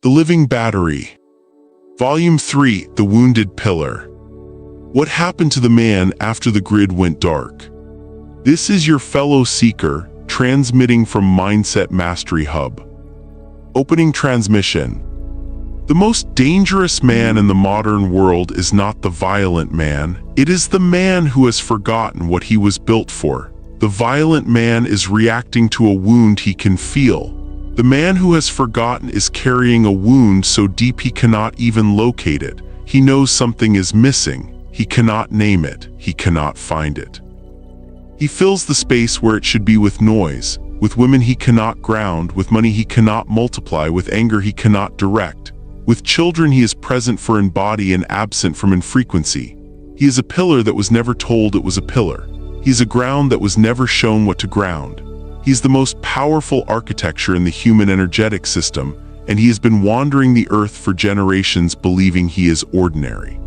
The Living Battery. Volume 3, The Wounded Pillar. What happened to the man after the grid went dark? This is your fellow seeker, transmitting from Mindset Mastery Hub. Opening transmission. The most dangerous man in the modern world is not the violent man. It is the man who has forgotten what he was built for. The violent man is reacting to a wound he can feel. The man who has forgotten is carrying a wound so deep he cannot even locate it. He knows something is missing. He cannot name it. He cannot find it. He fills the space where it should be with noise, with women he cannot ground, with money he cannot multiply, with anger he cannot direct. With children he is present for in body and absent from in frequency. He is a pillar that was never told it was a pillar. He is a ground that was never shown what to ground. He is the most powerful architecture in the human energetic system, and he has been wandering the earth for generations believing he is ordinary.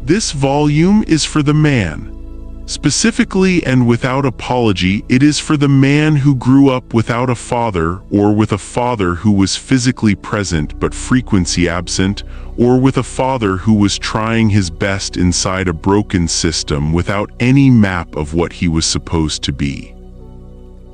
This volume is for the man. Specifically and without apology, it is for the man who grew up without a father, or with a father who was physically present but frequency absent, or with a father who was trying his best inside a broken system without any map of what he was supposed to be.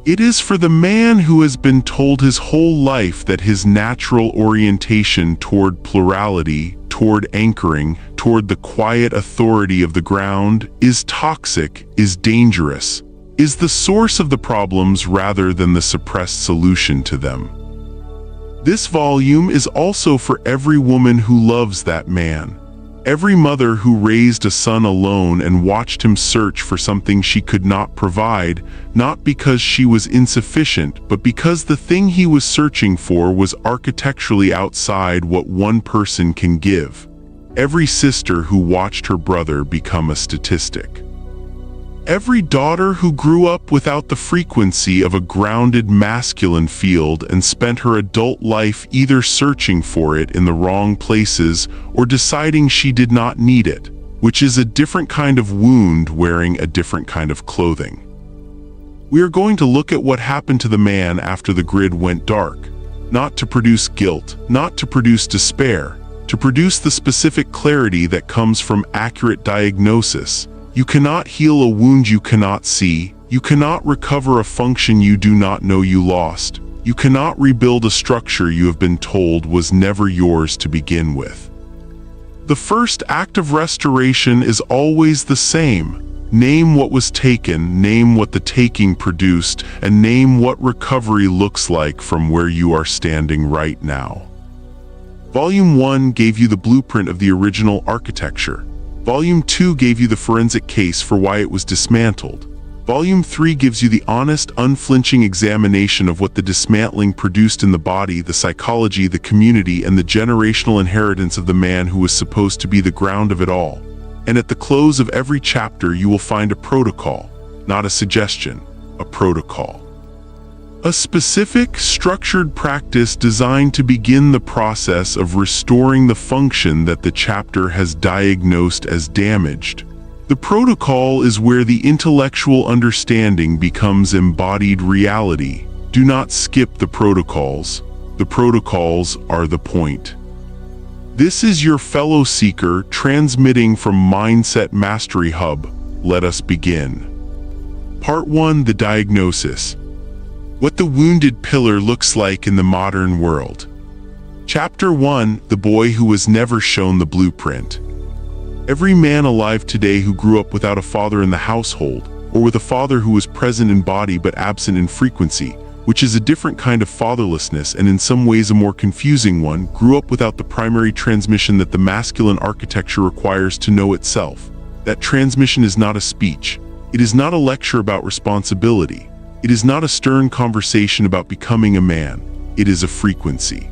It is for the man who has been told his whole life that his natural orientation toward plurality, toward anchoring, toward the quiet authority of the ground, is toxic, is dangerous, is the source of the problems rather than the suppressed solution to them. This volume is also for every woman who loves that man. Every mother who raised a son alone and watched him search for something she could not provide, not because she was insufficient, but because the thing he was searching for was architecturally outside what one person can give. Every sister who watched her brother become a statistic. Every daughter who grew up without the frequency of a grounded masculine field and spent her adult life either searching for it in the wrong places or deciding she did not need it, which is a different kind of wound wearing a different kind of clothing. We are going to look at what happened to the man after the grid went dark, not to produce guilt, not to produce despair, to produce the specific clarity that comes from accurate diagnosis. You cannot heal a wound you cannot see. You cannot recover a function you do not know you lost. You cannot rebuild a structure you have been told was never yours to begin with. The first act of restoration is always the same. Name what was taken, name what the taking produced, and name what recovery looks like from where you are standing right now. Volume 1 gave you the blueprint of the original architecture. Volume 2 gave you the forensic case for why it was dismantled. Volume 3 gives you the honest, unflinching examination of what the dismantling produced in the body, the psychology, the community, and the generational inheritance of the man who was supposed to be the ground of it all. And at the close of every chapter you will find a protocol, not a suggestion, a protocol. A specific, structured practice designed to begin the process of restoring the function that the chapter has diagnosed as damaged. The protocol is where the intellectual understanding becomes embodied reality. Do not skip the protocols. The protocols are the point. This is your fellow seeker transmitting from Mindset Mastery Hub. Let us begin. Part 1: The Diagnosis. What the wounded pillar looks like in the modern world. Chapter 1: The boy who was never shown the blueprint. Every man alive today who grew up without a father in the household, or with a father who was present in body but absent in frequency, which is a different kind of fatherlessness and in some ways a more confusing one, grew up without the primary transmission that the masculine architecture requires to know itself. That transmission is not a speech. It is not a lecture about responsibility. It is not a stern conversation about becoming a man. It is a frequency.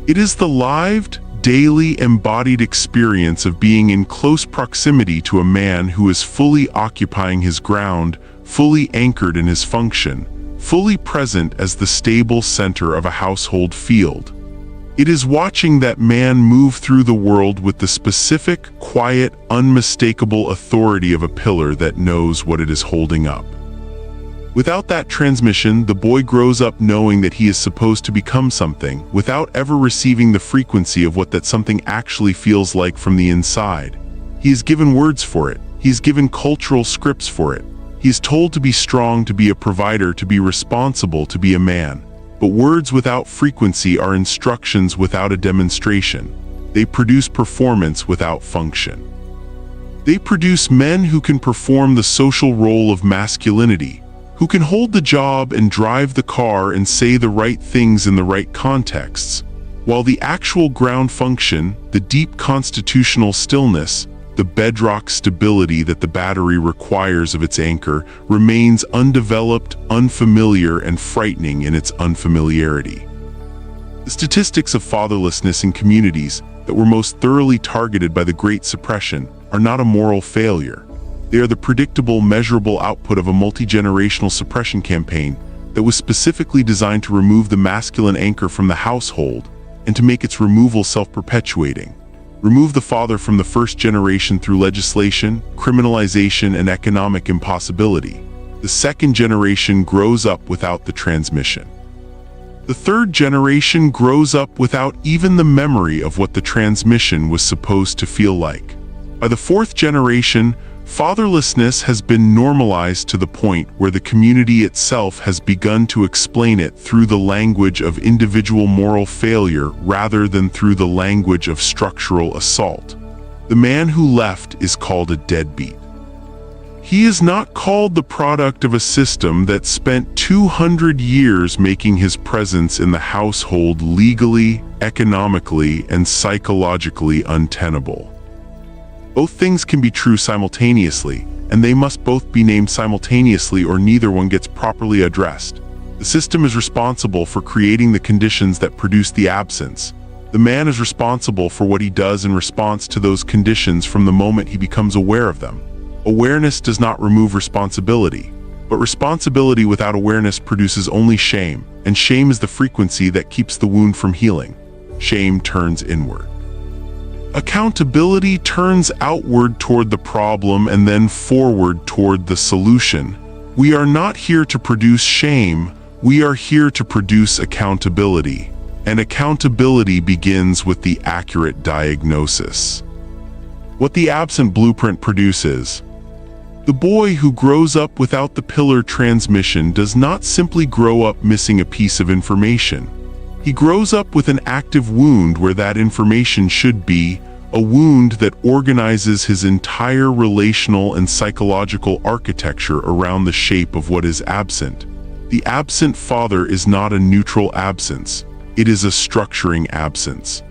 It is the lived, daily embodied experience of being in close proximity to a man who is fully occupying his ground, fully anchored in his function, fully present as the stable center of a household field. It is watching that man move through the world with the specific, quiet, unmistakable authority of a pillar that knows what it is holding up. Without that transmission, the boy grows up knowing that he is supposed to become something, without ever receiving the frequency of what that something actually feels like from the inside. He is given words for it. He is given cultural scripts for it. He is told to be strong, to be a provider, to be responsible, to be a man. But words without frequency are instructions without a demonstration. They produce performance without function. They produce men who can perform the social role of masculinity, who can hold the job and drive the car and say the right things in the right contexts, while the actual ground function, the deep constitutional stillness, the bedrock stability that the battery requires of its anchor, remains undeveloped, unfamiliar, and frightening in its unfamiliarity. The statistics of fatherlessness in communities that were most thoroughly targeted by the Great Suppression are not a moral failure. They are the predictable, measurable output of a multi-generational suppression campaign that was specifically designed to remove the masculine anchor from the household and to make its removal self-perpetuating. Remove the father from the first generation through legislation, criminalization, and economic impossibility. The second generation grows up without the transmission. The third generation grows up without even the memory of what the transmission was supposed to feel like. By the fourth generation, fatherlessness has been normalized to the point where the community itself has begun to explain it through the language of individual moral failure rather than through the language of structural assault. The man who left is called a deadbeat. He is not called the product of a system that spent 200 years making his presence in the household legally, economically, and psychologically untenable. Both things can be true simultaneously, and they must both be named simultaneously or neither one gets properly addressed. The system is responsible for creating the conditions that produce the absence. The man is responsible for what he does in response to those conditions from the moment he becomes aware of them. Awareness does not remove responsibility, but responsibility without awareness produces only shame, and shame is the frequency that keeps the wound from healing. Shame turns inward. Accountability turns outward toward the problem and then forward toward the solution. We are not here to produce shame, we are here to produce accountability. And accountability begins with the accurate diagnosis. What the absent blueprint produces. The boy who grows up without the pillar transmission does not simply grow up missing a piece of information. He grows up with an active wound where that information should be, a wound that organizes his entire relational and psychological architecture around the shape of what is absent. The absent father is not a neutral absence, it is a structuring absence.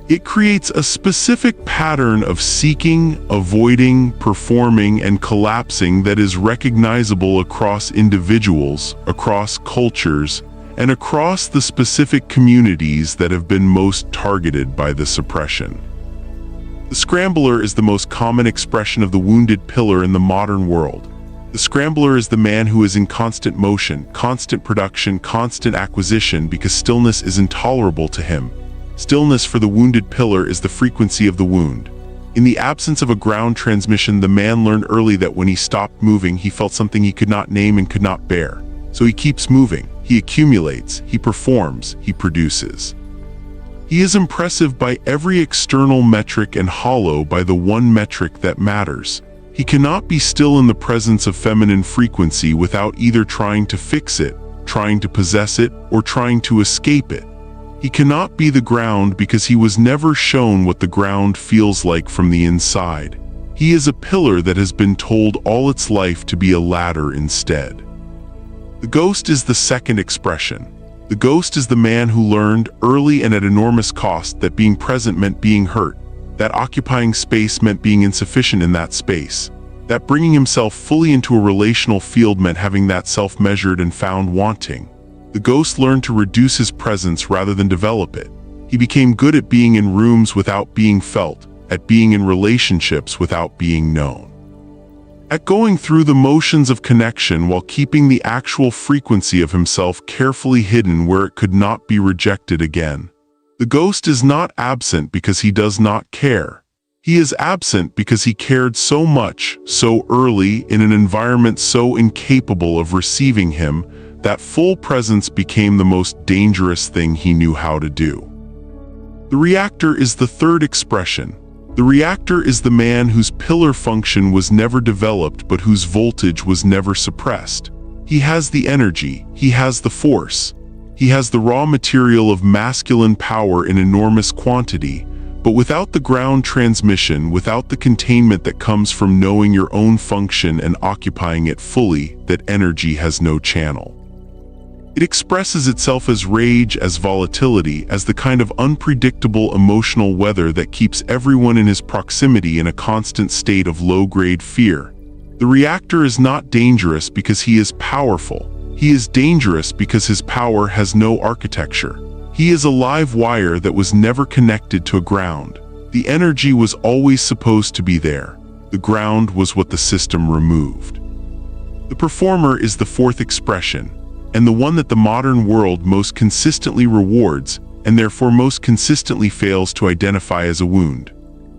It creates a specific pattern of seeking, avoiding, performing, and collapsing that is recognizable across individuals, across cultures, and across the specific communities that have been most targeted by the suppression. The scrambler is the most common expression of the wounded pillar in the modern world. The scrambler is the man who is in constant motion, constant production, constant acquisition because stillness is intolerable to him. Stillness for the wounded pillar is the frequency of the wound. In the absence of a ground transmission, the man learned early that when he stopped moving, he felt something he could not name and could not bear. So he keeps moving, he accumulates, he performs, he produces. He is impressive by every external metric and hollow by the one metric that matters. He cannot be still in the presence of feminine frequency without either trying to fix it, trying to possess it, or trying to escape it. He cannot be the ground because he was never shown what the ground feels like from the inside. He is a pillar that has been told all its life to be a ladder instead. The ghost is the second expression. The ghost is the man who learned, early and at enormous cost, that being present meant being hurt, that occupying space meant being insufficient in that space, that bringing himself fully into a relational field meant having that self measured and found wanting. The ghost learned to reduce his presence rather than develop it. He became good at being in rooms without being felt, at being in relationships without being known, at going through the motions of connection while keeping the actual frequency of himself carefully hidden where it could not be rejected again. The ghost is not absent because he does not care. He is absent because he cared so much, so early, in an environment so incapable of receiving him, that full presence became the most dangerous thing he knew how to do. The reactor is the third expression. The reactor is the man whose pillar function was never developed but whose voltage was never suppressed. He has the energy, he has the force, he has the raw material of masculine power in enormous quantity, but without the ground transmission, without the containment that comes from knowing your own function and occupying it fully, that energy has no channel. It expresses itself as rage, as volatility, as the kind of unpredictable emotional weather that keeps everyone in his proximity in a constant state of low-grade fear. The reactor is not dangerous because he is powerful. He is dangerous because his power has no architecture. He is a live wire that was never connected to a ground. The energy was always supposed to be there. The ground was what the system removed. The performer is the fourth expression, and the one that the modern world most consistently rewards, and therefore most consistently fails to identify as a wound.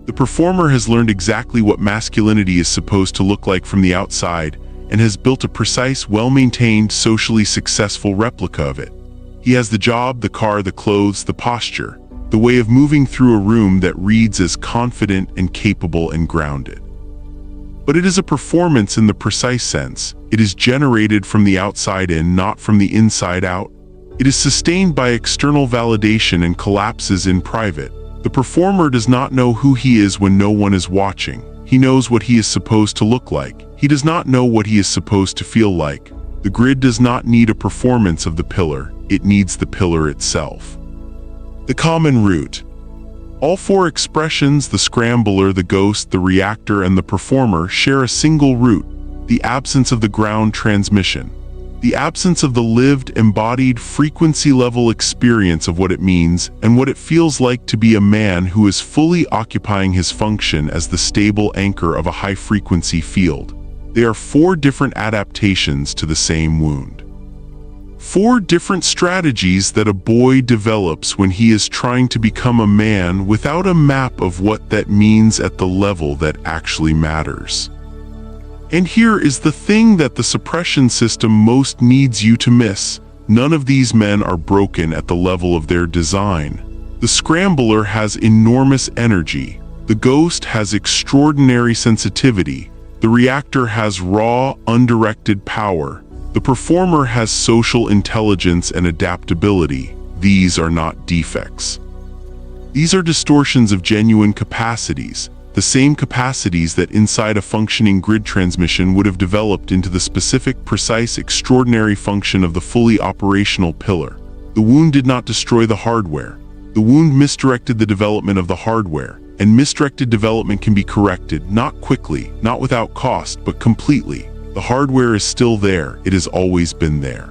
The performer has learned exactly what masculinity is supposed to look like from the outside, and has built a precise, well-maintained, socially successful replica of it. He has the job, the car, the clothes, the posture, the way of moving through a room that reads as confident and capable and grounded. But it is a performance in the precise sense. It is generated from the outside in, not from the inside out. It is sustained by external validation and collapses in private. The performer does not know who he is when no one is watching. He knows what he is supposed to look like. He does not know what he is supposed to feel like. The grid does not need a performance of the pillar. It needs the pillar itself. The common root. All four expressions, the scrambler, the ghost, the reactor, and the performer, share a single root: the absence of the ground transmission. The absence of the lived, embodied, frequency-level experience of what it means and what it feels like to be a man who is fully occupying his function as the stable anchor of a high-frequency field. They are four different adaptations to the same wound. Four different strategies that a boy develops when he is trying to become a man without a map of what that means at the level that actually matters. And here is the thing that the suppression system most needs you to miss. None of these men are broken at the level of their design. The scrambler has enormous energy. The ghost has extraordinary sensitivity. The reactor has raw, undirected power. The performer has social intelligence and adaptability. These are not defects. These are distortions of genuine capacities, the same capacities that inside a functioning grid transmission would have developed into the specific, precise, extraordinary function of the fully operational pillar. The wound did not destroy the hardware. The wound misdirected the development of the hardware, and misdirected development can be corrected, not quickly, not without cost, but completely. The hardware is still there. It has always been there.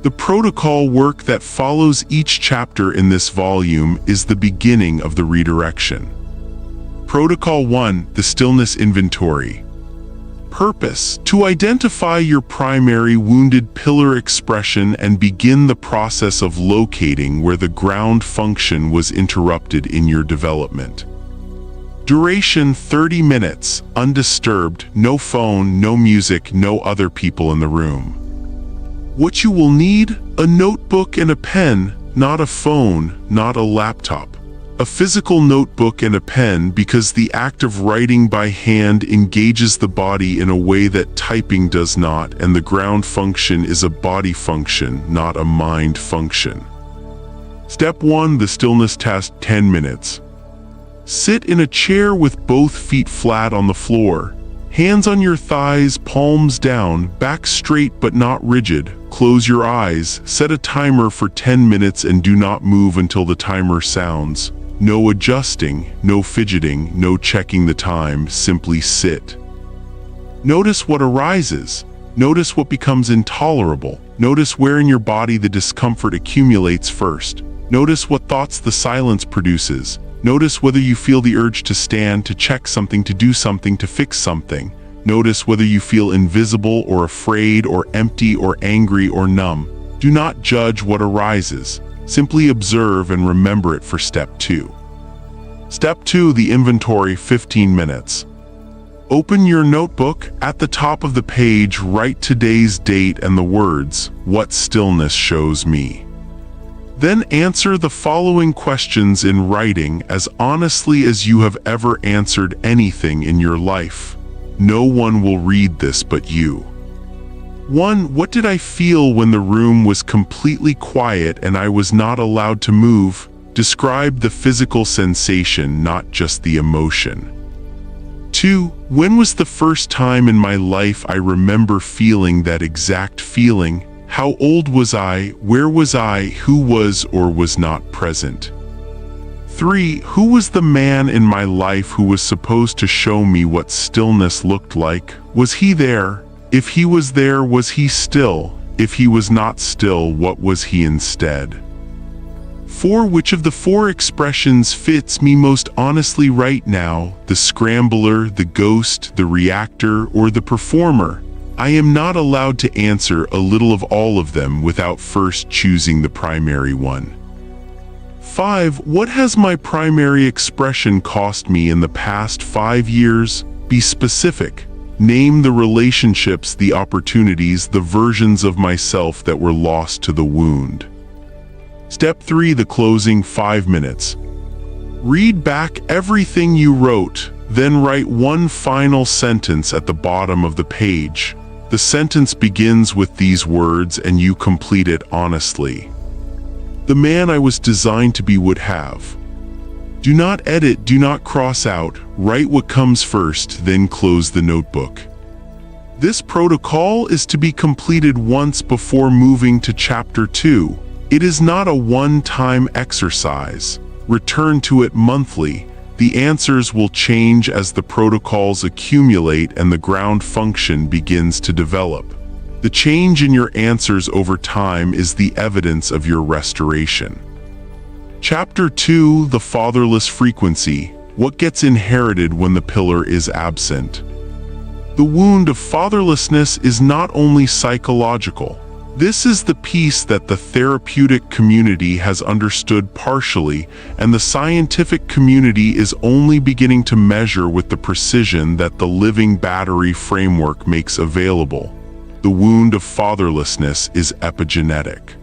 The protocol work that follows each chapter in this volume is the beginning of the redirection. Protocol 1, the Stillness Inventory. Purpose: to identify your primary wounded pillar expression and begin the process of locating where the ground function was interrupted in your development. Duration: 30 minutes, undisturbed, no phone, no music, no other people in the room. What you will need: a notebook and a pen, not a phone, not a laptop. A physical notebook and a pen because the act of writing by hand engages the body in a way that typing does not, and the ground function is a body function, not a mind function. Step 1, the stillness test, 10 minutes. Sit in a chair with both feet flat on the floor. Hands on your thighs, palms down, back straight but not rigid. Close your eyes, set a timer for 10 minutes and do not move until the timer sounds. No adjusting, no fidgeting, no checking the time, simply sit. Notice what arises. Notice what becomes intolerable. Notice where in your body the discomfort accumulates first. Notice what thoughts the silence produces. Notice whether you feel the urge to stand, to check something, to do something, to fix something. Notice whether you feel invisible or afraid or empty or angry or numb. Do not judge what arises. Simply observe and remember it for step 2. Step 2, the inventory, 15 minutes. Open your notebook. At the top of the page, write today's date and the words, "What stillness shows me." Then answer the following questions in writing as honestly as you have ever answered anything in your life. No one will read this but you. 1. What did I feel when the room was completely quiet and I was not allowed to move? Describe the physical sensation, not just the emotion. 2. When was the first time in my life I remember feeling that exact feeling? How old was I? Where was I? Who was or was not present? 3. Who was the man in my life who was supposed to show me what stillness looked like? Was he there? If he was there, was he still? If he was not still, what was he instead? 4. Which of the 4 expressions fits me most honestly right now? The scrambler, the ghost, the reactor, or the performer? I am not allowed to answer a little of all of them without first choosing the primary one. 5. What has my primary expression cost me in the past 5 years? Be specific. Name the relationships, the opportunities, the versions of myself that were lost to the wound. Step 3, the closing, 5 minutes. Read back everything you wrote, then write one final sentence at the bottom of the page. The sentence begins with these words and you complete it honestly. The man I was designed to be would have. Do not edit, do not cross out, write what comes first, then close the notebook. This protocol is to be completed once before moving to Chapter 2. It is not a one-time exercise. Return to it monthly. The answers will change as the protocols accumulate and the ground function begins to develop. The change in your answers over time is the evidence of your restoration. Chapter 2, the fatherless frequency. What gets inherited when the pillar is absent? The wound of fatherlessness is not only psychological. This is the piece that the therapeutic community has understood partially, and the scientific community is only beginning to measure with the precision that the living battery framework makes available. The wound of fatherlessness is epigenetic.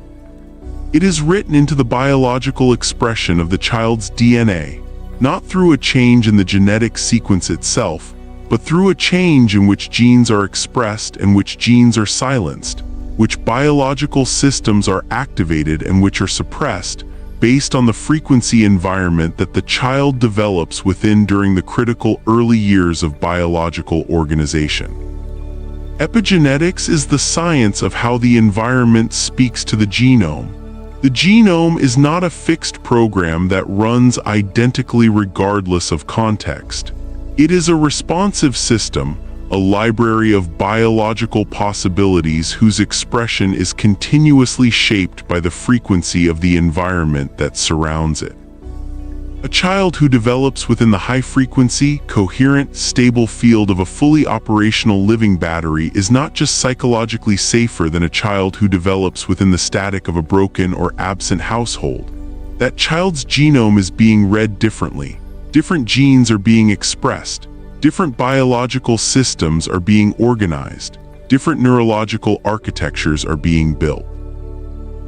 It is written into the biological expression of the child's DNA, not through a change in the genetic sequence itself, but through a change in which genes are expressed and which genes are silenced, which biological systems are activated and which are suppressed, based on the frequency environment that the child develops within during the critical early years of biological organization. Epigenetics is the science of how the environment speaks to the genome. The genome is not a fixed program that runs identically regardless of context. It is a responsive system, a library of biological possibilities whose expression is continuously shaped by the frequency of the environment that surrounds it. A child who develops within the high-frequency, coherent, stable field of a fully operational living battery is not just psychologically safer than a child who develops within the static of a broken or absent household. That child's genome is being read differently. Different genes are being expressed. Different biological systems are being organized. Different neurological architectures are being built.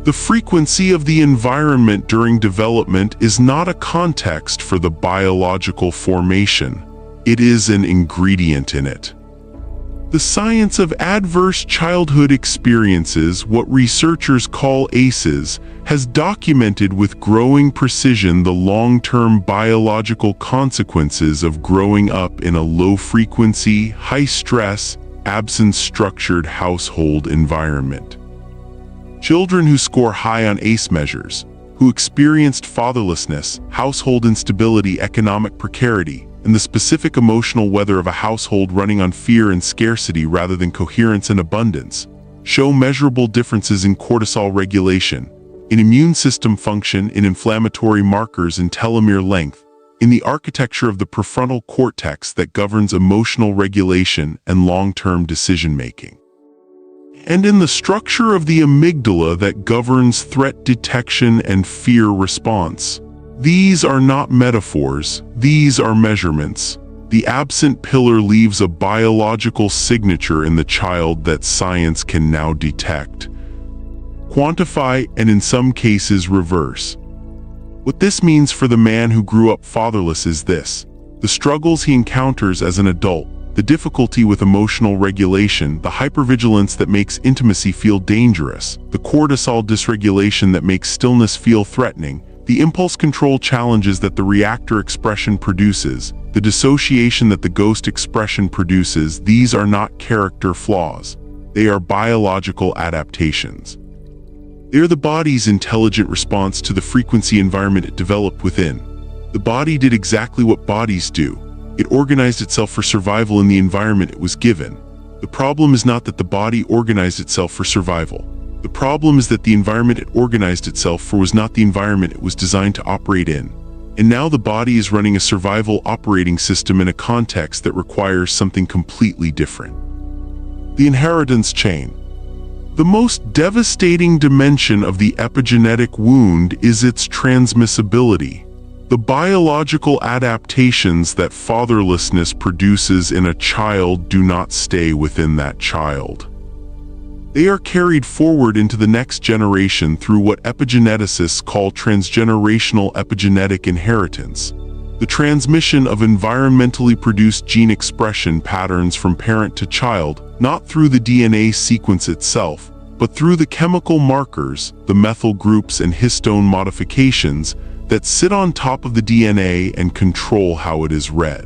The frequency of the environment during development is not a context for the biological formation. It is an ingredient in it. The science of adverse childhood experiences, what researchers call ACEs, has documented with growing precision the long-term biological consequences of growing up in a low-frequency, high-stress, absence-structured household environment. Children who score high on ACE measures, who experienced fatherlessness, household instability, economic precarity, and the specific emotional weather of a household running on fear and scarcity rather than coherence and abundance, show measurable differences in cortisol regulation, in immune system function, in inflammatory markers and telomere length, in the architecture of the prefrontal cortex that governs emotional regulation and long-term decision-making, and in the structure of the amygdala that governs threat detection and fear response. These are not metaphors, these are measurements. The absent pillar leaves a biological signature in the child that science can now detect, quantify, and in some cases reverse. What this means for the man who grew up fatherless is this: the struggles he encounters as an adult, the difficulty with emotional regulation, the hypervigilance that makes intimacy feel dangerous, the cortisol dysregulation that makes stillness feel threatening, the impulse control challenges that the reactor expression produces, the dissociation that the ghost expression produces, these are not character flaws. They are biological adaptations. They are the body's intelligent response to the frequency environment it developed within. The body did exactly what bodies do. It organized itself for survival in the environment it was given. The problem is not that the body organized itself for survival. The problem is that the environment it organized itself for was not the environment it was designed to operate in. And now the body is running a survival operating system in a context that requires something completely different. The inheritance chain. The most devastating dimension of the epigenetic wound is its transmissibility. The biological adaptations that fatherlessness produces in a child do not stay within that child. They are carried forward into the next generation through what epigeneticists call transgenerational epigenetic inheritance, the transmission of environmentally produced gene expression patterns from parent to child, not through the DNA sequence itself, but through the chemical markers, the methyl groups and histone modifications that sit on top of the DNA and control how it is read.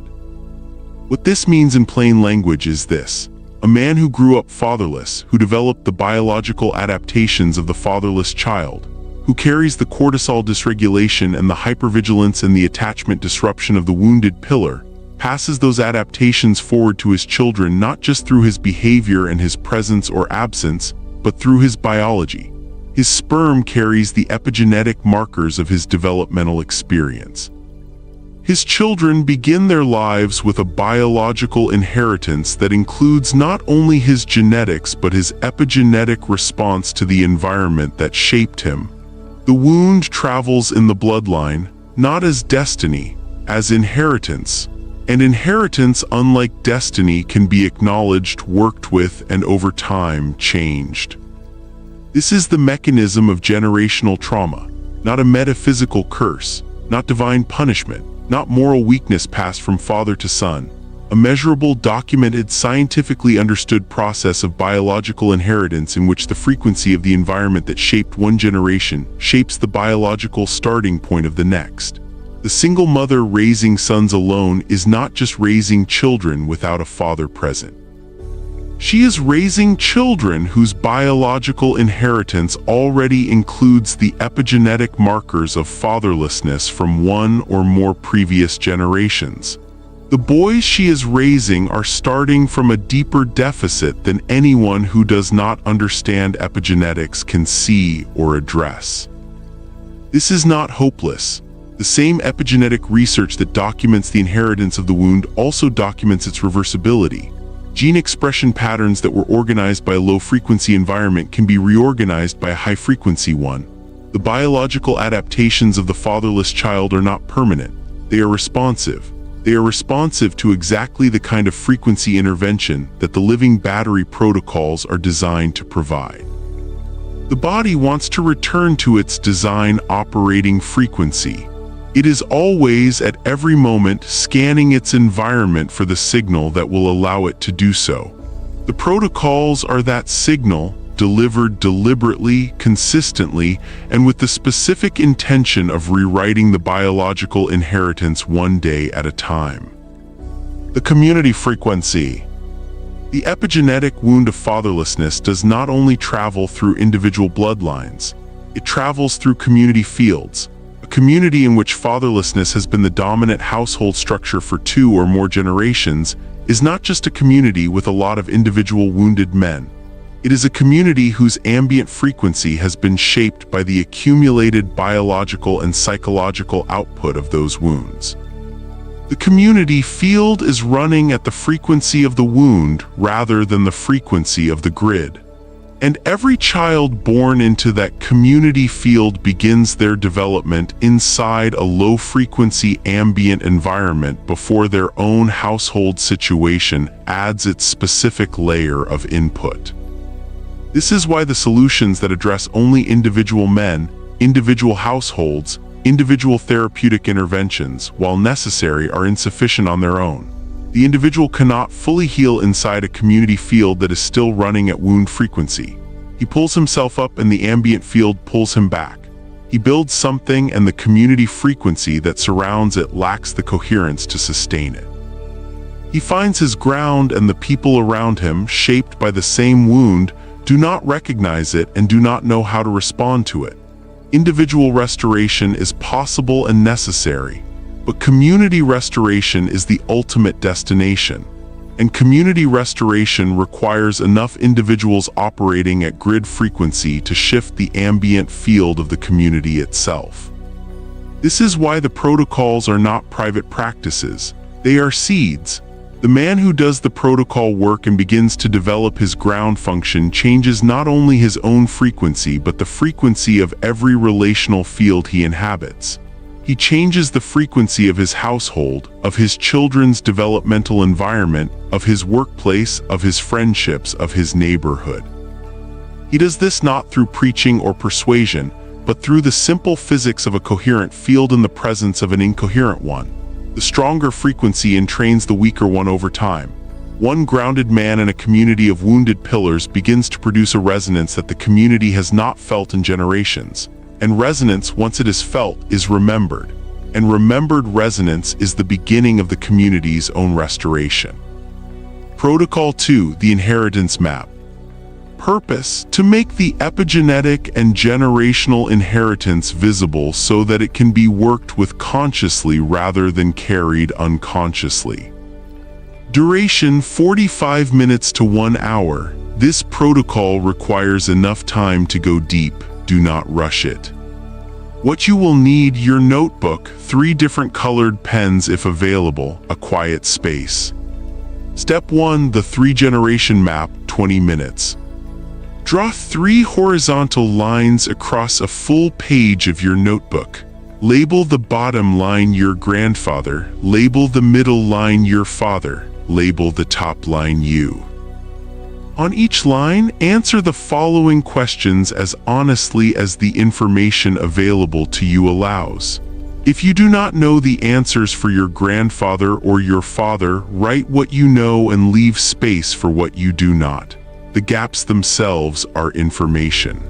What this means in plain language is this: a man who grew up fatherless, who developed the biological adaptations of the fatherless child, who carries the cortisol dysregulation and the hypervigilance and the attachment disruption of the wounded pillar, passes those adaptations forward to his children not just through his behavior and his presence or absence, but through his biology. His sperm carries the epigenetic markers of his developmental experience. His children begin their lives with a biological inheritance that includes not only his genetics but his epigenetic response to the environment that shaped him. The wound travels in the bloodline, not as destiny, as inheritance. And inheritance, unlike destiny, can be acknowledged, worked with, and over time changed. This is the mechanism of generational trauma, not a metaphysical curse, not divine punishment, not moral weakness passed from father to son, a measurable, documented, scientifically understood process of biological inheritance in which the frequency of the environment that shaped one generation shapes the biological starting point of the next. The single mother raising sons alone is not just raising children without a father present. She is raising children whose biological inheritance already includes the epigenetic markers of fatherlessness from one or more previous generations. The boys she is raising are starting from a deeper deficit than anyone who does not understand epigenetics can see or address. This is not hopeless. The same epigenetic research that documents the inheritance of the wound also documents its reversibility. Gene expression patterns that were organized by a low-frequency environment can be reorganized by a high-frequency one. The biological adaptations of the fatherless child are not permanent. They are responsive. They are responsive to exactly the kind of frequency intervention that the living battery protocols are designed to provide. The body wants to return to its design operating frequency. It is always, at every moment, scanning its environment for the signal that will allow it to do so. The protocols are that signal, delivered deliberately, consistently, and with the specific intention of rewriting the biological inheritance one day at a time. The community frequency. The epigenetic wound of fatherlessness does not only travel through individual bloodlines, it travels through community fields. A community in which fatherlessness has been the dominant household structure for 2 or more generations is not just a community with a lot of individual wounded men. It is a community whose ambient frequency has been shaped by the accumulated biological and psychological output of those wounds. The community field is running at the frequency of the wound rather than the frequency of the grid. And every child born into that community field begins their development inside a low-frequency ambient environment before their own household situation adds its specific layer of input. This is why the solutions that address only individual men, individual households, individual therapeutic interventions, while necessary, are insufficient on their own. The individual cannot fully heal inside a community field that is still running at wound frequency. He pulls himself up and the ambient field pulls him back. He builds something and the community frequency that surrounds it lacks the coherence to sustain it. He finds his ground and the people around him, shaped by the same wound, do not recognize it and do not know how to respond to it. Individual restoration is possible and necessary, but community restoration is the ultimate destination. And community restoration requires enough individuals operating at grid frequency to shift the ambient field of the community itself. This is why the protocols are not private practices. They are seeds. The man who does the protocol work and begins to develop his ground function changes not only his own frequency but the frequency of every relational field he inhabits. He changes the frequency of his household, of his children's developmental environment, of his workplace, of his friendships, of his neighborhood. He does this not through preaching or persuasion, but through the simple physics of a coherent field in the presence of an incoherent one. The stronger frequency entrains the weaker one over time. One grounded man in a community of wounded pillars begins to produce a resonance that the community has not felt in generations. And resonance, once it is felt, is remembered. And remembered resonance is the beginning of the community's own restoration. Protocol 2, the inheritance map. Purpose: to make the epigenetic and generational inheritance visible so that it can be worked with consciously rather than carried unconsciously. Duration: 45 minutes to 1 hour. This protocol requires enough time to go deep. Do not rush it. What you will need: your notebook, 3 different colored pens if available, a quiet space. Step 1, the 3-generation map, 20 minutes. Draw 3 horizontal lines across a full page of your notebook. Label the bottom line your grandfather, label the middle line your father, label the top line you. On each line, answer the following questions as honestly as the information available to you allows. If you do not know the answers for your grandfather or your father, write what you know and leave space for what you do not. The gaps themselves are information.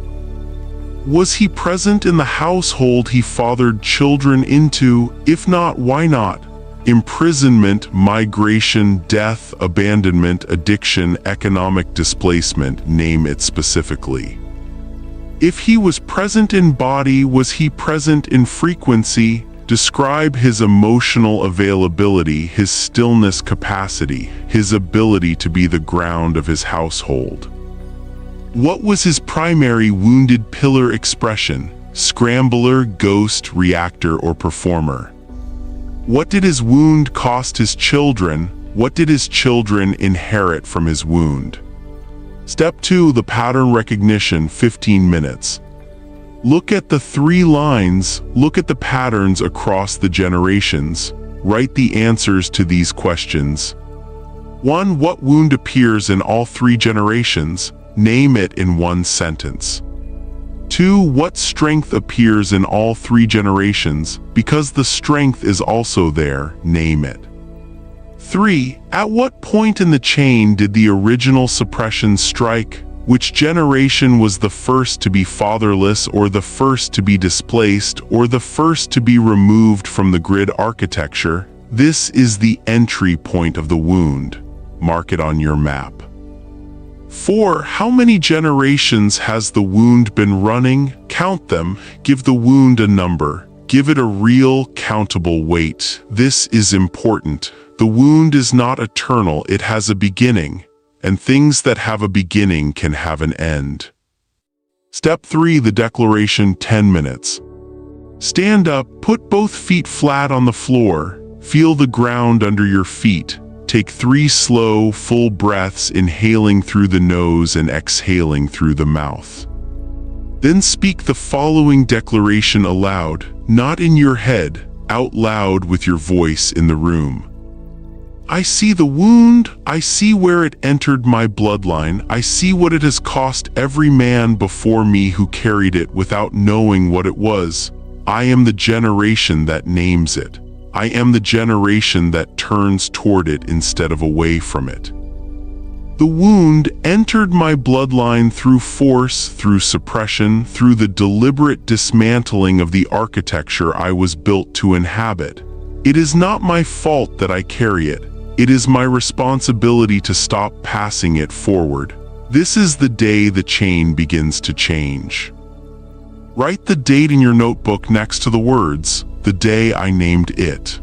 Was he present in the household he fathered children into? If not, why not? Imprisonment, migration, death, abandonment, addiction, economic displacement, name it specifically. If he was present in body, was he present in frequency? Describe his emotional availability, his stillness capacity, his ability to be the ground of his household. What was his primary wounded pillar expression? Scrambler, ghost, reactor, or performer? What did his wound cost his children? What did his children inherit from his wound? Step 2, the pattern recognition, 15 minutes. Look at the 3 lines, look at the patterns across the generations. Write the answers to these questions. 1. What wound appears in all 3 generations? Name it in 1 sentence. 2. What strength appears in all 3 generations? Because the strength is also there, name it. 3. At what point in the chain did the original suppression strike? Which generation was the first to be fatherless, or the first to be displaced, or the first to be removed from the grid architecture? This is the entry point of the wound. Mark it on your map. 4. How many generations has the wound been running? Count them. Give the wound a number. Give it a real, countable weight. This is important. The wound is not eternal, it has a beginning, and things that have a beginning can have an end. Step 3, the declaration, 10 minutes. Stand up, put both feet flat on the floor, feel the ground under your feet, Take 3 slow, full breaths, inhaling through the nose and exhaling through the mouth. Then speak the following declaration aloud, not in your head, out loud with your voice in the room. I see the wound, I see where it entered my bloodline, I see what it has cost every man before me who carried it without knowing what it was. I am the generation that names it. I am the generation that turns toward it instead of away from it. The wound entered my bloodline through force, through suppression, through the deliberate dismantling of the architecture I was built to inhabit. It is not my fault that I carry it. It is my responsibility to stop passing it forward. This is the day the chain begins to change. Write the date in your notebook next to the words, the day I named it.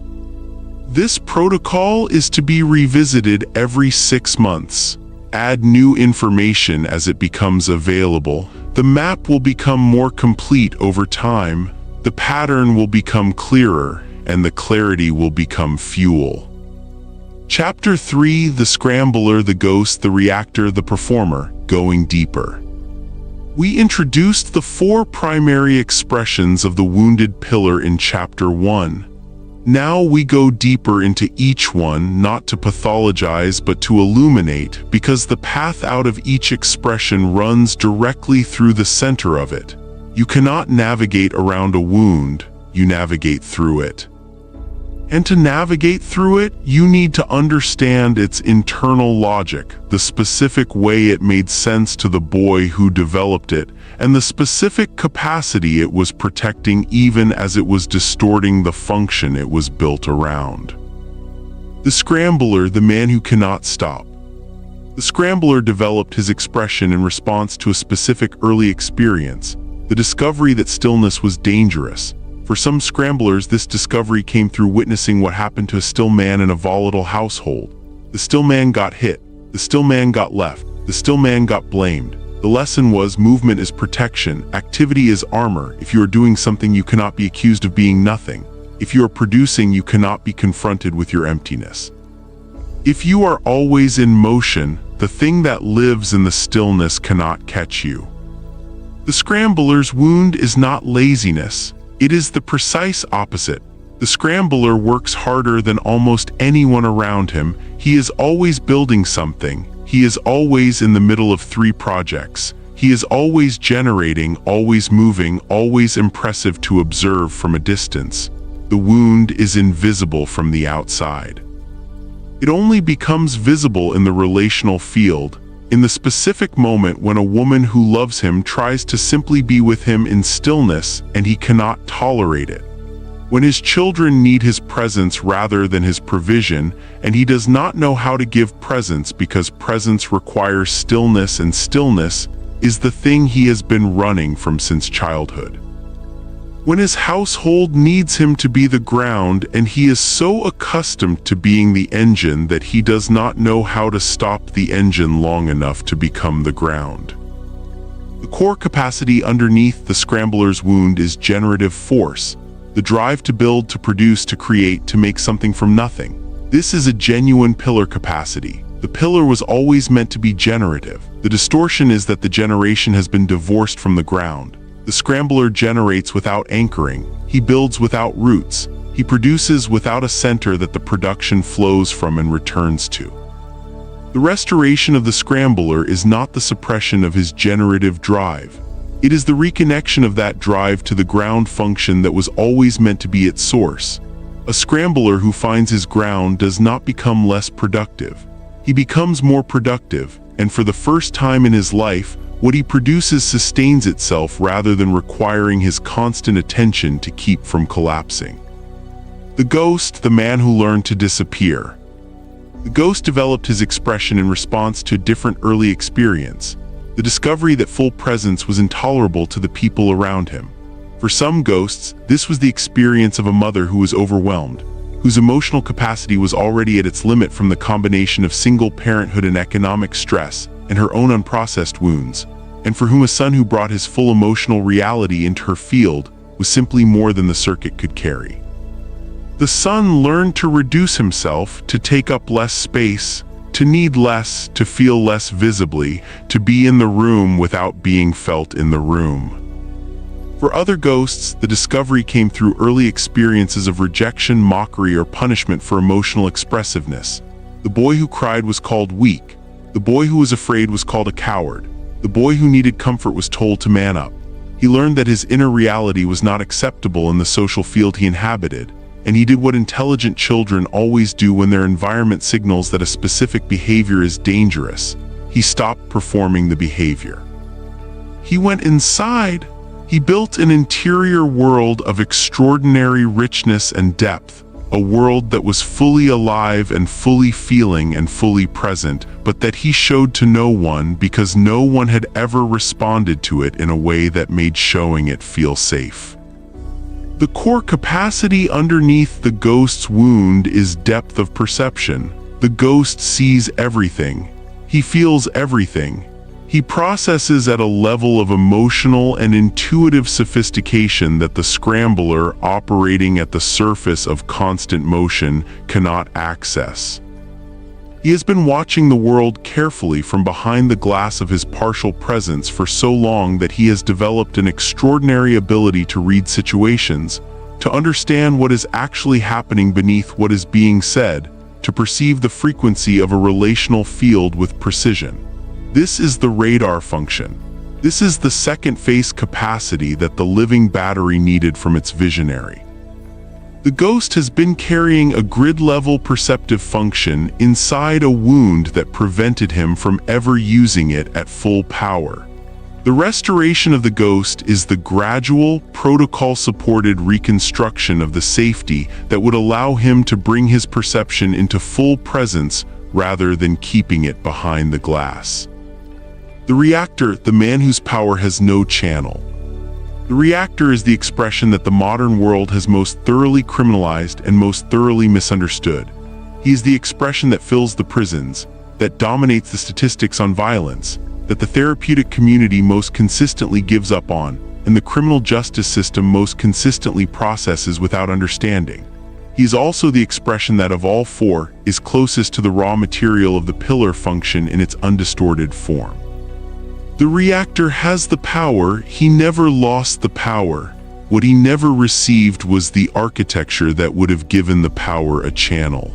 This protocol is to be revisited every 6 months. Add new information as it becomes available. The map will become more complete over time. The pattern will become clearer, and the clarity will become fuel. Chapter 3: The Scrambler, the Ghost, the Reactor, the Performer, Going Deeper. We introduced the 4 primary expressions of the wounded pillar in Chapter 1. Now we go deeper into each one, not to pathologize but to illuminate, because the path out of each expression runs directly through the center of it. You cannot navigate around a wound, you navigate through it. And to navigate through it, you need to understand its internal logic, the specific way it made sense to the boy who developed it, and the specific capacity it was protecting even as it was distorting the function it was built around. The Scrambler, the man who cannot stop. The Scrambler developed his expression in response to a specific early experience, the discovery that stillness was dangerous. For some scramblers, this discovery came through witnessing what happened to a still man in a volatile household. The still man got hit. The still man got left. The still man got blamed. The lesson was, movement is protection. Activity is armor. If you are doing something, you cannot be accused of being nothing. If you are producing, you cannot be confronted with your emptiness. If you are always in motion, the thing that lives in the stillness cannot catch you. The Scrambler's wound is not laziness. It is the precise opposite. The Scrambler works harder than almost anyone around him. He is always building something. He is always in the middle of 3 projects. He is always generating, always moving, always impressive to observe from a distance. The wound is invisible from the outside. It only becomes visible in the relational field, in the specific moment when a woman who loves him tries to simply be with him in stillness and he cannot tolerate it. When his children need his presence rather than his provision, and he does not know how to give presence because presence requires stillness, and stillness is the thing he has been running from since childhood. When his household needs him to be the ground and he is so accustomed to being the engine that he does not know how to stop the engine long enough to become the ground. The core capacity underneath the Scrambler's wound is generative force, the drive to build, to produce, to create, to make something from nothing. This is a genuine pillar capacity. The pillar was always meant to be generative. The distortion is that the generation has been divorced from the ground. The Scrambler generates without anchoring. He builds without roots. He produces without a center that the production flows from and returns to. The restoration of the Scrambler is not the suppression of his generative drive. It is the reconnection of that drive to the ground function that was always meant to be its source. A Scrambler who finds his ground does not become less productive. He becomes more productive, and for the first time in his life, what he produces sustains itself rather than requiring his constant attention to keep from collapsing. The Ghost, the man who learned to disappear. The Ghost developed his expression in response to a different early experience, the discovery that full presence was intolerable to the people around him. For some ghosts, this was the experience of a mother who was overwhelmed, whose emotional capacity was already at its limit from the combination of single parenthood and economic stress, and her own unprocessed wounds, and for whom a son who brought his full emotional reality into her field was simply more than the circuit could carry. The son learned to reduce himself, to take up less space, to need less, to feel less visibly, to be in the room without being felt in the room. For other ghosts, the discovery came through early experiences of rejection, mockery, or punishment for emotional expressiveness. The boy who cried was called weak. The boy who was afraid was called a coward. The boy who needed comfort was told to man up. He learned that his inner reality was not acceptable in the social field he inhabited, and he did what intelligent children always do when their environment signals that a specific behavior is dangerous. He stopped performing the behavior. He went inside. He built an interior world of extraordinary richness and depth, a world that was fully alive and fully feeling and fully present, but that he showed to no one because no one had ever responded to it in a way that made showing it feel safe. The core capacity underneath the ghost's wound is depth of perception. The ghost sees everything. He feels everything. He processes at a level of emotional and intuitive sophistication that the scrambler operating at the surface of constant motion cannot access. He has been watching the world carefully from behind the glass of his partial presence for so long that he has developed an extraordinary ability to read situations, to understand what is actually happening beneath what is being said, to perceive the frequency of a relational field with precision. This is the radar function. This is the second face capacity that the living battery needed from its visionary. The ghost has been carrying a grid-level perceptive function inside a wound that prevented him from ever using it at full power. The restoration of the ghost is the gradual, protocol-supported reconstruction of the safety that would allow him to bring his perception into full presence rather than keeping it behind the glass. The reactor, the man whose power has no channel. The reactor is the expression that the modern world has most thoroughly criminalized and most thoroughly misunderstood. He is the expression that fills the prisons, that dominates the statistics on violence, that the therapeutic community most consistently gives up on, and the criminal justice system most consistently processes without understanding. He is also the expression that of all four is closest to the raw material of the pillar function in its undistorted form. The reactor has the power. He never lost the power. What he never received was the architecture that would have given the power a channel.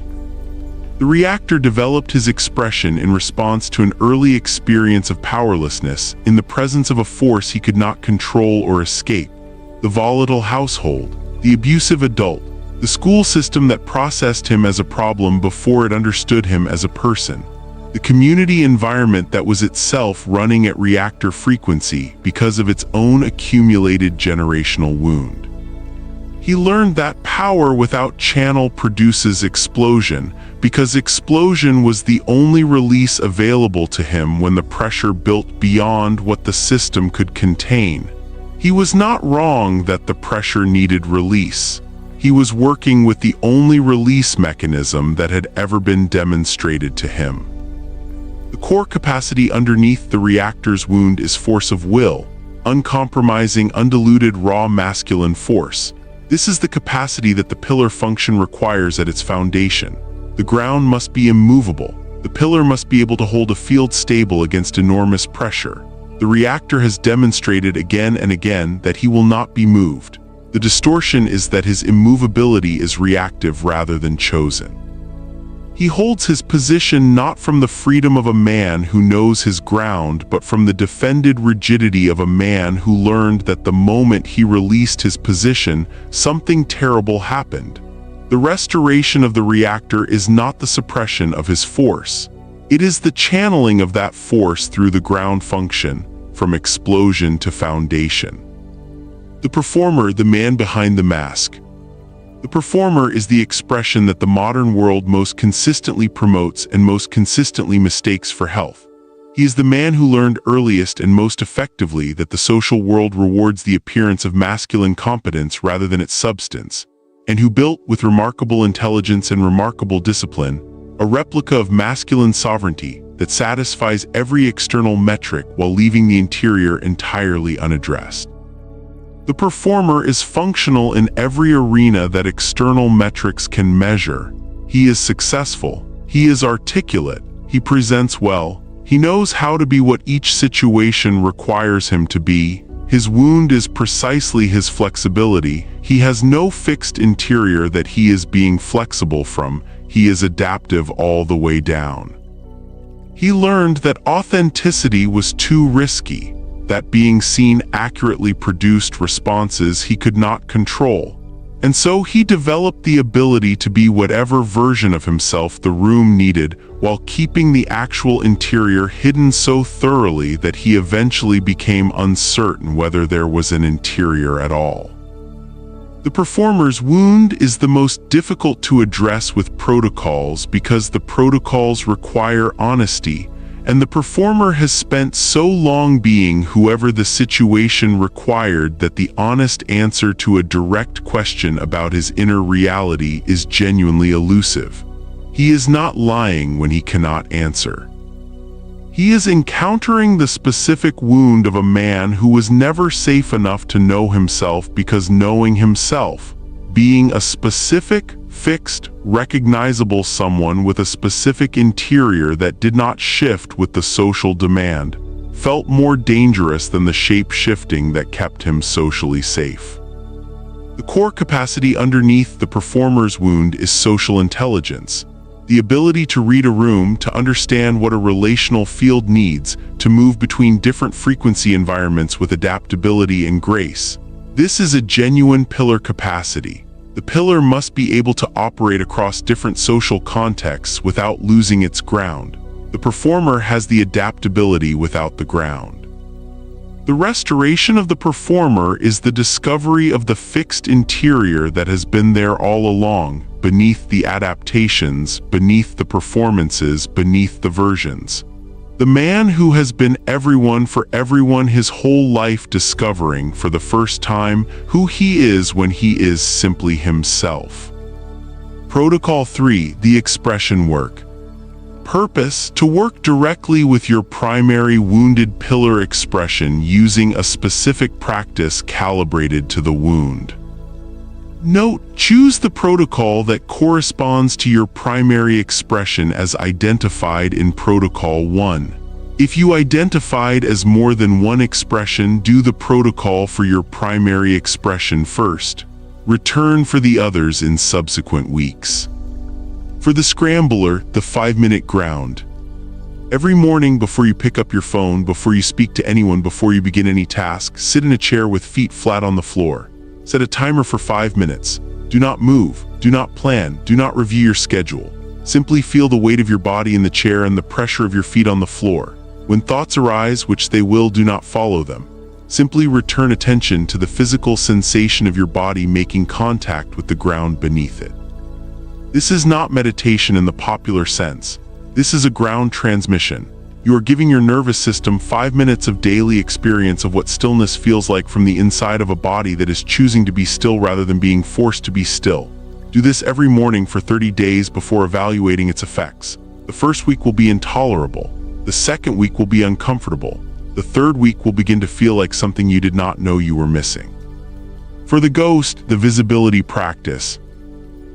The reactor developed his expression in response to an early experience of powerlessness in the presence of a force he could not control or escape. The volatile household, the abusive adult, the school system that processed him as a problem before it understood him as a person. The community environment that was itself running at reactor frequency because of its own accumulated generational wound. He learned that power without channel produces explosion, because explosion was the only release available to him when the pressure built beyond what the system could contain. He was not wrong that the pressure needed release. He was working with the only release mechanism that had ever been demonstrated to him. The core capacity underneath the reactor's wound is force of will, uncompromising, undiluted, raw masculine force. This is the capacity that the pillar function requires at its foundation. The ground must be immovable. The pillar must be able to hold a field stable against enormous pressure. The reactor has demonstrated again and again that he will not be moved. The distortion is that his immovability is reactive rather than chosen. He holds his position not from the freedom of a man who knows his ground, but from the defended rigidity of a man who learned that the moment he released his position, something terrible happened. The restoration of the reactor is not the suppression of his force. It is the channeling of that force through the ground function, from explosion to foundation. The performer, the man behind the mask. The performer is the expression that the modern world most consistently promotes and most consistently mistakes for health. He is the man who learned earliest and most effectively that the social world rewards the appearance of masculine competence rather than its substance, and who built, with remarkable intelligence and remarkable discipline, a replica of masculine sovereignty that satisfies every external metric while leaving the interior entirely unaddressed. The performer is functional in every arena that external metrics can measure. He is successful. He is articulate. He presents well. He knows how to be what each situation requires him to be. His wound is precisely his flexibility. He has no fixed interior that he is being flexible from. He is adaptive all the way down. He learned that authenticity was too risky, that being seen accurately produced responses he could not control. And so he developed the ability to be whatever version of himself the room needed, while keeping the actual interior hidden so thoroughly that he eventually became uncertain whether there was an interior at all. The performer's wound is the most difficult to address with protocols because the protocols require honesty, and the performer has spent so long being whoever the situation required that the honest answer to a direct question about his inner reality is genuinely elusive. He is not lying when he cannot answer. He is encountering the specific wound of a man who was never safe enough to know himself because knowing himself, being a specific, fixed, recognizable someone with a specific interior that did not shift with the social demand, felt more dangerous than the shape-shifting that kept him socially safe. The core capacity underneath the performer's wound is social intelligence. The ability to read a room, to understand what a relational field needs, to move between different frequency environments with adaptability and grace. This is a genuine pillar capacity. The pillar must be able to operate across different social contexts without losing its ground. The performer has the adaptability without the ground. The restoration of the performer is the discovery of the fixed interior that has been there all along, beneath the adaptations, beneath the performances, beneath the versions. The man who has been everyone for everyone his whole life, discovering for the first time who he is when he is simply himself. Protocol 3, the expression work. Purpose: to work directly with your primary wounded pillar expression using a specific practice calibrated to the wound. Note: choose the protocol that corresponds to your primary expression as identified in Protocol 1. If you identified as more than one expression, do the protocol for your primary expression first. Return for the others in subsequent weeks. For the scrambler, the 5-minute ground. Every morning before you pick up your phone, before you speak to anyone, before you begin any task, sit in a chair with feet flat on the floor. Set a timer for 5 minutes. Do not move, do not plan, do not review your schedule. Simply feel the weight of your body in the chair and the pressure of your feet on the floor. When thoughts arise, which they will, do not follow them. Simply return attention to the physical sensation of your body making contact with the ground beneath it. This is not meditation in the popular sense. This is a ground transmission. You are giving your nervous system 5 minutes of daily experience of what stillness feels like from the inside of a body that is choosing to be still rather than being forced to be still. Do this every morning for 30 days before evaluating its effects. The first week will be intolerable. The second week will be uncomfortable. The third week will begin to feel like something you did not know you were missing. For the ghost, the visibility practice.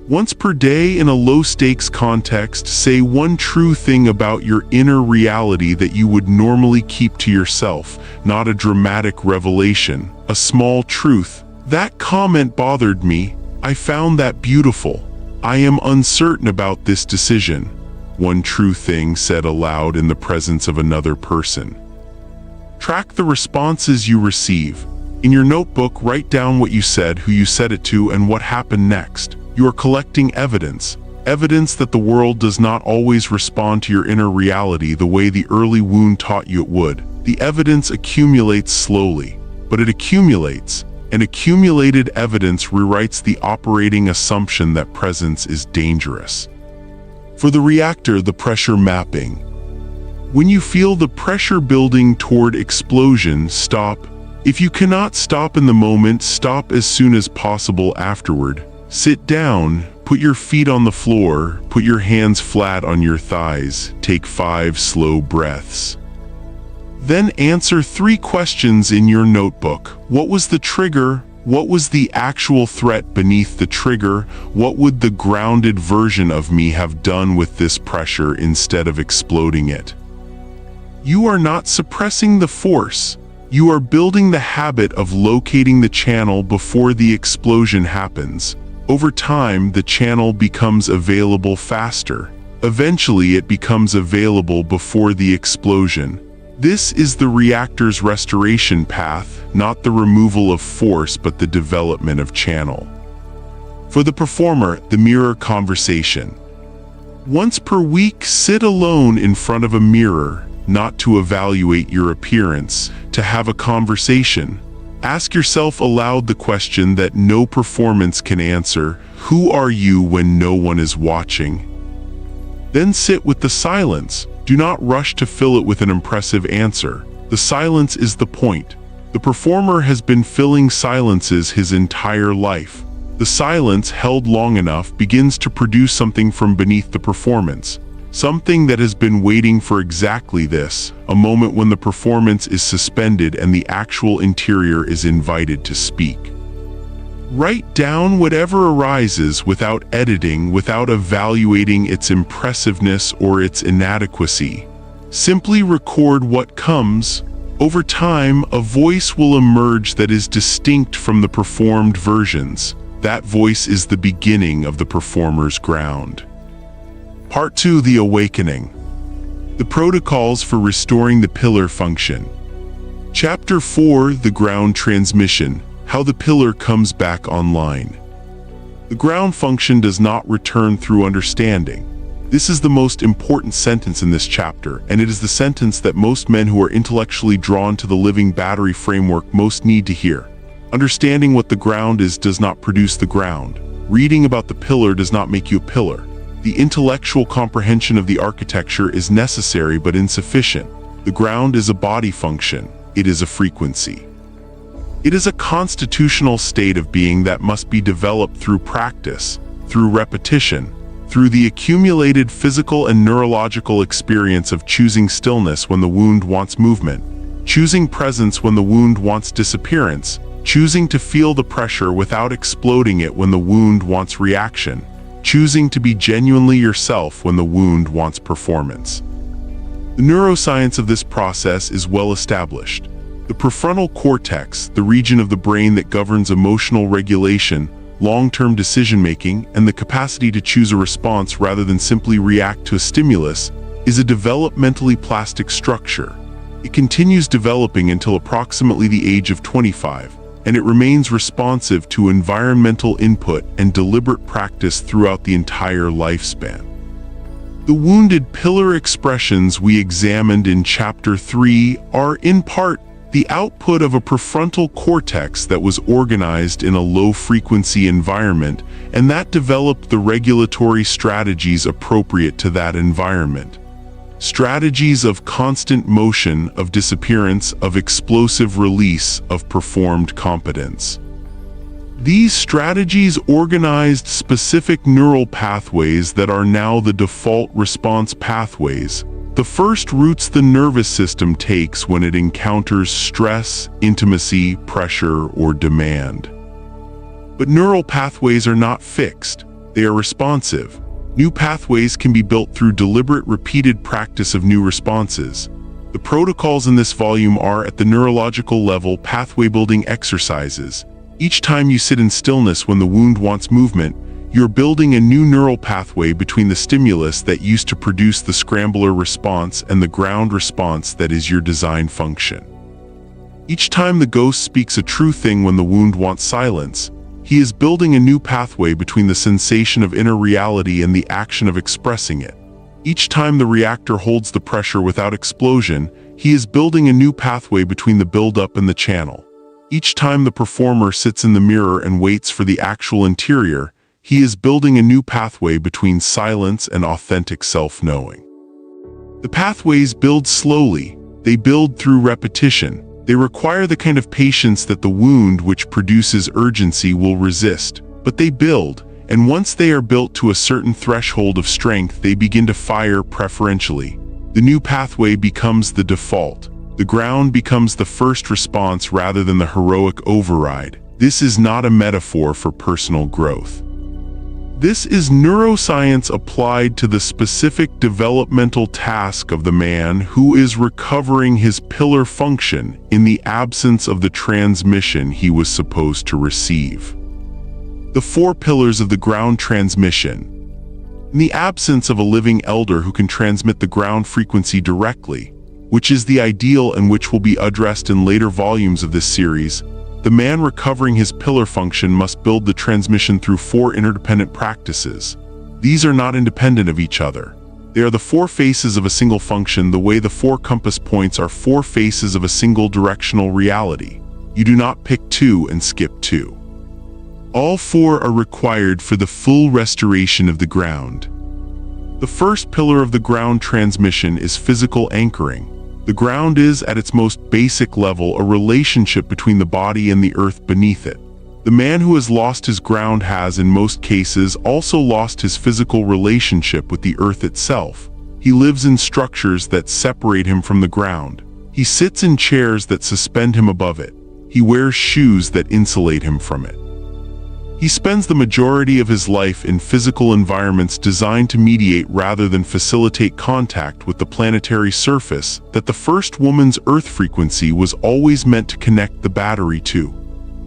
Once per day in a low-stakes context, say one true thing about your inner reality that you would normally keep to yourself, not a dramatic revelation, a small truth. That comment bothered me. I found that beautiful. I am uncertain about this decision. One true thing said aloud in the presence of another person. Track the responses you receive. In your notebook, write down what you said, who you said it to, and what happened next. You are collecting evidence that the world does not always respond to your inner reality the way the early wound taught you it would. The evidence accumulates slowly, but it accumulates, and accumulated evidence rewrites the operating assumption that presence is dangerous. For the reactor, the pressure mapping. When you feel the pressure building toward explosion, stop. If you cannot stop in the moment, stop as soon as possible afterward. Sit down, put your feet on the floor, put your hands flat on your thighs, take 5 slow breaths. Then answer 3 questions in your notebook. What was the trigger? What was the actual threat beneath the trigger? What would the grounded version of me have done with this pressure instead of exploding it? You are not suppressing the force. You are building the habit of locating the channel before the explosion happens. Over time, the channel becomes available faster. Eventually, it becomes available before the explosion. This is the reactor's restoration path, not the removal of force but the development of channel. For the performer, the mirror conversation. Once per week, sit alone in front of a mirror, not to evaluate your appearance, to have a conversation. Ask yourself aloud the question that no performance can answer: who are you when no one is watching? Then sit with the silence. Do not rush to fill it with an impressive answer. The silence is the point. The performer has been filling silences his entire life. The silence, held long enough, begins to produce something from beneath the performance. Something that has been waiting for exactly this, a moment when the performance is suspended and the actual interior is invited to speak. Write down whatever arises without editing, without evaluating its impressiveness or its inadequacy. Simply record what comes. Over time, a voice will emerge that is distinct from the performed versions. That voice is the beginning of the performer's ground. Part 2: The Awakening. The protocols for restoring the pillar function. Chapter 4: The ground transmission. How the pillar comes back online. The ground function does not return through understanding. This is the most important sentence in this chapter, and it is the sentence that most men who are intellectually drawn to the living battery framework most need to hear. Understanding what the ground is does not produce the ground. Reading about the pillar does not make you a pillar. The intellectual comprehension of the architecture is necessary but insufficient. The ground is a body function. It is a frequency. It is a constitutional state of being that must be developed through practice, through repetition, through the accumulated physical and neurological experience of choosing stillness when the wound wants movement, choosing presence when the wound wants disappearance, choosing to feel the pressure without exploding it when the wound wants reaction, choosing to be genuinely yourself when the wound wants performance. The neuroscience of this process is well established. The prefrontal cortex, the region of the brain that governs emotional regulation, long-term decision-making, and the capacity to choose a response rather than simply react to a stimulus, is a developmentally plastic structure. It continues developing until approximately the age of 25, and it remains responsive to environmental input and deliberate practice throughout the entire lifespan. The wounded pillar expressions we examined in Chapter 3 are, in part, the output of a prefrontal cortex that was organized in a low-frequency environment and that developed the regulatory strategies appropriate to that environment. Strategies of constant motion, of disappearance, of explosive release, of performed competence. These strategies organized specific neural pathways that are now the default response pathways. The first routes the nervous system takes when it encounters stress, intimacy, pressure, or demand. But neural pathways are not fixed. They are responsive. New pathways can be built through deliberate, repeated practice of new responses. The protocols in this volume are, at the neurological level, pathway-building exercises. Each time you sit in stillness when the wound wants movement, you're building a new neural pathway between the stimulus that used to produce the scrambler response and the ground response that is your design function. Each time the ghost speaks a true thing when the wound wants silence, he is building a new pathway between the sensation of inner reality and the action of expressing it. Each time the reactor holds the pressure without explosion, he is building a new pathway between the buildup and the channel. Each time the performer sits in the mirror and waits for the actual interior, he is building a new pathway between silence and authentic self-knowing. The pathways build slowly. They build through repetition. They require the kind of patience that the wound which produces urgency will resist. But they build, and once they are built to a certain threshold of strength, they begin to fire preferentially. The new pathway becomes the default. The ground becomes the first response rather than the heroic override. This is not a metaphor for personal growth. This is neuroscience applied to the specific developmental task of the man who is recovering his pillar function in the absence of the transmission he was supposed to receive. The 4 pillars of the ground transmission. In the absence of a living elder who can transmit the ground frequency directly, which is the ideal and which will be addressed in later volumes of this series, the man recovering his pillar function must build the transmission through 4 interdependent practices. These are not independent of each other. They are the 4 faces of a single function, the way the 4 compass points are 4 faces of a single directional reality. You do not pick 2 and skip 2. All 4 are required for the full restoration of the ground. The first pillar of the ground transmission is physical anchoring. The ground is, at its most basic level, a relationship between the body and the earth beneath it. The man who has lost his ground has, in most cases, also lost his physical relationship with the earth itself. He lives in structures that separate him from the ground. He sits in chairs that suspend him above it. He wears shoes that insulate him from it. He spends the majority of his life in physical environments designed to mediate rather than facilitate contact with the planetary surface that the first woman's Earth frequency was always meant to connect the battery to.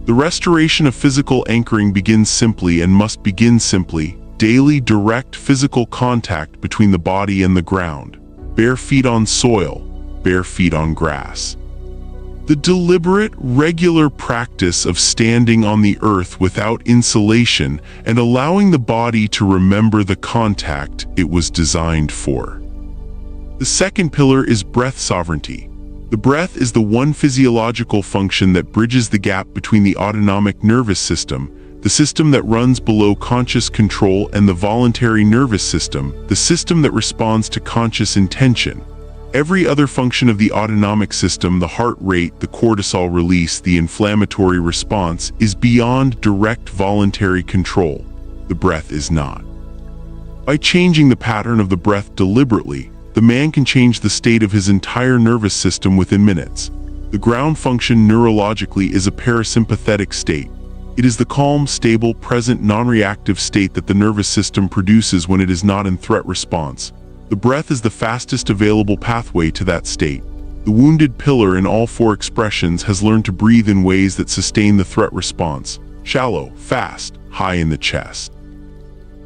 The restoration of physical anchoring begins simply and must begin simply, daily direct physical contact between the body and the ground, bare feet on soil, bare feet on grass. The deliberate, regular practice of standing on the earth without insulation and allowing the body to remember the contact it was designed for. The second pillar is breath sovereignty. The breath is the one physiological function that bridges the gap between the autonomic nervous system, the system that runs below conscious control, and the voluntary nervous system, the system that responds to conscious intention. Every other function of the autonomic system, the heart rate, the cortisol release, the inflammatory response, is beyond direct voluntary control. The breath is not. By changing the pattern of the breath deliberately, the man can change the state of his entire nervous system within minutes. The ground function neurologically is a parasympathetic state. It is the calm, stable, present, non-reactive state that the nervous system produces when it is not in threat response. The breath is the fastest available pathway to that state. The wounded pillar in all 4 expressions has learned to breathe in ways that sustain the threat response: shallow, fast, high in the chest.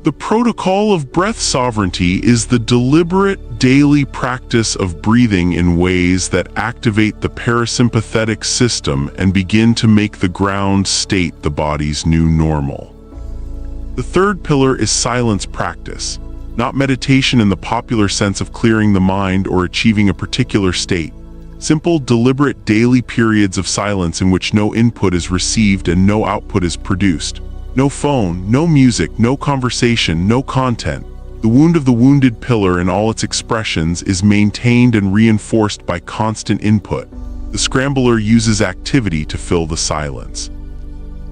The protocol of breath sovereignty is the deliberate daily practice of breathing in ways that activate the parasympathetic system and begin to make the ground state the body's new normal. The third pillar is silence practice. Not meditation in the popular sense of clearing the mind or achieving a particular state. Simple, deliberate daily periods of silence in which no input is received and no output is produced. No phone, no music, no conversation, no content. The wound of the wounded pillar in all its expressions is maintained and reinforced by constant input. The scrambler uses activity to fill the silence.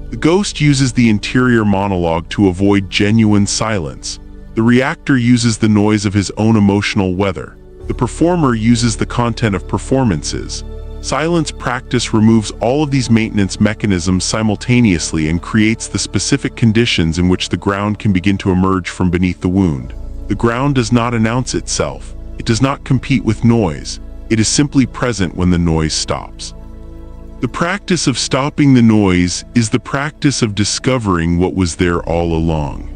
The ghost uses the interior monologue to avoid genuine silence. The reactor uses the noise of his own emotional weather. The performer uses the content of performances. Silence practice removes all of these maintenance mechanisms simultaneously and creates the specific conditions in which the ground can begin to emerge from beneath the wound. The ground does not announce itself. It does not compete with noise. It is simply present when the noise stops. The practice of stopping the noise is the practice of discovering what was there all along.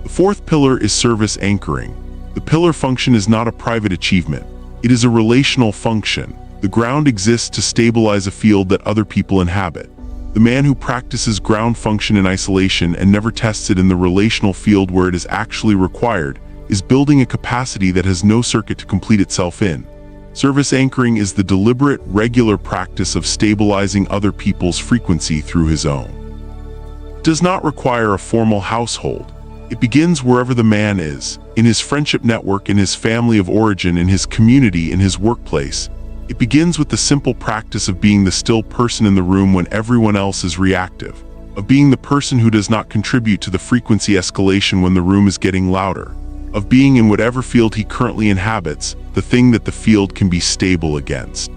The fourth pillar is service anchoring. The pillar function is not a private achievement. It is a relational function. The ground exists to stabilize a field that other people inhabit. The man who practices ground function in isolation and never tests it in the relational field where it is actually required is building a capacity that has no circuit to complete itself in. Service anchoring is the deliberate, regular practice of stabilizing other people's frequency through his own. It does not require a formal household. It begins wherever the man is, in his friendship network, in his family of origin, in his community, in his workplace. It begins with the simple practice of being the still person in the room when everyone else is reactive, of being the person who does not contribute to the frequency escalation when the room is getting louder, of being in whatever field he currently inhabits, the thing that the field can be stable against.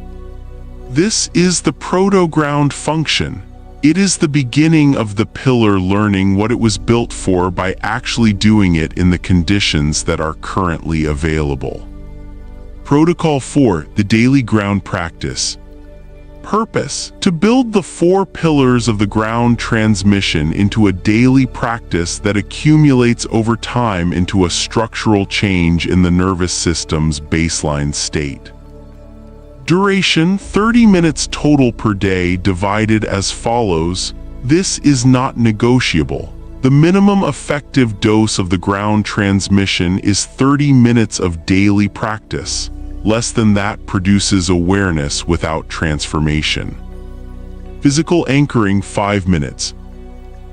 This is the proto-ground function. It is the beginning of the pillar learning what it was built for by actually doing it in the conditions that are currently available. Protocol 4, the daily ground practice. Purpose: to build the 4 pillars of the ground transmission into a daily practice that accumulates over time into a structural change in the nervous system's baseline state. Duration: 30 minutes total per day, divided as follows. This is not negotiable. The minimum effective dose of the ground transmission is 30 minutes of daily practice. Less than that produces awareness without transformation. Physical anchoring: 5 minutes.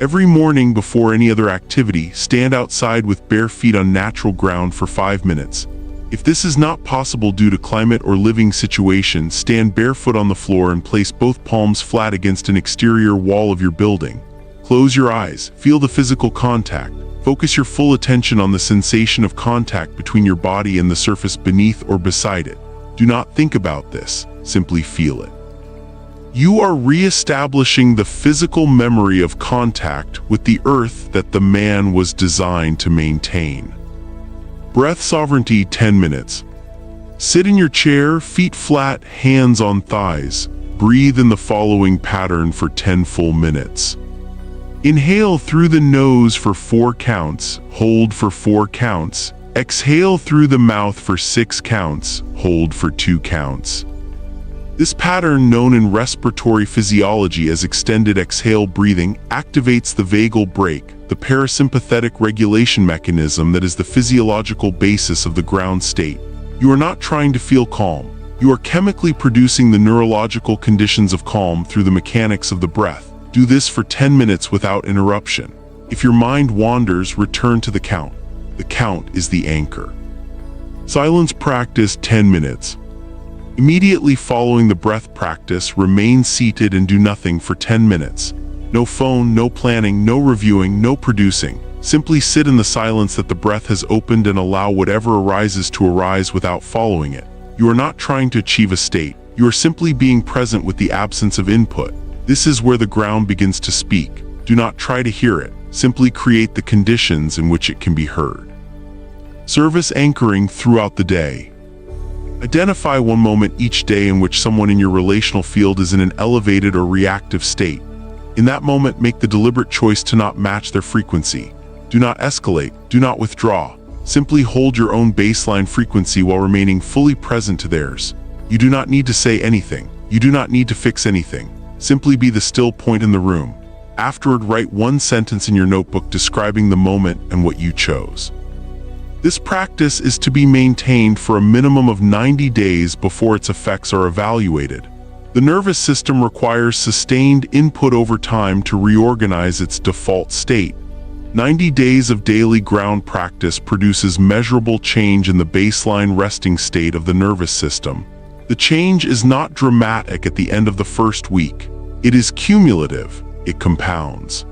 Every morning before any other activity, stand outside with bare feet on natural ground for 5 minutes. If this is not possible due to climate or living situation, stand barefoot on the floor and place both palms flat against an exterior wall of your building. Close your eyes, feel the physical contact. Focus your full attention on the sensation of contact between your body and the surface beneath or beside it. Do not think about this, simply feel it. You are re-establishing the physical memory of contact with the earth that the man was designed to maintain. Breath sovereignty: 10 minutes. Sit in your chair, feet flat, hands on thighs. Breathe in the following pattern for 10 full minutes. Inhale through the nose for 4 counts, hold for 4 counts. Exhale through the mouth for 6 counts, hold for 2 counts. This pattern, known in respiratory physiology as extended exhale breathing, activates the vagal brake, the parasympathetic regulation mechanism that is the physiological basis of the ground state. You are not trying to feel calm. You are chemically producing the neurological conditions of calm through the mechanics of the breath. Do this for 10 minutes without interruption. If your mind wanders, return to the count. The count is the anchor. Silence practice: 10 minutes. Immediately following the breath practice, remain seated and do nothing for 10 minutes. No phone, no planning, no reviewing, no producing. Simply sit in the silence that the breath has opened and allow whatever arises to arise without following it. You are not trying to achieve a state. You are simply being present with the absence of input. This is where the ground begins to speak. Do not try to hear it. Simply create the conditions in which it can be heard. Service anchoring throughout the day. Identify one moment each day in which someone in your relational field is in an elevated or reactive state. In that moment, make the deliberate choice to not match their frequency. Do not escalate. Do not withdraw. Simply hold your own baseline frequency while remaining fully present to theirs. You do not need to say anything. You do not need to fix anything. Simply be the still point in the room. Afterward, write one sentence in your notebook describing the moment and what you chose. This practice is to be maintained for a minimum of 90 days before its effects are evaluated. The nervous system requires sustained input over time to reorganize its default state. 90 days of daily ground practice produces measurable change in the baseline resting state of the nervous system. The change is not dramatic at the end of the first week. It is cumulative. It compounds.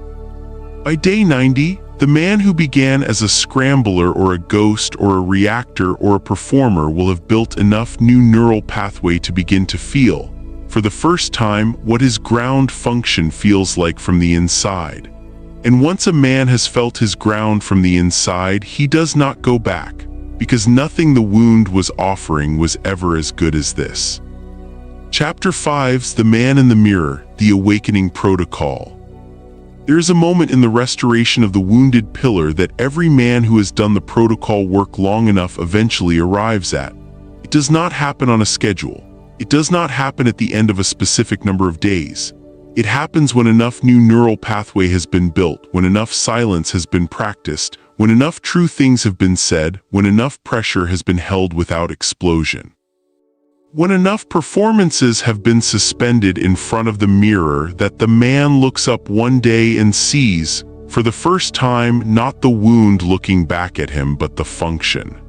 By day 90, the man who began as a scrambler or a ghost or a reactor or a performer will have built enough new neural pathway to begin to feel, for the first time, what his ground function feels like from the inside. And once a man has felt his ground from the inside, he does not go back, because nothing the wound was offering was ever as good as this. Chapter 5's The Man in the Mirror, the Awakening Protocol. There is a moment in the restoration of the wounded pillar that every man who has done the protocol work long enough eventually arrives at. It does not happen on a schedule. It does not happen at the end of a specific number of days. It happens when enough new neural pathway has been built, when enough silence has been practiced, when enough true things have been said, when enough pressure has been held without explosion. When enough performances have been suspended in front of the mirror that the man looks up one day and sees, for the first time, not the wound looking back at him, but the function.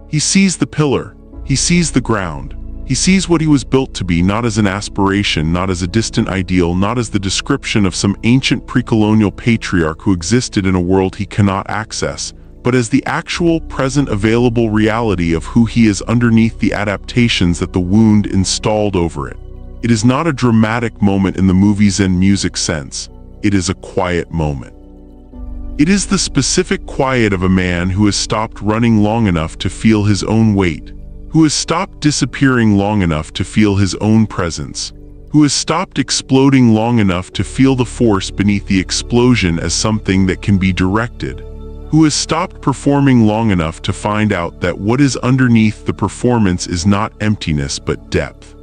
He sees the pillar. He sees the ground. He sees what he was built to be, not as an aspiration, not as a distant ideal, not as the description of some ancient pre-colonial patriarch who existed in a world he cannot access, but as the actual, present, available reality of who he is underneath the adaptations that the wound installed over it. It is not a dramatic moment in the movie's and music sense. It is a quiet moment. It is the specific quiet of a man who has stopped running long enough to feel his own weight, who has stopped disappearing long enough to feel his own presence, who has stopped exploding long enough to feel the force beneath the explosion as something that can be directed, who has stopped performing long enough to find out that what is underneath the performance is not emptiness but depth.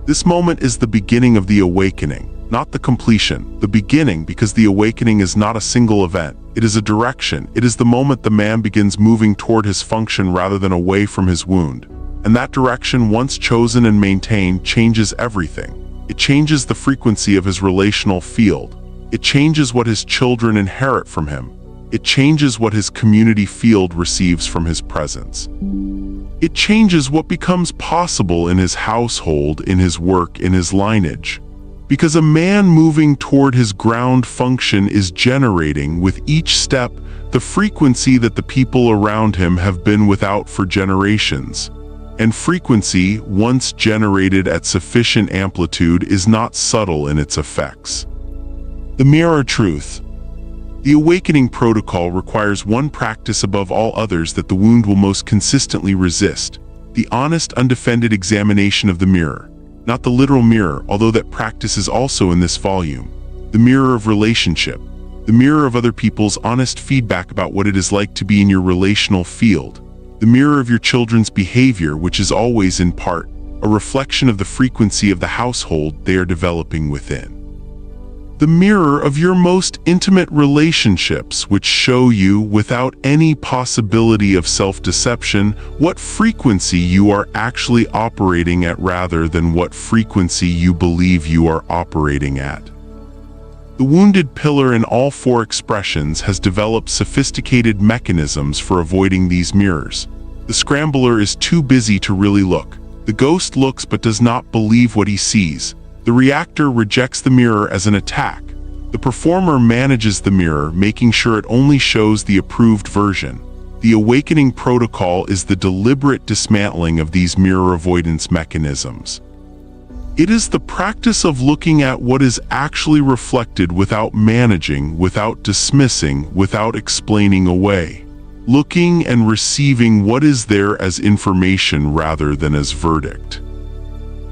This moment is the beginning of the awakening, not the completion. The beginning, because the awakening is not a single event. It is a direction. It is the moment the man begins moving toward his function rather than away from his wound. And that direction, once chosen and maintained, changes everything. It changes the frequency of his relational field. It changes what his children inherit from him. It changes what his community field receives from his presence. It changes what becomes possible in his household, in his work, in his lineage. Because a man moving toward his ground function is generating, with each step, the frequency that the people around him have been without for generations. And frequency, once generated at sufficient amplitude, is not subtle in its effects. The mirror truth. The awakening protocol requires one practice above all others that the wound will most consistently resist: the honest, undefended examination of the mirror. Not the literal mirror, although that practice is also in this volume. The mirror of relationship. The mirror of other people's honest feedback about what it is like to be in your relational field. The mirror of your children's behavior, which is always in part a reflection of the frequency of the household they are developing within. The mirror of your most intimate relationships, which show you, without any possibility of self-deception, what frequency you are actually operating at rather than what frequency you believe you are operating at. The wounded pillar in all four expressions has developed sophisticated mechanisms for avoiding these mirrors. The scrambler is too busy to really look. The ghost looks but does not believe what he sees. The reactor rejects the mirror as an attack. The performer manages the mirror, making sure it only shows the approved version. The awakening protocol is the deliberate dismantling of these mirror avoidance mechanisms. It is the practice of looking at what is actually reflected without managing, without dismissing, without explaining away. Looking and receiving what is there as information rather than as verdict.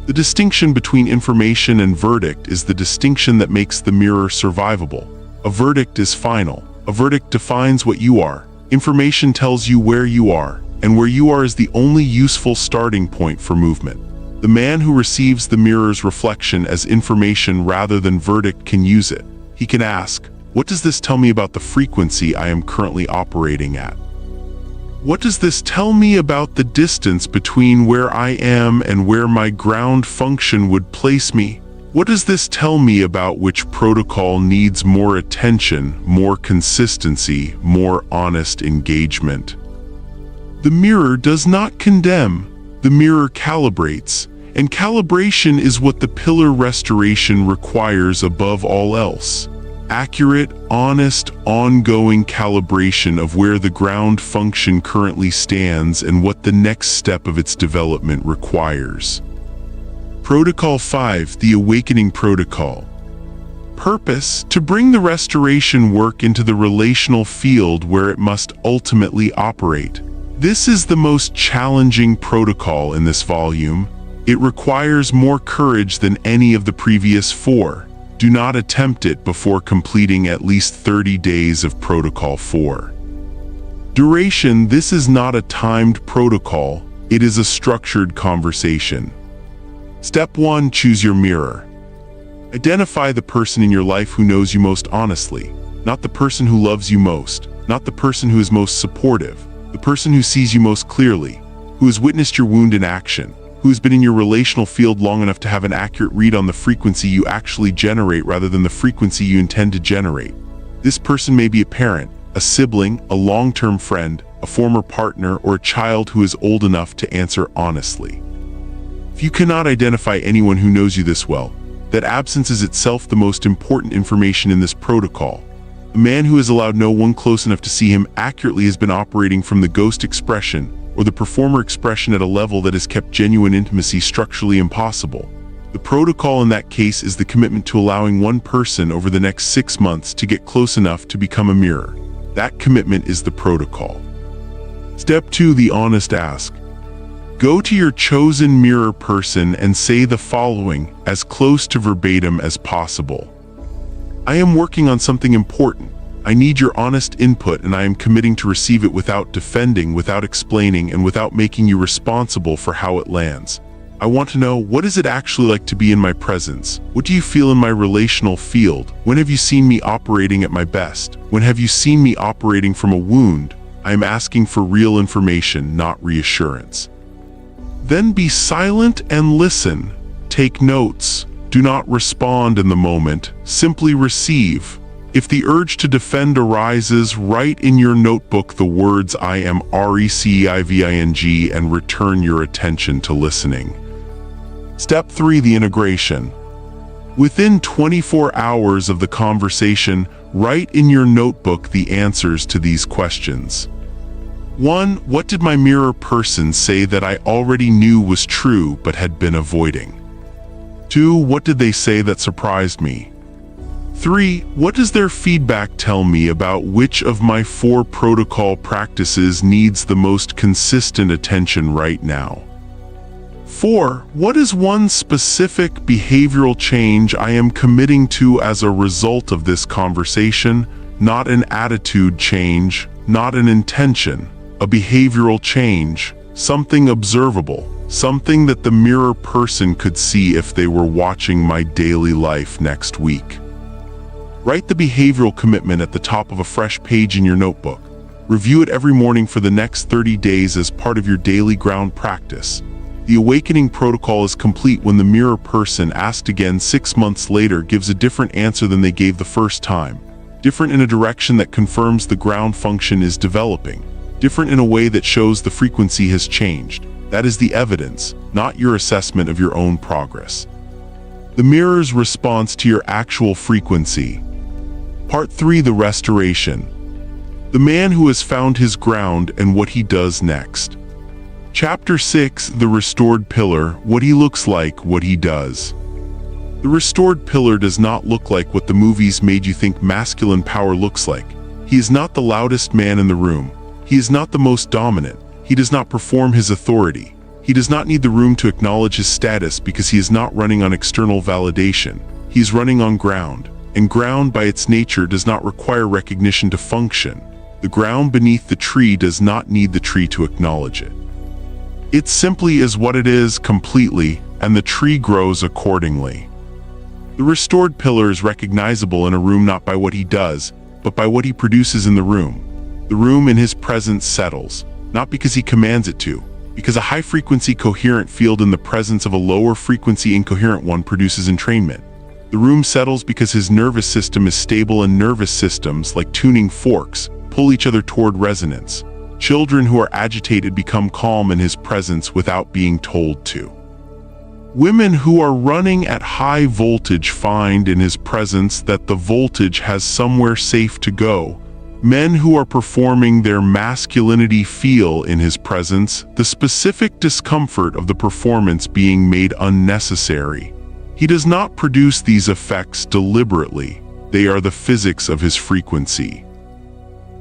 The distinction between information and verdict is the distinction that makes the mirror survivable. A verdict is final. A verdict defines what you are. Information tells you where you are, and where you are is the only useful starting point for movement. The man who receives the mirror's reflection as information rather than verdict can use it. He can ask, what does this tell me about the frequency I am currently operating at? What does this tell me about the distance between where I am and where my ground function would place me? What does this tell me about which protocol needs more attention, more consistency, more honest engagement? The mirror does not condemn. The mirror calibrates, and calibration is what the pillar restoration requires above all else. Accurate, honest, ongoing calibration of where the ground function currently stands and what the next step of its development requires. Protocol 5, the Awakening Protocol. Purpose: to bring the restoration work into the relational field where it must ultimately operate. This is the most challenging protocol in this volume. It requires more courage than any of the previous four. Do not attempt it before completing at least 30 days of Protocol 4. Duration: this is not a timed protocol, it is a structured conversation. Step 1, choose your mirror. Identify the person in your life who knows you most honestly, not the person who loves you most, not the person who is most supportive, the person who sees you most clearly, who has witnessed your wound in action, who has been in your relational field long enough to have an accurate read on the frequency you actually generate rather than the frequency you intend to generate. This person may be a parent, a sibling, a long-term friend, a former partner, or a child who is old enough to answer honestly. If you cannot identify anyone who knows you this well, that absence is itself the most important information in this protocol. A man who has allowed no one close enough to see him accurately has been operating from the ghost expression, or the performer expression at a level that has kept genuine intimacy structurally impossible. The protocol in that case is the commitment to allowing one person over the next 6 months to get close enough to become a mirror. That commitment is the protocol. Step 2, the honest ask. Go to your chosen mirror person and say the following, as close to verbatim as possible. I am working on something important. I need your honest input, and I am committing to receive it without defending, without explaining, and without making you responsible for how it lands. I want to know, what is it actually like to be in my presence? What do you feel in my relational field? When have you seen me operating at my best? When have you seen me operating from a wound? I am asking for real information, not reassurance. Then be silent and listen. Take notes. Do not respond in the moment. Simply receive. If the urge to defend arises, write in your notebook the words "I am receiving" and return your attention to listening. Step 3, the integration. Within 24 hours of the conversation, write in your notebook the answers to these questions. 1. What did my mirror person say that I already knew was true but had been avoiding? 2. What did they say that surprised me? 3. What does their feedback tell me about which of my 4 protocol practices needs the most consistent attention right now? 4. What is one specific behavioral change I am committing to as a result of this conversation? Not an attitude change, not an intention. A behavioral change, something observable, something that the mirror person could see if they were watching my daily life next week. Write the behavioral commitment at the top of a fresh page in your notebook. Review it every morning for the next 30 days as part of your daily ground practice. The awakening protocol is complete when the mirror person, asked again 6 months later, gives a different answer than they gave the first time. Different in a direction that confirms the ground function is developing. Different in a way that shows the frequency has changed. That is the evidence, not your assessment of your own progress. The mirror's response to your actual frequency. Part 3, the restoration. The man who has found his ground and what he does next. Chapter 6, the restored pillar, what he looks like, what he does. The restored pillar does not look like what the movies made you think masculine power looks like. He is not the loudest man in the room. He is not the most dominant. He does not perform his authority. He does not need the room to acknowledge his status because he is not running on external validation. He is running on ground, and ground by its nature does not require recognition to function. The ground beneath the tree does not need the tree to acknowledge it. It simply is what it is completely, and the tree grows accordingly. The restored pillar is recognizable in a room not by what he does, but by what he produces in the room. The room in his presence settles, not because he commands it to, because a high-frequency coherent field in the presence of a lower-frequency incoherent one produces entrainment. The room settles because his nervous system is stable, and nervous systems, like tuning forks, pull each other toward resonance. Children who are agitated become calm in his presence without being told to. Women who are running at high voltage find in his presence that the voltage has somewhere safe to go. Men who are performing their masculinity feel in his presence the specific discomfort of the performance being made unnecessary. He does not produce these effects deliberately. They are the physics of his frequency.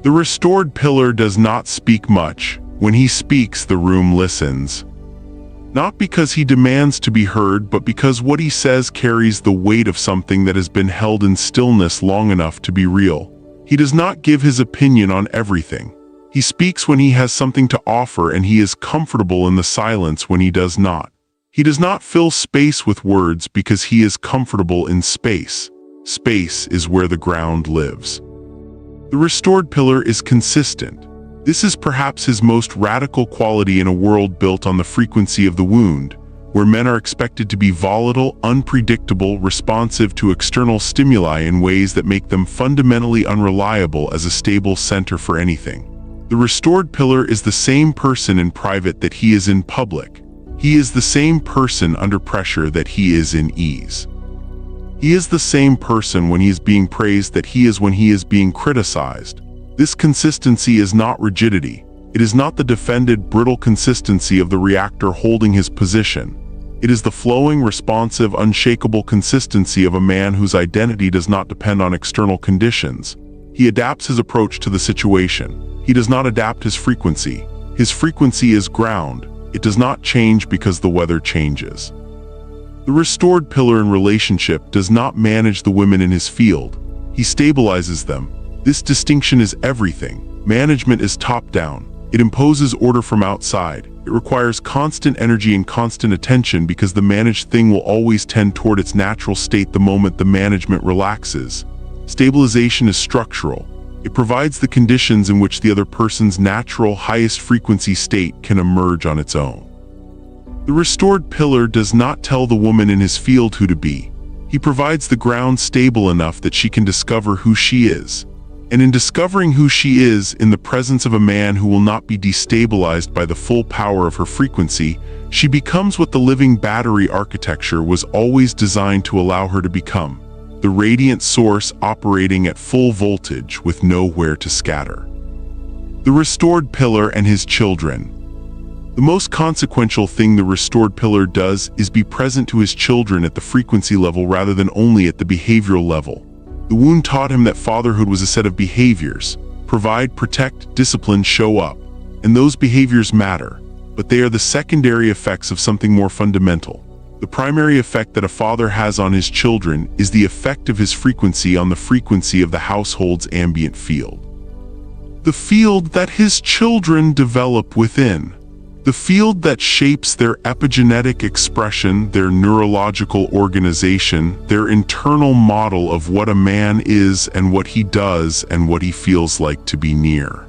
The restored pillar does not speak much. When he speaks, the room listens. Not because he demands to be heard, but because what he says carries the weight of something that has been held in stillness long enough to be real. He does not give his opinion on everything. He speaks when he has something to offer, and he is comfortable in the silence when he does not. He does not fill space with words because he is comfortable in space. Space is where the ground lives. The restored pillar is consistent. This is perhaps his most radical quality in a world built on the frequency of the wound, where men are expected to be volatile, unpredictable, responsive to external stimuli in ways that make them fundamentally unreliable as a stable center for anything. The restored pillar is the same person in private that he is in public. He is the same person under pressure that he is in ease. He is the same person when he is being praised that he is when he is being criticized. This consistency is not rigidity. It is not the defended, brittle consistency of the reactor holding his position. It is the flowing, responsive, unshakable consistency of a man whose identity does not depend on external conditions. He adapts his approach to the situation. He does not adapt his frequency. His frequency is ground. It does not change because the weather changes. The restored pillar in relationship does not manage the women in his field. He stabilizes them. This distinction is everything. Management is top-down. It imposes order from outside. It requires constant energy and constant attention because the managed thing will always tend toward its natural state the moment the management relaxes. Stabilization is structural. It provides the conditions in which the other person's natural, highest frequency state can emerge on its own. The restored pillar does not tell the woman in his field who to be. He provides the ground stable enough that she can discover who she is. And in discovering who she is in the presence of a man who will not be destabilized by the full power of her frequency, she becomes what the living battery architecture was always designed to allow her to become, the radiant source operating at full voltage with nowhere to scatter. The restored pillar and his children. The most consequential thing the restored pillar does is be present to his children at the frequency level rather than only at the behavioral level. The wound taught him that fatherhood was a set of behaviors: provide, protect, discipline, show up. And those behaviors matter, but they are the secondary effects of something more fundamental. The primary effect that a father has on his children is the effect of his frequency on the frequency of the household's ambient field. The field that his children develop within. The field that shapes their epigenetic expression, their neurological organization, their internal model of what a man is and what he does and what he feels like to be near.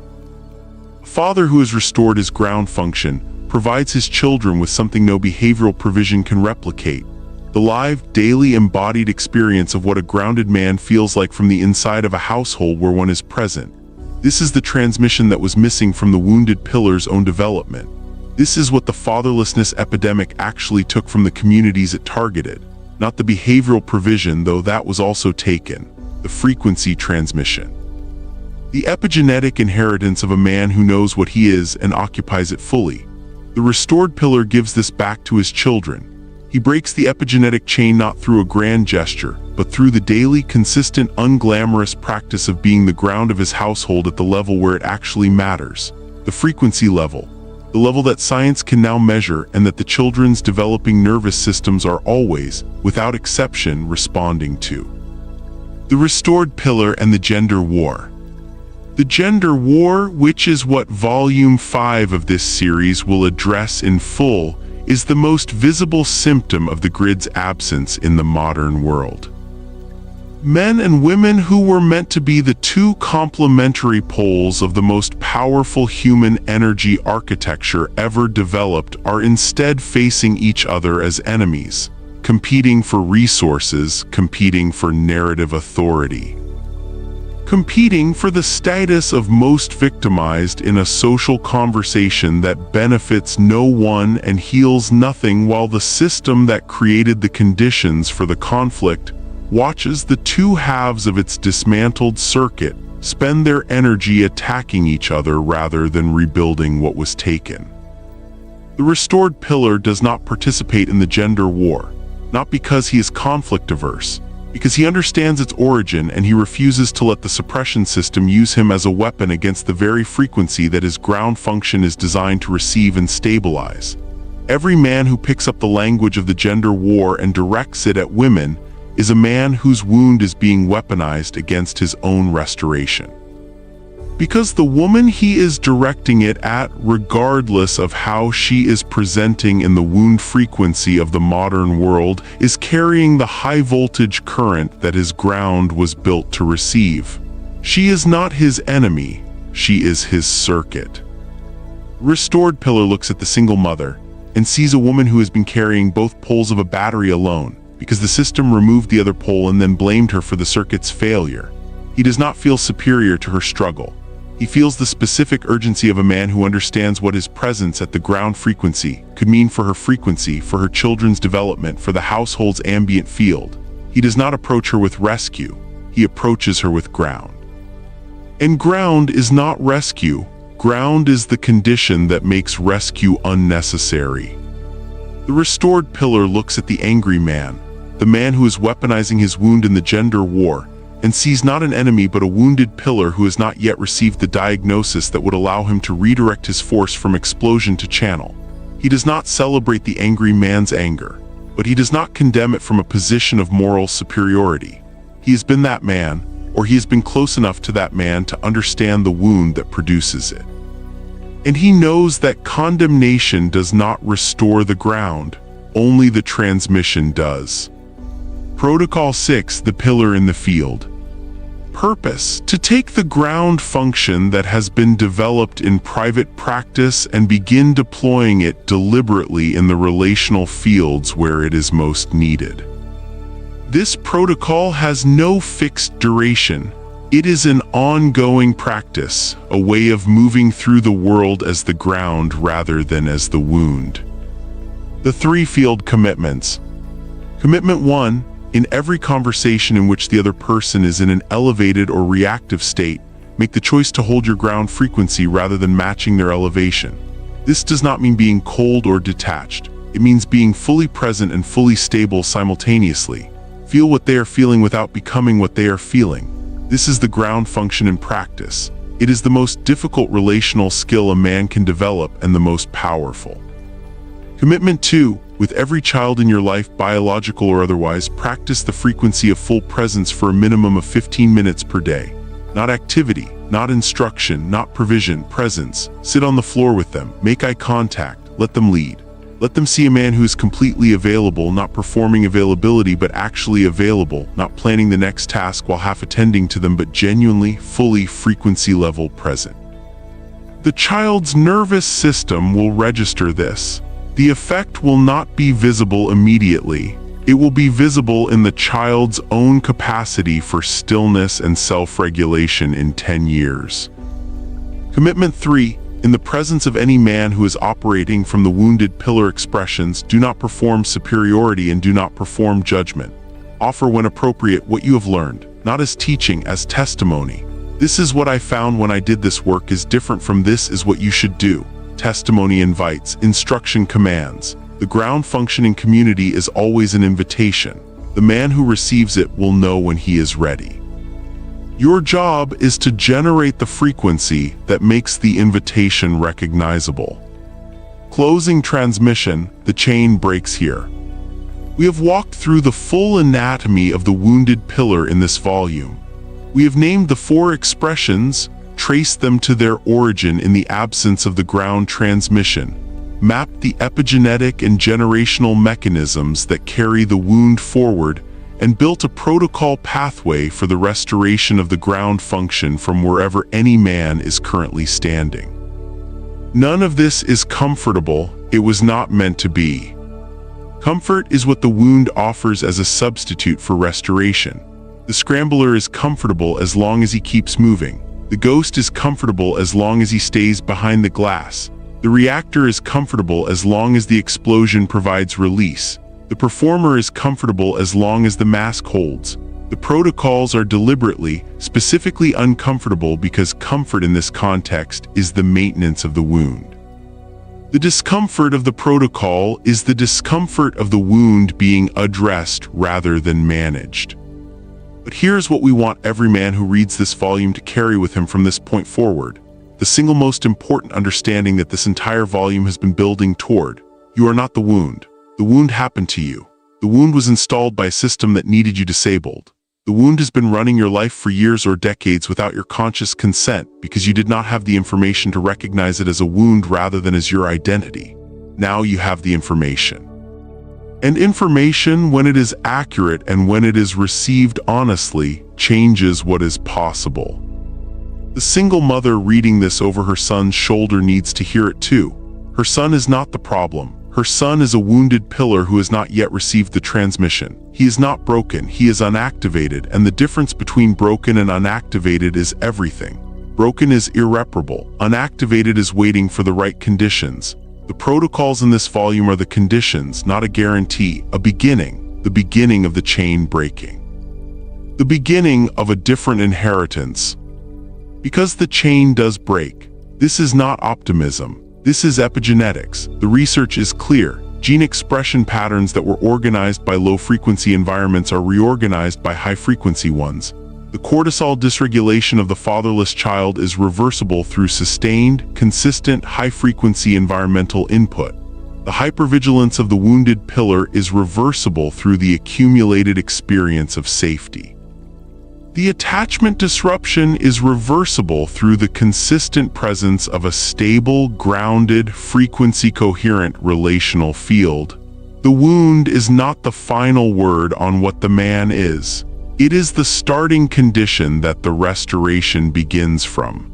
A father who has restored his ground function provides his children with something no behavioral provision can replicate: the live, daily embodied experience of what a grounded man feels like from the inside of a household where one is present. This is the transmission that was missing from the wounded pillar's own development. This is what the fatherlessness epidemic actually took from the communities it targeted, not the behavioral provision, though that was also taken, the frequency transmission. The epigenetic inheritance of a man who knows what he is and occupies it fully. The restored pillar gives this back to his children. He breaks the epigenetic chain not through a grand gesture, but through the daily, consistent, unglamorous practice of being the ground of his household at the level where it actually matters, the frequency level. The level that science can now measure and that the children's developing nervous systems are always, without exception, responding to. The restored pillar and the gender war. The gender war, which is what Volume 5 of this series will address in full, is the most visible symptom of the grid's absence in the modern world. Men and women who were meant to be the two complementary poles of the most powerful human energy architecture ever developed are instead facing each other as enemies, competing for resources, competing for narrative authority, competing for the status of most victimized in a social conversation that benefits no one and heals nothing, while the system that created the conditions for the conflict watches the two halves of its dismantled circuit spend their energy attacking each other rather than rebuilding what was taken. The restored pillar does not participate in the gender war, not because he is conflict averse, because he understands its origin and he refuses to let the suppression system use him as a weapon against the very frequency that his ground function is designed to receive and stabilize. Every man who picks up the language of the gender war and directs it at women is a man whose wound is being weaponized against his own restoration. Because the woman he is directing it at, regardless of how she is presenting in the wound frequency of the modern world, is carrying the high voltage current that his ground was built to receive. She is not his enemy, she is his circuit. Restored pillar looks at the single mother and sees a woman who has been carrying both poles of a battery alone, because the system removed the other pole and then blamed her for the circuit's failure. He does not feel superior to her struggle. He feels the specific urgency of a man who understands what his presence at the ground frequency could mean for her frequency, for her children's development, for the household's ambient field. He does not approach her with rescue. He approaches her with ground. And ground is not rescue. Ground is the condition that makes rescue unnecessary. The restored pillar looks at the angry man, the man who is weaponizing his wound in the gender war, and sees not an enemy but a wounded pillar who has not yet received the diagnosis that would allow him to redirect his force from explosion to channel. He does not celebrate the angry man's anger, but he does not condemn it from a position of moral superiority. He has been that man, or he has been close enough to that man to understand the wound that produces it. And he knows that condemnation does not restore the ground, only the transmission does. Protocol 6, the pillar in the field. Purpose: to take the ground function that has been developed in private practice and begin deploying it deliberately in the relational fields where it is most needed. This protocol has no fixed duration. It is an ongoing practice, a way of moving through the world as the ground rather than as the wound. The 3 field commitments. Commitment 1. In every conversation in which the other person is in an elevated or reactive state, make the choice to hold your ground frequency rather than matching their elevation. This does not mean being cold or detached. It means being fully present and fully stable simultaneously. Feel what they are feeling without becoming what they are feeling. This is the ground function in practice. It is the most difficult relational skill a man can develop and the most powerful. Commitment 2. With every child in your life, biological or otherwise, practice the frequency of full presence for a minimum of 15 minutes per day. Not activity, not instruction, not provision, presence. Sit on the floor with them, make eye contact, let them lead. Let them see a man who is completely available, not performing availability but actually available, not planning the next task while half attending to them but genuinely, fully frequency level present. The child's nervous system will register this. The effect will not be visible immediately. It will be visible in the child's own capacity for stillness and self-regulation in 10 years. Commitment 3. In the presence of any man who is operating from the wounded pillar expressions, do not perform superiority and do not perform judgment. Offer when appropriate what you have learned, not as teaching, as testimony. This is what I found when I did this work is different from this is what you should do. Testimony invites, instruction commands. The ground function in community is always an invitation. The man who receives it will know when he is ready. Your job is to generate the frequency that makes the invitation recognizable. Closing transmission, the chain breaks here. We have walked through the full anatomy of the wounded pillar in this volume. We have named the 4 expressions, traced them to their origin in the absence of the ground transmission, mapped the epigenetic and generational mechanisms that carry the wound forward, and built a protocol pathway for the restoration of the ground function from wherever any man is currently standing. None of this is comfortable. It was not meant to be. Comfort is what the wound offers as a substitute for restoration. The scrambler is comfortable as long as he keeps moving. The ghost is comfortable as long as he stays behind the glass. The reactor is comfortable as long as the explosion provides release. The performer is comfortable as long as the mask holds. The protocols are deliberately, specifically uncomfortable because comfort in this context is the maintenance of the wound. The discomfort of the protocol is the discomfort of the wound being addressed rather than managed. But here's what we want every man who reads this volume to carry with him from this point forward. The single most important understanding that this entire volume has been building toward. You are not the wound. The wound happened to you. The wound was installed by a system that needed you disabled. The wound has been running your life for years or decades without your conscious consent because you did not have the information to recognize it as a wound rather than as your identity. Now you have the information. And information, when it is accurate and when it is received honestly, changes what is possible. The single mother reading this over her son's shoulder needs to hear it too. Her son is not the problem. Her son is a wounded pillar who has not yet received the transmission. He is not broken, he is unactivated, and the difference between broken and unactivated is everything. Broken is irreparable. Unactivated is waiting for the right conditions. The protocols in this volume are the conditions, not a guarantee, a beginning, the beginning of the chain breaking. The beginning of a different inheritance. Because the chain does break. This is not optimism. This is epigenetics. The research is clear. Gene expression patterns that were organized by low-frequency environments are reorganized by high-frequency ones. The cortisol dysregulation of the fatherless child is reversible through sustained, consistent, high-frequency environmental input. The hypervigilance of the wounded pillar is reversible through the accumulated experience of safety. The attachment disruption is reversible through the consistent presence of a stable, grounded, frequency-coherent relational field. The wound is not the final word on what the man is. It is the starting condition that the restoration begins from.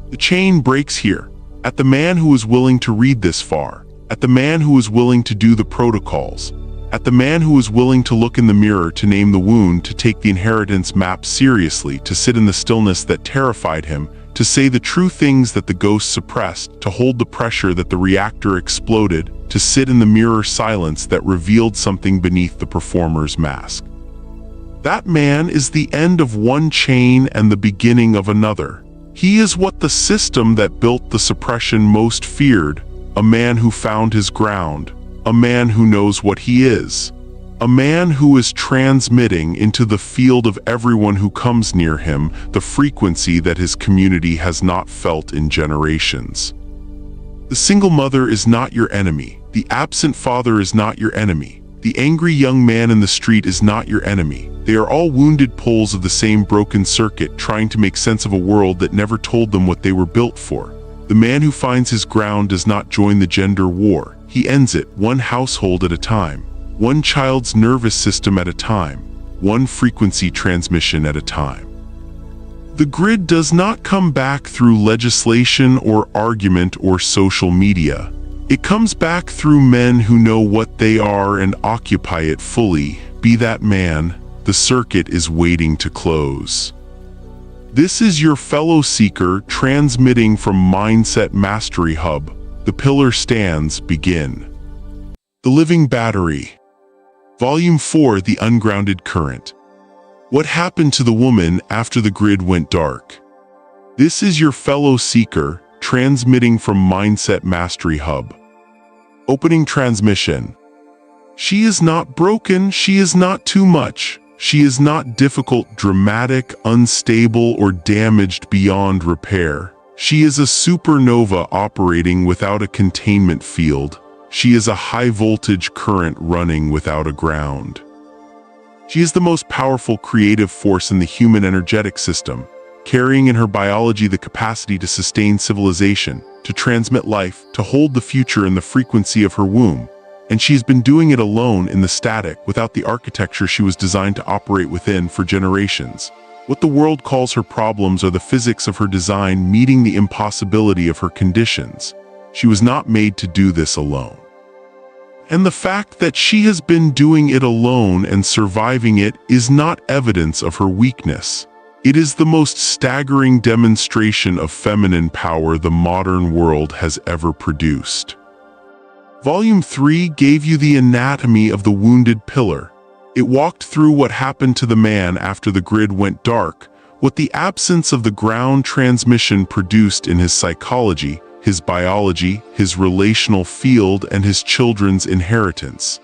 The chain breaks here, at the man who is willing to read this far, at the man who is willing to do the protocols, at the man who is willing to look in the mirror, to name the wound, to take the inheritance map seriously, to sit in the stillness that terrified him, to say the true things that the ghost suppressed, to hold the pressure that the reactor exploded, to sit in the mirror silence that revealed something beneath the performer's mask. That man is the end of one chain and the beginning of another. He is what the system that built the suppression most feared, a man who found his ground, a man who knows what he is, a man who is transmitting into the field of everyone who comes near him the frequency that his community has not felt in generations. The single mother is not your enemy. The absent father is not your enemy. The angry young man in the street is not your enemy. They are all wounded poles of the same broken circuit, trying to make sense of a world that never told them what they were built for. The man who finds his ground does not join the gender war. He ends it, one household at a time, one child's nervous system at a time, one frequency transmission at a time. The grid does not come back through legislation or argument or social media. It comes back through men who know what they are and occupy it fully. Be that man. The circuit is waiting to close. This is your fellow seeker transmitting from Mindset Mastery Hub. The pillar stands. Begin. The Living Battery. Volume 4, The Ungrounded Current. What happened to the woman after the grid went dark? This is your fellow seeker transmitting from Mindset Mastery Hub. Opening transmission. She is not broken. She is not too much. She is not difficult, dramatic, unstable, or damaged beyond repair. She is a supernova operating without a containment field. She is a high-voltage current running without a ground. She is the most powerful creative force in the human energetic system, carrying in her biology the capacity to sustain civilization, to transmit life, to hold the future in the frequency of her womb. And she's been doing it alone in the static, without the architecture she was designed to operate within for generations. What the world calls her problems are the physics of her design meeting the impossibility of her conditions. She was not made to do this alone. And the fact that she has been doing it alone and surviving it is not evidence of her weakness. It is the most staggering demonstration of feminine power the modern world has ever produced. Volume 3 gave you the anatomy of the wounded pillar. It walked through what happened to the man after the grid went dark, what the absence of the ground transmission produced in his psychology, his biology, his relational field, and his children's inheritance.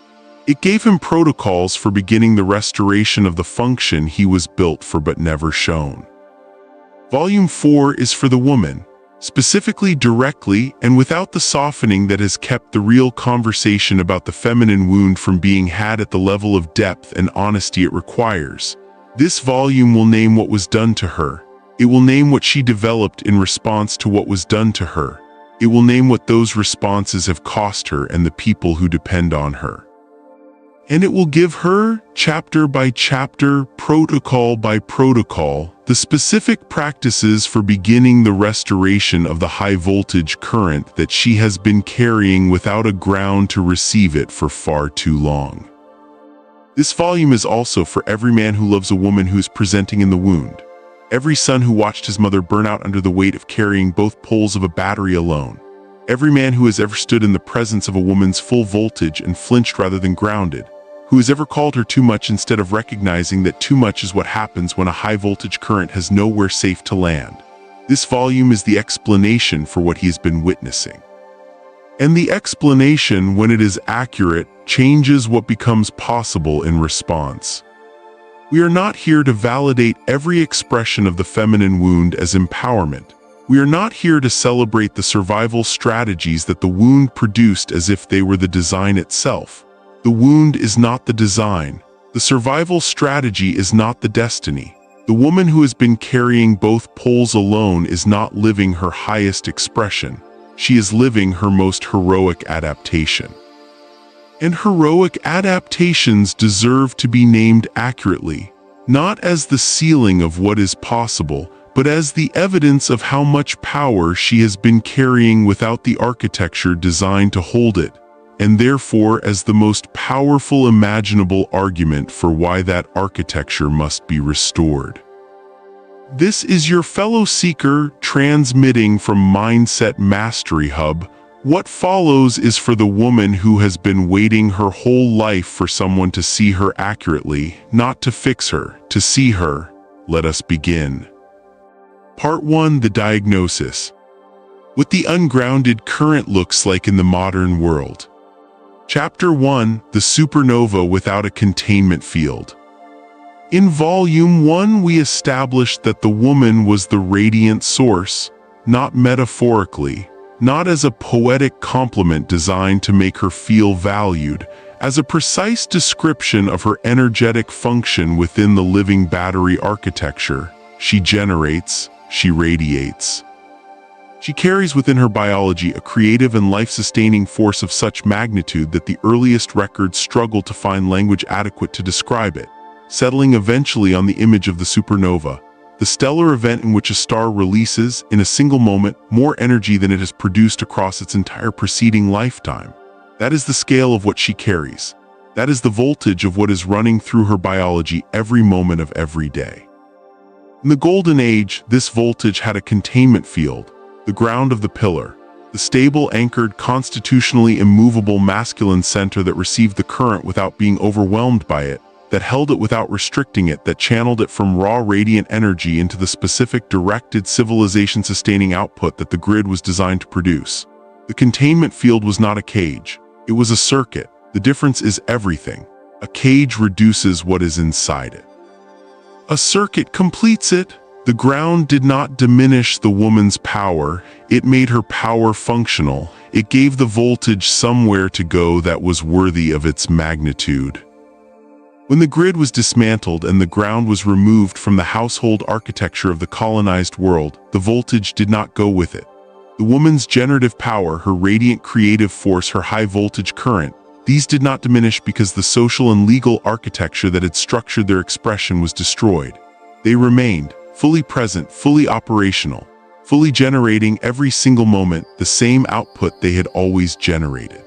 It gave him protocols for beginning the restoration of the function he was built for but never shown. Volume 4 is for the woman, specifically, directly, and without the softening that has kept the real conversation about the feminine wound from being had at the level of depth and honesty it requires. This volume will name what was done to her. It will name what she developed in response to what was done to her. It will name what those responses have cost her and the people who depend on her. And it will give her, chapter by chapter, protocol by protocol, the specific practices for beginning the restoration of the high-voltage current that she has been carrying without a ground to receive it for far too long. This volume is also for every man who loves a woman who is presenting in the wound, every son who watched his mother burn out under the weight of carrying both poles of a battery alone, every man who has ever stood in the presence of a woman's full voltage and flinched rather than grounded, who has ever called her too much instead of recognizing that too much is what happens when a high-voltage current has nowhere safe to land. This volume is the explanation for what he has been witnessing. And the explanation, when it is accurate, changes what becomes possible in response. We are not here to validate every expression of the feminine wound as empowerment. We are not here to celebrate the survival strategies that the wound produced as if they were the design itself. The wound is not the design. The survival strategy is not the destiny. The woman who has been carrying both poles alone is not living her highest expression. She is living her most heroic adaptation. And heroic adaptations deserve to be named accurately, not as the ceiling of what is possible, but as the evidence of how much power she has been carrying without the architecture designed to hold it, and therefore as the most powerful imaginable argument for why that architecture must be restored. This is your fellow seeker transmitting from Mindset Mastery Hub. What follows is for the woman who has been waiting her whole life for someone to see her accurately, not to fix her, to see her. Let us begin. Part 1: The Diagnosis. What the ungrounded current looks like in the modern world. Chapter 1: The Supernova Without a Containment Field. In Volume 1, we established that the woman was the radiant source, not metaphorically, not as a poetic compliment designed to make her feel valued, as a precise description of her energetic function within the living battery architecture. She generates, she radiates. She carries within her biology a creative and life-sustaining force of such magnitude that the earliest records struggle to find language adequate to describe it, settling eventually on the image of the supernova, the stellar event in which a star releases, in a single moment, more energy than it has produced across its entire preceding lifetime. That is the scale of what she carries. That is the voltage of what is running through her biology every moment of every day. In the Golden Age, this voltage had a containment field, the ground of the pillar, the stable, anchored, constitutionally immovable masculine center that received the current without being overwhelmed by it, that held it without restricting it, that channeled it from raw radiant energy into the specific directed civilization-sustaining output that the grid was designed to produce. The containment field was not a cage. It was a circuit. The difference is everything. A cage reduces what is inside it. A circuit completes it. The ground did not diminish the woman's power. It made her power functional. It gave the voltage somewhere to go that was worthy of its magnitude. When the grid was dismantled and the ground was removed from the household architecture of the colonized world, the voltage did not go with it. The woman's generative power, her radiant creative force, her high-voltage current, these did not diminish because the social and legal architecture that had structured their expression was destroyed. They remained, fully present, fully operational, fully generating every single moment the same output they had always generated.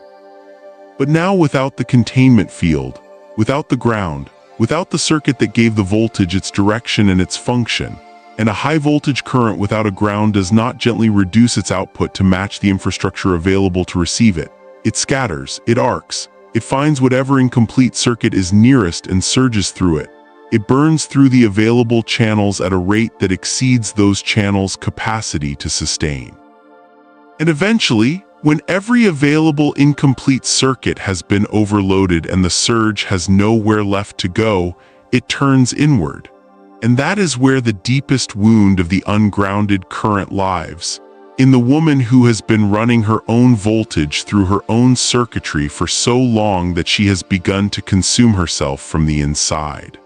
But now, without the containment field, without the ground, without the circuit that gave the voltage its direction and its function, and a high-voltage current without a ground does not gently reduce its output to match the infrastructure available to receive it. It scatters, it arcs, it finds whatever incomplete circuit is nearest and surges through it. It burns through the available channels at a rate that exceeds those channels' capacity to sustain. And eventually, when every available incomplete circuit has been overloaded and the surge has nowhere left to go, it turns inward. And that is where the deepest wound of the ungrounded current lies. In the woman who has been running her own voltage through her own circuitry for so long that she has begun to consume herself from the inside.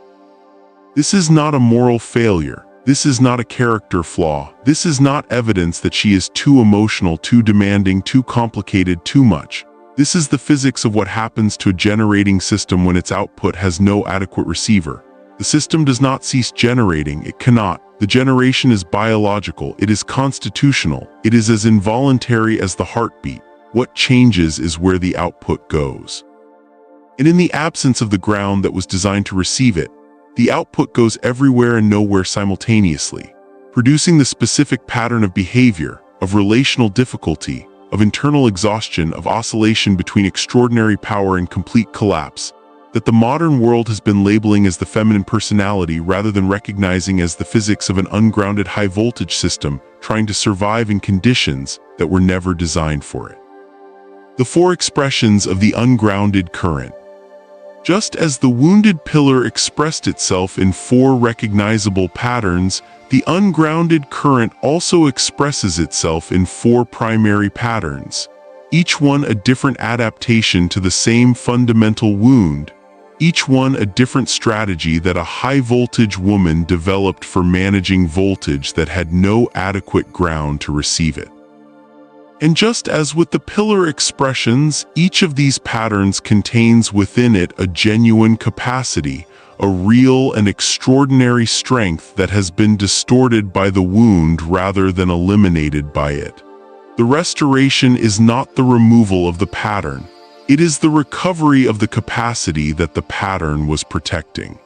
This is not a moral failure. This is not a character flaw. This is not evidence that she is too emotional, too demanding, too complicated, too much. This is the physics of what happens to a generating system when its output has no adequate receiver. The system does not cease generating. It cannot. The generation is biological. It is constitutional. It is as involuntary as the heartbeat. What changes is where the output goes. And in the absence of the ground that was designed to receive it, the output goes everywhere and nowhere simultaneously, producing the specific pattern of behavior, of relational difficulty, of internal exhaustion, of oscillation between extraordinary power and complete collapse, that the modern world has been labeling as the feminine personality rather than recognizing as the physics of an ungrounded high-voltage system trying to survive in conditions that were never designed for it. The 4 expressions of the ungrounded current. Just as the wounded pillar expressed itself in 4 recognizable patterns, the ungrounded current also expresses itself in 4 primary patterns, each one a different adaptation to the same fundamental wound, each one a different strategy that a high-voltage woman developed for managing voltage that had no adequate ground to receive it. And just as with the pillar expressions, each of these patterns contains within it a genuine capacity, a real and extraordinary strength that has been distorted by the wound rather than eliminated by it. The restoration is not the removal of the pattern. It is the recovery of the capacity that the pattern was protecting.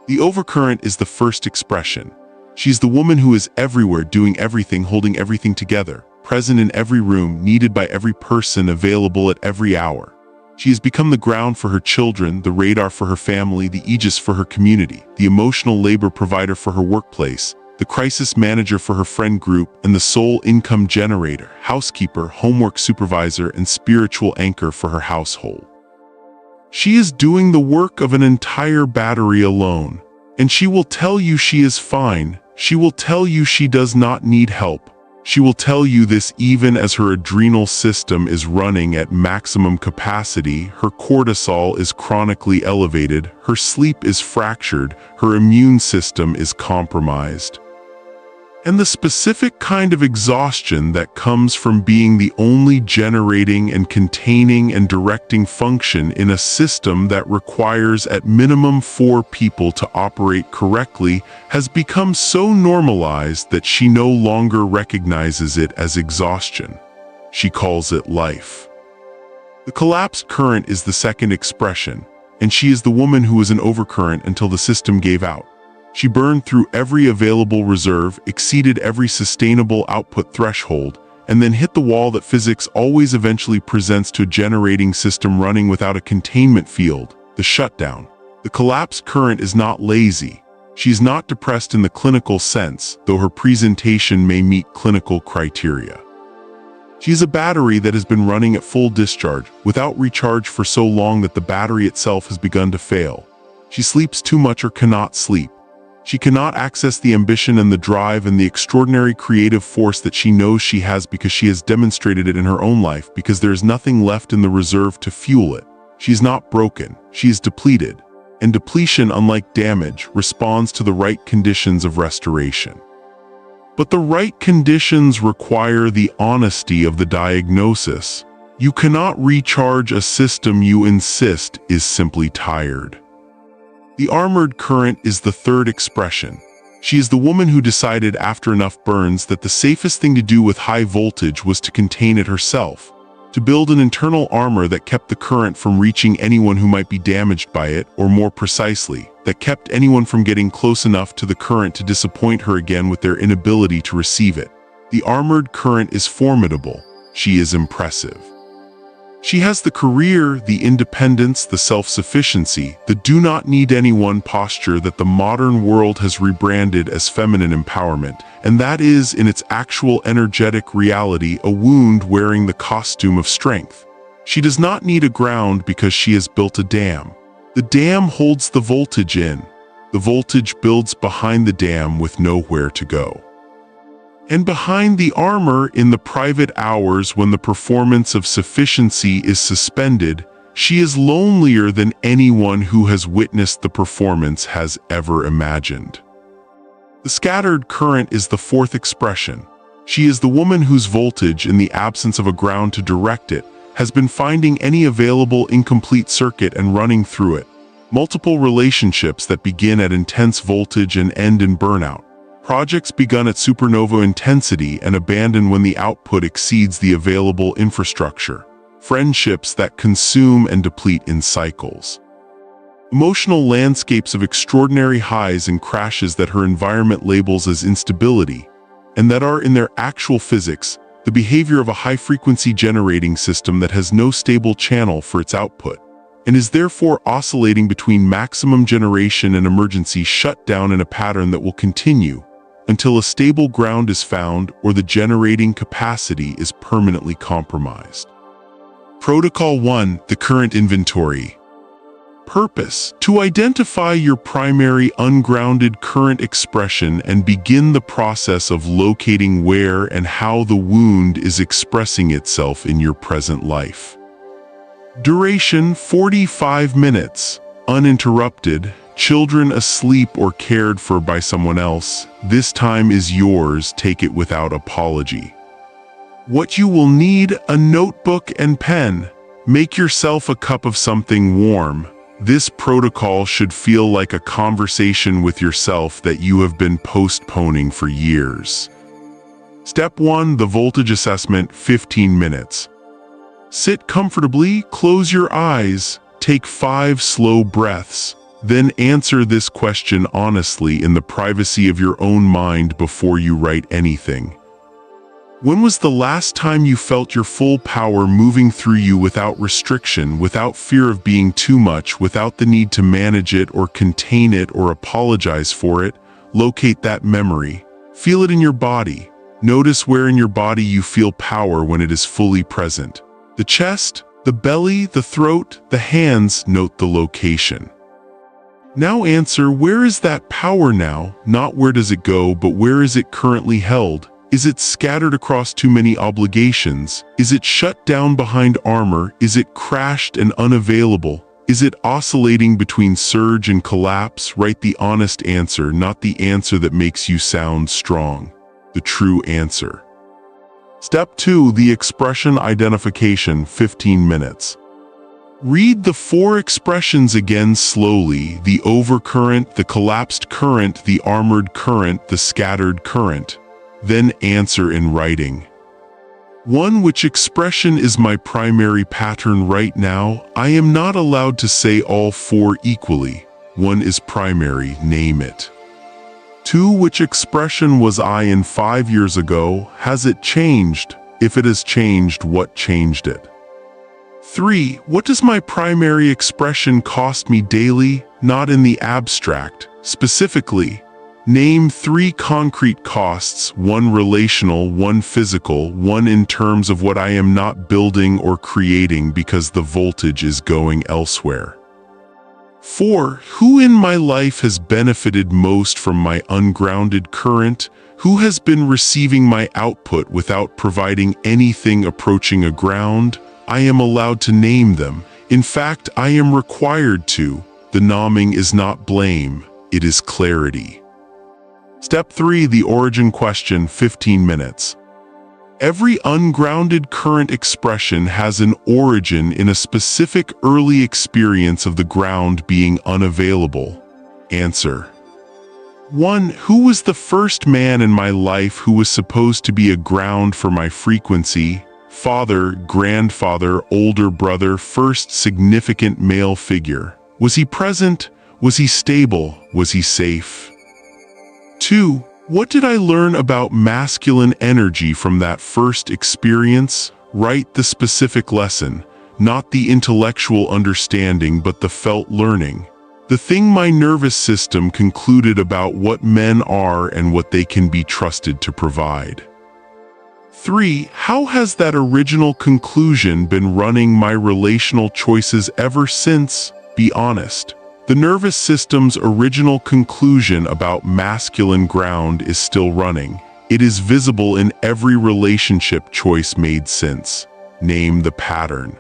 The overcurrent is the first expression. She's the woman who is everywhere, doing everything, holding everything together, present in every room, needed by every person, available at every hour. She has become the ground for her children, the radar for her family, the aegis for her community, the emotional labor provider for her workplace, the crisis manager for her friend group, and the sole income generator, housekeeper, homework supervisor, and spiritual anchor for her household. She is doing the work of an entire battery alone, and she will tell you she is fine. She will tell you she does not need help. She will tell you this even as her adrenal system is running at maximum capacity, her cortisol is chronically elevated, her sleep is fractured, her immune system is compromised. And the specific kind of exhaustion that comes from being the only generating and containing and directing function in a system that requires at minimum 4 people to operate correctly has become so normalized that she no longer recognizes it as exhaustion. She calls it life. The collapsed current is the second expression, and she is the woman who was an overcurrent until the system gave out. She burned through every available reserve, exceeded every sustainable output threshold, and then hit the wall that physics always eventually presents to a generating system running without a containment field, the shutdown. The collapsed current is not lazy. She is not depressed in the clinical sense, though her presentation may meet clinical criteria. She is a battery that has been running at full discharge, without recharge for so long that the battery itself has begun to fail. She sleeps too much or cannot sleep. She cannot access the ambition and the drive and the extraordinary creative force that she knows she has because she has demonstrated it in her own life, because there is nothing left in the reserve to fuel it. She is not broken, she is depleted. And depletion, unlike damage, responds to the right conditions of restoration. But the right conditions require the honesty of the diagnosis. You cannot recharge a system you insist is simply tired. The armored current is the third expression. She is the woman who decided after enough burns that the safest thing to do with high voltage was to contain it herself, to build an internal armor that kept the current from reaching anyone who might be damaged by it, or more precisely, that kept anyone from getting close enough to the current to disappoint her again with their inability to receive it. The armored current is formidable. She is impressive. She has the career, the independence, the self-sufficiency, the do-not-need-anyone posture that the modern world has rebranded as feminine empowerment, and that is, in its actual energetic reality, a wound wearing the costume of strength. She does not need a ground because she has built a dam. The dam holds the voltage in. The voltage builds behind the dam with nowhere to go. And behind the armor, in the private hours when the performance of sufficiency is suspended, she is lonelier than anyone who has witnessed the performance has ever imagined. The scattered current is the fourth expression. She is the woman whose voltage, in the absence of a ground to direct it, has been finding any available incomplete circuit and running through it. Multiple relationships that begin at intense voltage and end in burnout. Projects begun at supernova intensity and abandoned when the output exceeds the available infrastructure. Friendships that consume and deplete in cycles. Emotional landscapes of extraordinary highs and crashes that her environment labels as instability, and that are in their actual physics, the behavior of a high-frequency generating system that has no stable channel for its output, and is therefore oscillating between maximum generation and emergency shutdown in a pattern that will continue until a stable ground is found or the generating capacity is permanently compromised. Protocol 1, the current inventory. Purpose: to identify your primary ungrounded current expression and begin the process of locating where and how the wound is expressing itself in your present life. Duration: 45 minutes. Uninterrupted. Children asleep or cared for by someone else. This time is yours, take it without apology. What you will need: a notebook and pen. Make yourself a cup of something warm. This protocol should feel like a conversation with yourself that you have been postponing for years. Step 1, the voltage assessment, 15 minutes. Sit comfortably, close your eyes, take 5 slow breaths. Then answer this question honestly in the privacy of your own mind before you write anything. When was the last time you felt your full power moving through you without restriction, without fear of being too much, without the need to manage it or contain it or apologize for it? Locate that memory. Feel it in your body. Notice where in your body you feel power when it is fully present. The chest, the belly, the throat, the hands. Note the location. Now answer, where is that power now? Not where does it go, but where is it currently held? Is it scattered across too many obligations? Is it shut down behind armor? Is it crashed and unavailable? Is it oscillating between surge and collapse? Write the honest answer, not the answer that makes you sound strong. The true answer. Step 2, the expression identification, 15 minutes. Read the 4 expressions again slowly: the overcurrent, the collapsed current, the armored current, the scattered current. Then answer in writing. 1. Which expression is my primary pattern right now? I am not allowed to say all 4 equally. 1 is primary, name it. 2. Which expression was I in 5 years ago? Has it changed? If it has changed, what changed it? 3. What does my primary expression cost me daily? Not in the abstract. Specifically, name 3 concrete costs, 1 relational, 1 physical, 1 in terms of what I am not building or creating because the voltage is going elsewhere. 4. Who in my life has benefited most from my ungrounded current? Who has been receiving my output without providing anything approaching a ground? I am allowed to name them. In fact, I am required to. The naming is not blame, it is clarity. Step 3, the origin question, 15 minutes. Every ungrounded current expression has an origin in a specific early experience of the ground being unavailable. Answer. 1. Who was the first man in my life who was supposed to be a ground for my frequency? Father, grandfather, older brother, first significant male figure. Was he present? Was he stable? Was he safe? 2. What did I learn about masculine energy from that first experience? Write the specific lesson, not the intellectual understanding but the felt learning. The thing my nervous system concluded about what men are and what they can be trusted to provide. 3. How has that original conclusion been running my relational choices ever since? Be honest. The nervous system's original conclusion about masculine ground is still running. It is visible in every relationship choice made since. Name the pattern.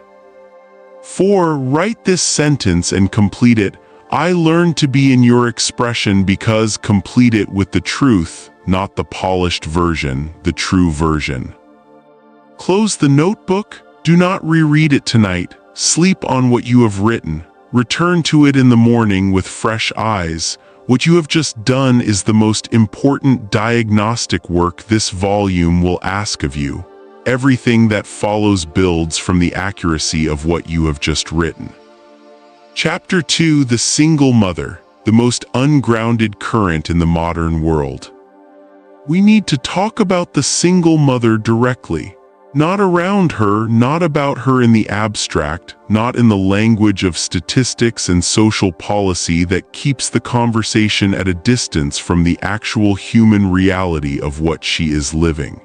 4. Write this sentence and complete it. I learned to be in your expression because complete it with the truth, not the polished version, the true version. Close the notebook. Do not reread it tonight. Sleep on what you have written. Return to it in the morning with fresh eyes. What you have just done is the most important diagnostic work this volume will ask of you. Everything that follows builds from the accuracy of what you have just written. Chapter 2, the single mother, the most ungrounded current in the modern world. We need to talk about the single mother directly. Not around her, not about her in the abstract, not in the language of statistics and social policy that keeps the conversation at a distance from the actual human reality of what she is living.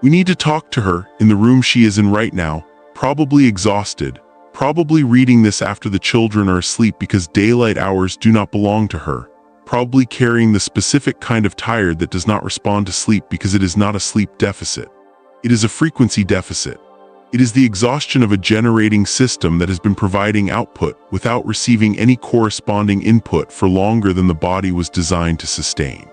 We need to talk to her in the room she is in right now, probably exhausted, probably reading this after the children are asleep because daylight hours do not belong to her, probably carrying the specific kind of tired that does not respond to sleep because it is not a sleep deficit. It is a frequency deficit. It is the exhaustion of a generating system that has been providing output without receiving any corresponding input for longer than the body was designed to sustain.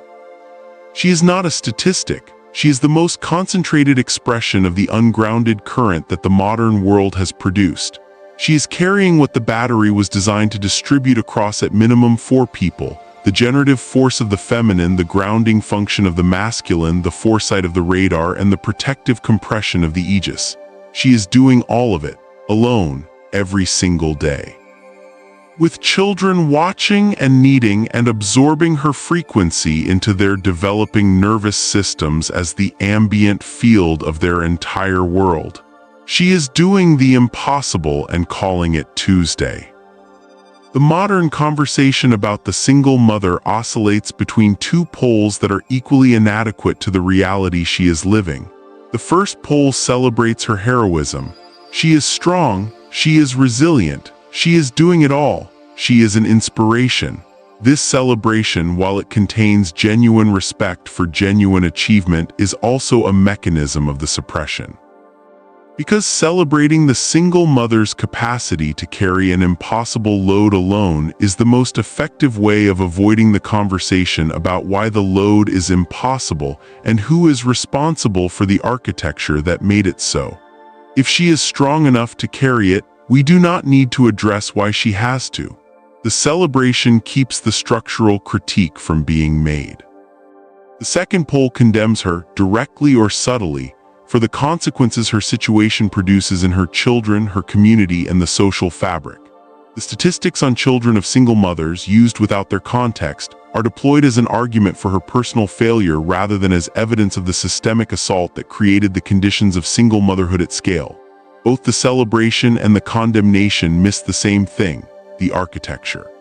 She is not a statistic. She is the most concentrated expression of the ungrounded current that the modern world has produced. She is carrying what the battery was designed to distribute across at minimum 4 people: the generative force of the feminine, the grounding function of the masculine, the foresight of the radar, and the protective compression of the aegis. She is doing all of it, alone, every single day. With children watching and needing and absorbing her frequency into their developing nervous systems as the ambient field of their entire world. She is doing the impossible and calling it Tuesday. The modern conversation about the single mother oscillates between 2 poles that are equally inadequate to the reality she is living. The first pole celebrates her heroism. She is strong, she is resilient, she is doing it all, she is an inspiration. This celebration, while it contains genuine respect for genuine achievement, is also a mechanism of the suppression. Because celebrating the single mother's capacity to carry an impossible load alone is the most effective way of avoiding the conversation about why the load is impossible and who is responsible for the architecture that made it so. If she is strong enough to carry it, we do not need to address why she has to. The celebration keeps the structural critique from being made. The second pole condemns her, directly or subtly, for the consequences her situation produces in her children, her community, and the social fabric. The statistics on children of single mothers, used without their context, are deployed as an argument for her personal failure rather than as evidence of the systemic assault that created the conditions of single motherhood at scale. Both the celebration and the condemnation miss the same thing: the architecture.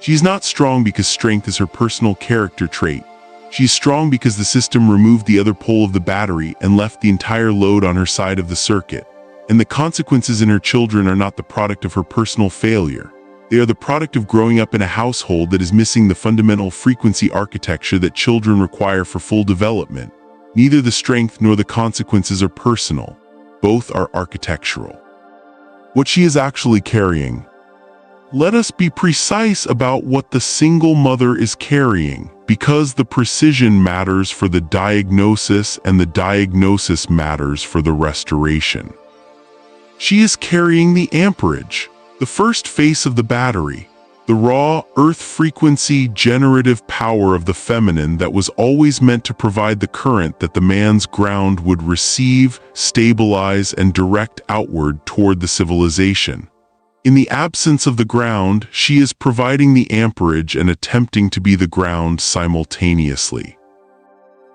She is not strong because strength is her personal character trait. She is strong because the system removed the other pole of the battery and left the entire load on her side of the circuit. And the consequences in her children are not the product of her personal failure. They are the product of growing up in a household that is missing the fundamental frequency architecture that children require for full development. Neither the strength nor the consequences are personal. Both are architectural. What she is actually carrying. Let us be precise about what the single mother is carrying, because the precision matters for the diagnosis and the diagnosis matters for the restoration. She is carrying the amperage, the first face of the battery, the raw, earth frequency generative power of the feminine that was always meant to provide the current that the man's ground would receive, stabilize, and direct outward toward the civilization. In the absence of the ground, she is providing the amperage and attempting to be the ground simultaneously.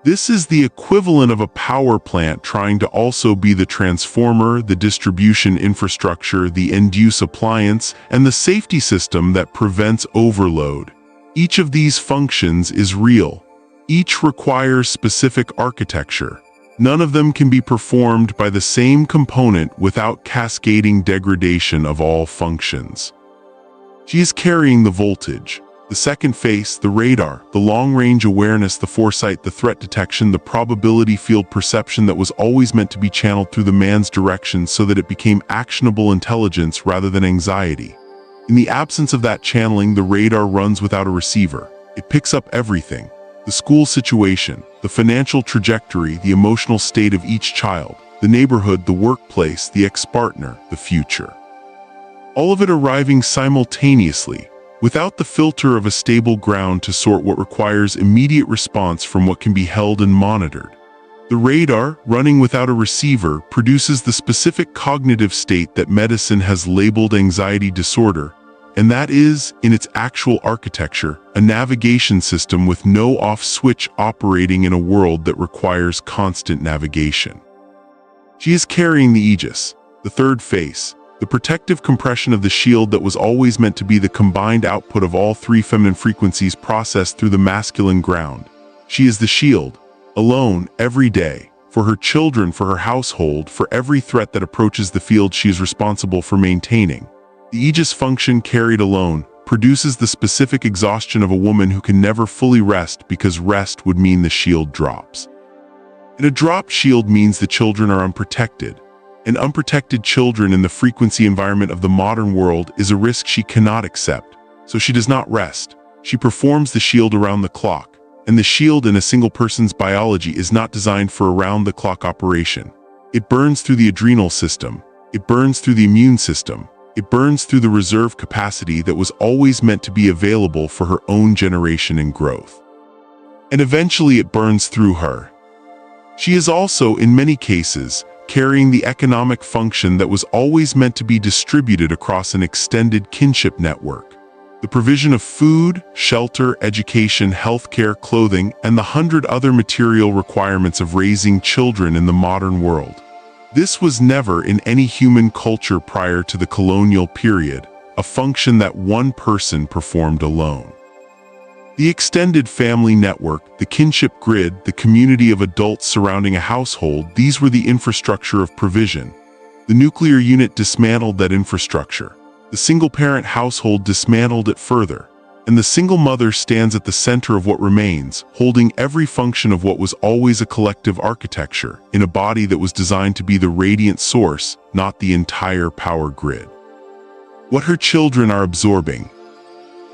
This is the equivalent of a power plant trying to also be the transformer, the distribution infrastructure, the end-use appliance, and the safety system that prevents overload. Each of these functions is real. Each requires specific architecture. None of them can be performed by the same component without cascading degradation of all functions. She is carrying the voltage, the second face, the radar, the long-range awareness, the foresight, the threat detection, the probability field perception that was always meant to be channeled through the man's direction so that it became actionable intelligence rather than anxiety. In the absence of that channeling, the radar runs without a receiver. It picks up everything: the school situation, the financial trajectory, the emotional state of each child, the neighborhood, the workplace, the ex-partner, the future. All of it arriving simultaneously, without the filter of a stable ground to sort what requires immediate response from what can be held and monitored. The radar, running without a receiver, produces the specific cognitive state that medicine has labeled anxiety disorder, and that is, in its actual architecture, a navigation system with no off switch operating in a world that requires constant navigation. She is carrying the aegis, the third face, the protective compression of the shield that was always meant to be the combined output of all 3 feminine frequencies processed through the masculine ground. She is the shield, alone, every day, for her children, for her household, for every threat that approaches the field she is responsible for maintaining. The Aegis function carried alone produces the specific exhaustion of a woman who can never fully rest because rest would mean the shield drops. And a dropped shield means the children are unprotected. And unprotected children in the frequency environment of the modern world is a risk she cannot accept. So she does not rest. She performs the shield around the clock. And the shield in a single person's biology is not designed for around-the-clock operation. It burns through the adrenal system. It burns through the immune system. It burns through the reserve capacity that was always meant to be available for her own generation and growth. And eventually it burns through her. She is also, in many cases, carrying the economic function that was always meant to be distributed across an extended kinship network. The provision of food, shelter, education, healthcare, clothing, and the 100 other material requirements of raising children in the modern world. This was never in any human culture prior to the colonial period, a function that one person performed alone. The extended family network, the kinship grid, the community of adults surrounding a household, these were the infrastructure of provision. The nuclear unit dismantled that infrastructure. The single-parent household dismantled it further, and the single mother stands at the center of what remains, holding every function of what was always a collective architecture, in a body that was designed to be the radiant source, not the entire power grid. What her children are absorbing.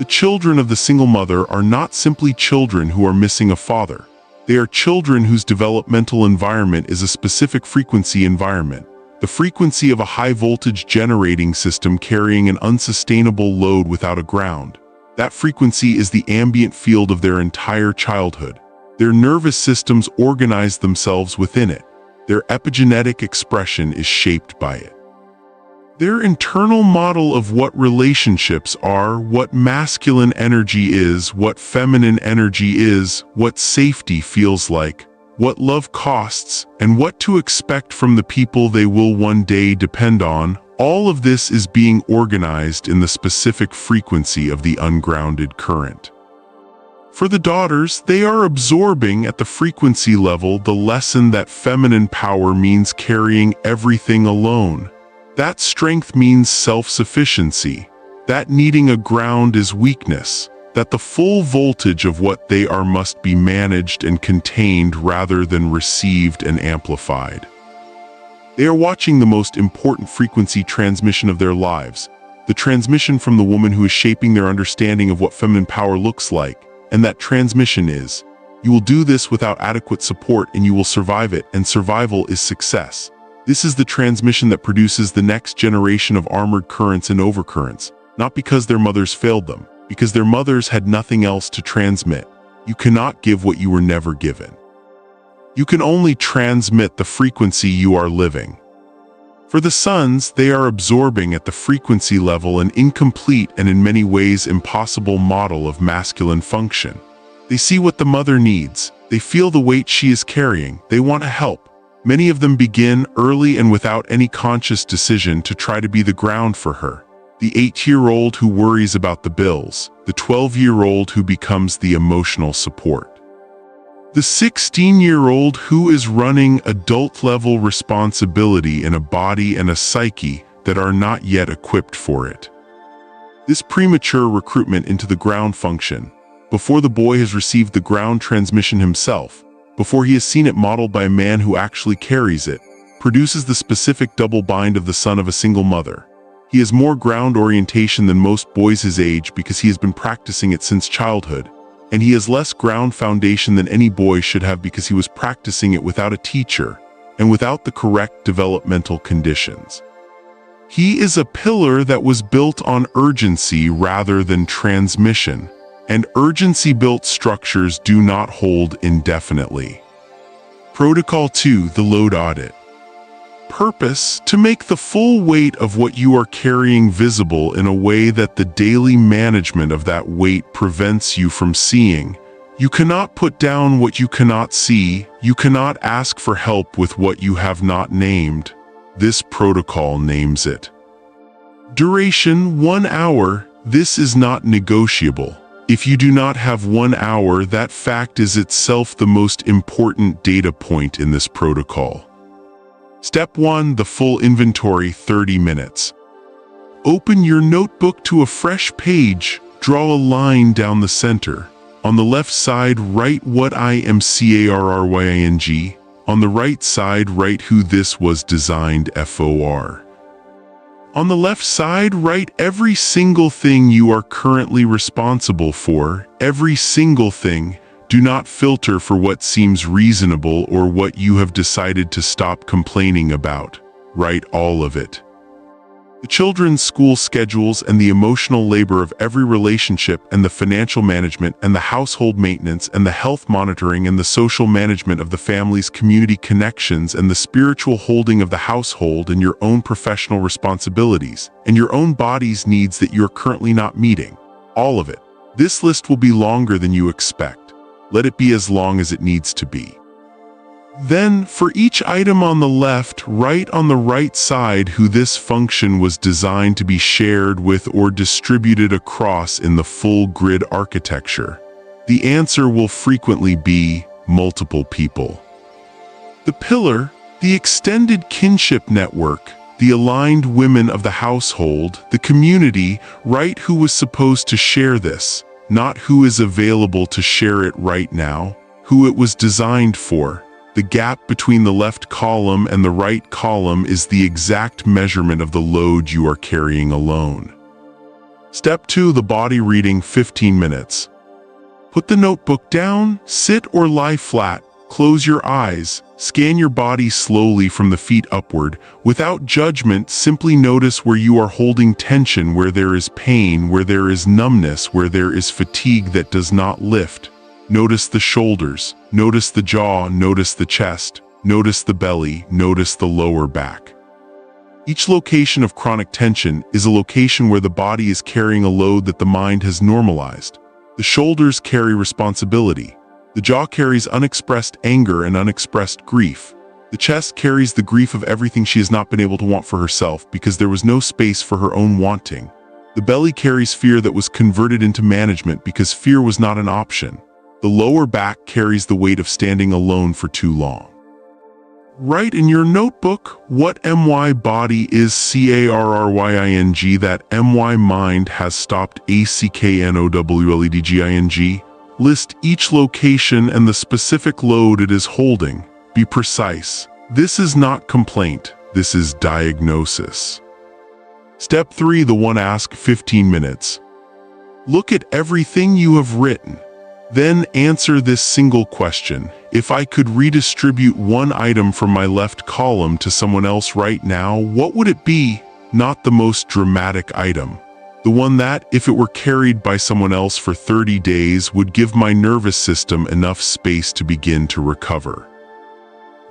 The children of the single mother are not simply children who are missing a father. They are children whose developmental environment is a specific frequency environment. The frequency of a high-voltage generating system carrying an unsustainable load without a ground. That frequency is the ambient field of their entire childhood. Their nervous systems organize themselves within it. Their epigenetic expression is shaped by it. Their internal model of what relationships are, what masculine energy is, what feminine energy is, what safety feels like, what love costs, and what to expect from the people they will one day depend on, all of this is being organized in the specific frequency of the ungrounded current. For the daughters, they are absorbing at the frequency level the lesson that feminine power means carrying everything alone. That strength means self-sufficiency. That needing a ground is weakness. That the full voltage of what they are must be managed and contained rather than received and amplified. They are watching the most important frequency transmission of their lives, the transmission from the woman who is shaping their understanding of what feminine power looks like, and that transmission is, you will do this without adequate support and you will survive it, and survival is success. This is the transmission that produces the next generation of armored currents and overcurrents, not because their mothers failed them, because their mothers had nothing else to transmit. You cannot give what you were never given. You can only transmit the frequency you are living. For the sons, they are absorbing at the frequency level an incomplete and in many ways impossible model of masculine function. They see what the mother needs. They feel the weight she is carrying. They want to help. Many of them begin early and without any conscious decision to try to be the ground for her. The 8-year-old who worries about the bills, the 12-year-old who becomes the emotional support. The 16-year-old who is running adult-level responsibility in a body and a psyche that are not yet equipped for it. This premature recruitment into the ground function, before the boy has received the ground transmission himself, before he has seen it modeled by a man who actually carries it, produces the specific double bind of the son of a single mother. He has more ground orientation than most boys his age because he has been practicing it since childhood, and he has less ground foundation than any boy should have because he was practicing it without a teacher and without the correct developmental conditions. He is a pillar that was built on urgency rather than transmission, and urgency-built structures do not hold indefinitely. Protocol 2, the load audit. Purpose: to make the full weight of what you are carrying visible in a way that the daily management of that weight prevents you from seeing. You cannot put down what you cannot see. You cannot ask for help with what you have not named. This protocol names it. Duration: 1 hour. This is not negotiable. If you do not have 1 hour, that fact is itself the most important data point in this protocol. Step 1. The full inventory, 30 minutes. Open your notebook to a fresh page. Draw a line down the center. On the left side, write what I am carrying. On the right side, write who this was designed for. On the left side, write every single thing you are currently responsible for, every single thing. Do not filter for what seems reasonable or what you have decided to stop complaining about. Write all of it. The children's school schedules and the emotional labor of every relationship and the financial management and the household maintenance and the health monitoring and the social management of the family's community connections and the spiritual holding of the household and your own professional responsibilities and your own body's needs that you're currently not meeting. All of it. This list will be longer than you expect. Let it be as long as it needs to be. Then, for each item on the left, write on the right side who this function was designed to be shared with or distributed across in the full grid architecture. The answer will frequently be multiple people. The pillar, the extended kinship network, the aligned women of the household, the community, write who was supposed to share this, not who is available to share it right now, who it was designed for. The gap between the left column and the right column is the exact measurement of the load you are carrying alone. Step 2. The body reading, 15 minutes. Put the notebook down, sit or lie flat, close your eyes, scan your body slowly from the feet upward. Without judgment, simply notice where you are holding tension, where there is pain, where there is numbness, where there is fatigue that does not lift. Notice the shoulders, notice the jaw, notice the chest, notice the belly, notice the lower back. Each location of chronic tension is a location where the body is carrying a load that the mind has normalized. The shoulders carry responsibility. The jaw carries unexpressed anger and unexpressed grief. The chest carries the grief of everything she has not been able to want for herself because there was no space for her own wanting. The belly carries fear that was converted into management because fear was not an option. The lower back carries the weight of standing alone for too long. Write in your notebook what my body is carrying, that my mind has stopped acknowledging. List each location and the specific load it is holding. Be precise. This is not complaint, this is diagnosis. Step 3. The one ask, 15 minutes. Look at everything you have written. Then answer this single question. If I could redistribute one item from my left column to someone else right now, what would it be? Not the most dramatic item. The one that, if it were carried by someone else for 30 days, would give my nervous system enough space to begin to recover.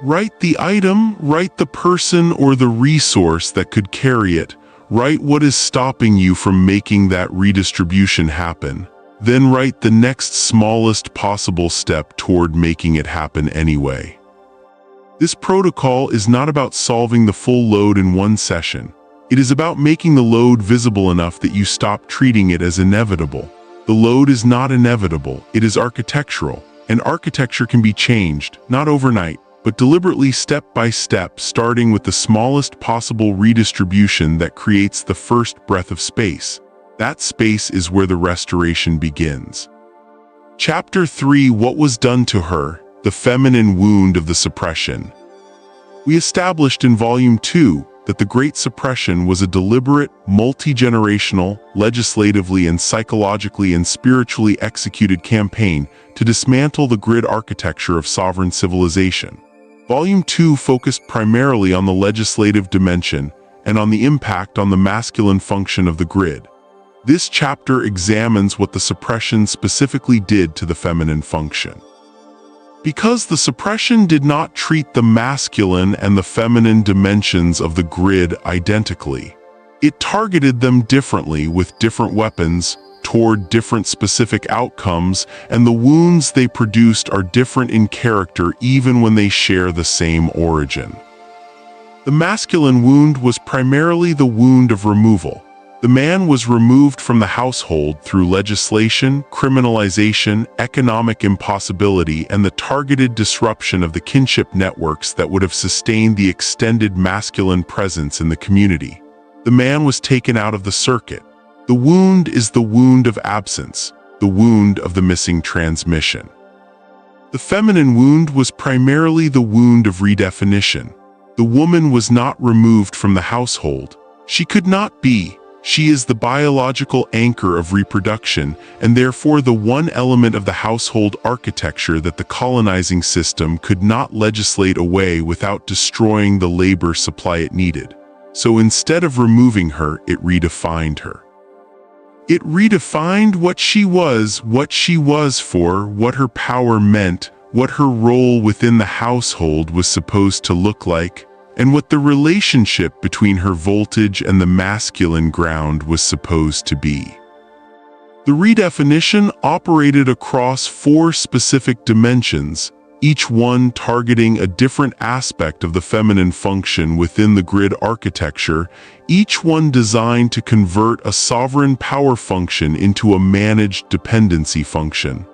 Write the item, write the person or the resource that could carry it. Write what is stopping you from making that redistribution happen. Then write the next smallest possible step toward making it happen anyway. This protocol is not about solving the full load in one session. It is about making the load visible enough that you stop treating it as inevitable. The load is not inevitable, it is architectural, and architecture can be changed, not overnight, but deliberately step by step, starting with the smallest possible redistribution that creates the first breath of space. That space is where the restoration begins. Chapter 3. What was done to her? The feminine wound of the suppression. We established in Volume 2 that the Great Suppression was a deliberate, multi-generational, legislatively and psychologically and spiritually executed campaign to dismantle the grid architecture of sovereign civilization. Volume 2 focused primarily on the legislative dimension and on the impact on the masculine function of the grid. This chapter examines what the suppression specifically did to the feminine function. Because the suppression did not treat the masculine and the feminine dimensions of the grid identically, it targeted them differently with different weapons toward different specific outcomes, and the wounds they produced are different in character even when they share the same origin. The masculine wound was primarily the wound of removal. The man was removed from the household through legislation, criminalization, economic impossibility, and the targeted disruption of the kinship networks that would have sustained the extended masculine presence in the community. The man was taken out of the circuit. The wound is the wound of absence, the wound of the missing transmission. The feminine wound was primarily the wound of redefinition. The woman was not removed from the household. She could not be. She is the biological anchor of reproduction, and therefore the one element of the household architecture that the colonizing system could not legislate away without destroying the labor supply it needed. So instead of removing her, it redefined her. It redefined what she was for, what her power meant, what her role within the household was supposed to look like, and what the relationship between her voltage and the masculine ground was supposed to be. The redefinition operated across 4 specific dimensions, each one targeting a different aspect of the feminine function within the grid architecture, each one designed to convert a sovereign power function into a managed dependency function.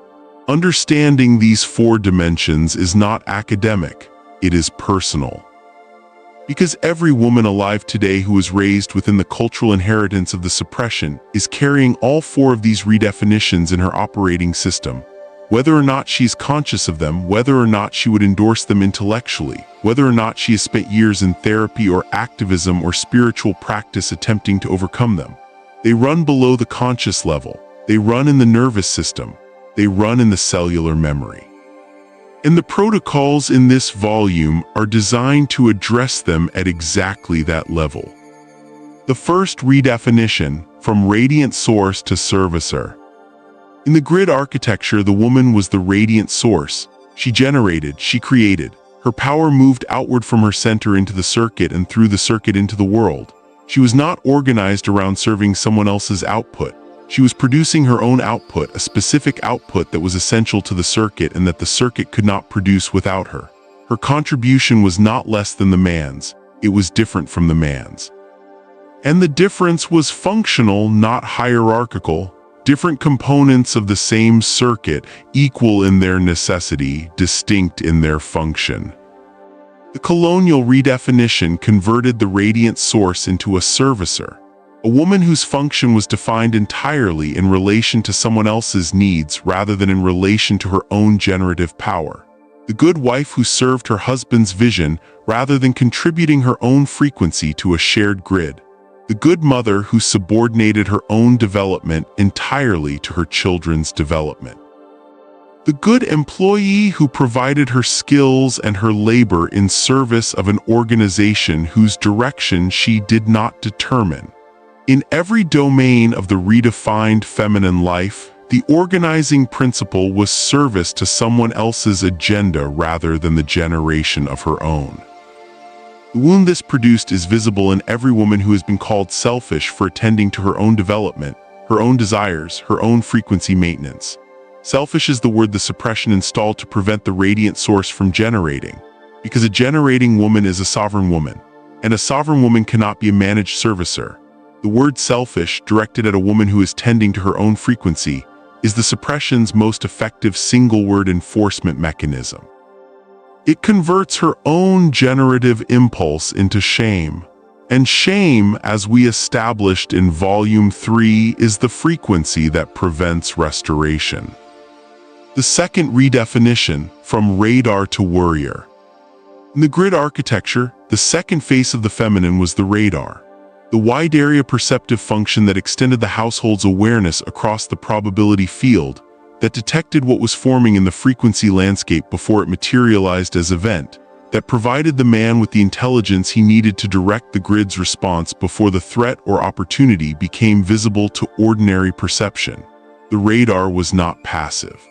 Understanding these 4 dimensions is not academic, it is personal. Because every woman alive today who is raised within the cultural inheritance of the suppression is carrying all 4 of these redefinitions in her operating system. Whether or not she's conscious of them, whether or not she would endorse them intellectually, whether or not she has spent years in therapy or activism or spiritual practice attempting to overcome them. They run below the conscious level. They run in the nervous system. They run in the cellular memory. And the protocols in this volume are designed to address them at exactly that level. The first redefinition, from radiant source to servicer. In the grid architecture, the woman was the radiant source. She generated, she created. Her power moved outward from her center into the circuit and through the circuit into the world. She was not organized around serving someone else's output. She was producing her own output, a specific output that was essential to the circuit and that the circuit could not produce without her. Her contribution was not less than the man's. It was different from the man's. And the difference was functional, not hierarchical. Different components of the same circuit, equal in their necessity, distinct in their function. The colonial redefinition converted the radiant source into a servicer. A woman whose function was defined entirely in relation to someone else's needs rather than in relation to her own generative power. The good wife who served her husband's vision rather than contributing her own frequency to a shared grid. The good mother who subordinated her own development entirely to her children's development. The good employee who provided her skills and her labor in service of an organization whose direction she did not determine. In every domain of the redefined feminine life, the organizing principle was service to someone else's agenda rather than the generation of her own. The wound this produced is visible in every woman who has been called selfish for attending to her own development, her own desires, her own frequency maintenance. Selfish is the word the suppression installed to prevent the radiant source from generating, because a generating woman is a sovereign woman, and a sovereign woman cannot be a managed servicer. The word selfish, directed at a woman who is tending to her own frequency, is the suppression's most effective single-word enforcement mechanism. It converts her own generative impulse into shame. And shame, as we established in Volume 3, is the frequency that prevents restoration. The second redefinition, from radar to warrior. In the grid architecture, the second face of the feminine was the radar. The wide area perceptive function that extended the household's awareness across the probability field, that detected what was forming in the frequency landscape before it materialized as event, that provided the man with the intelligence he needed to direct the grid's response before the threat or opportunity became visible to ordinary perception. The radar was not passive.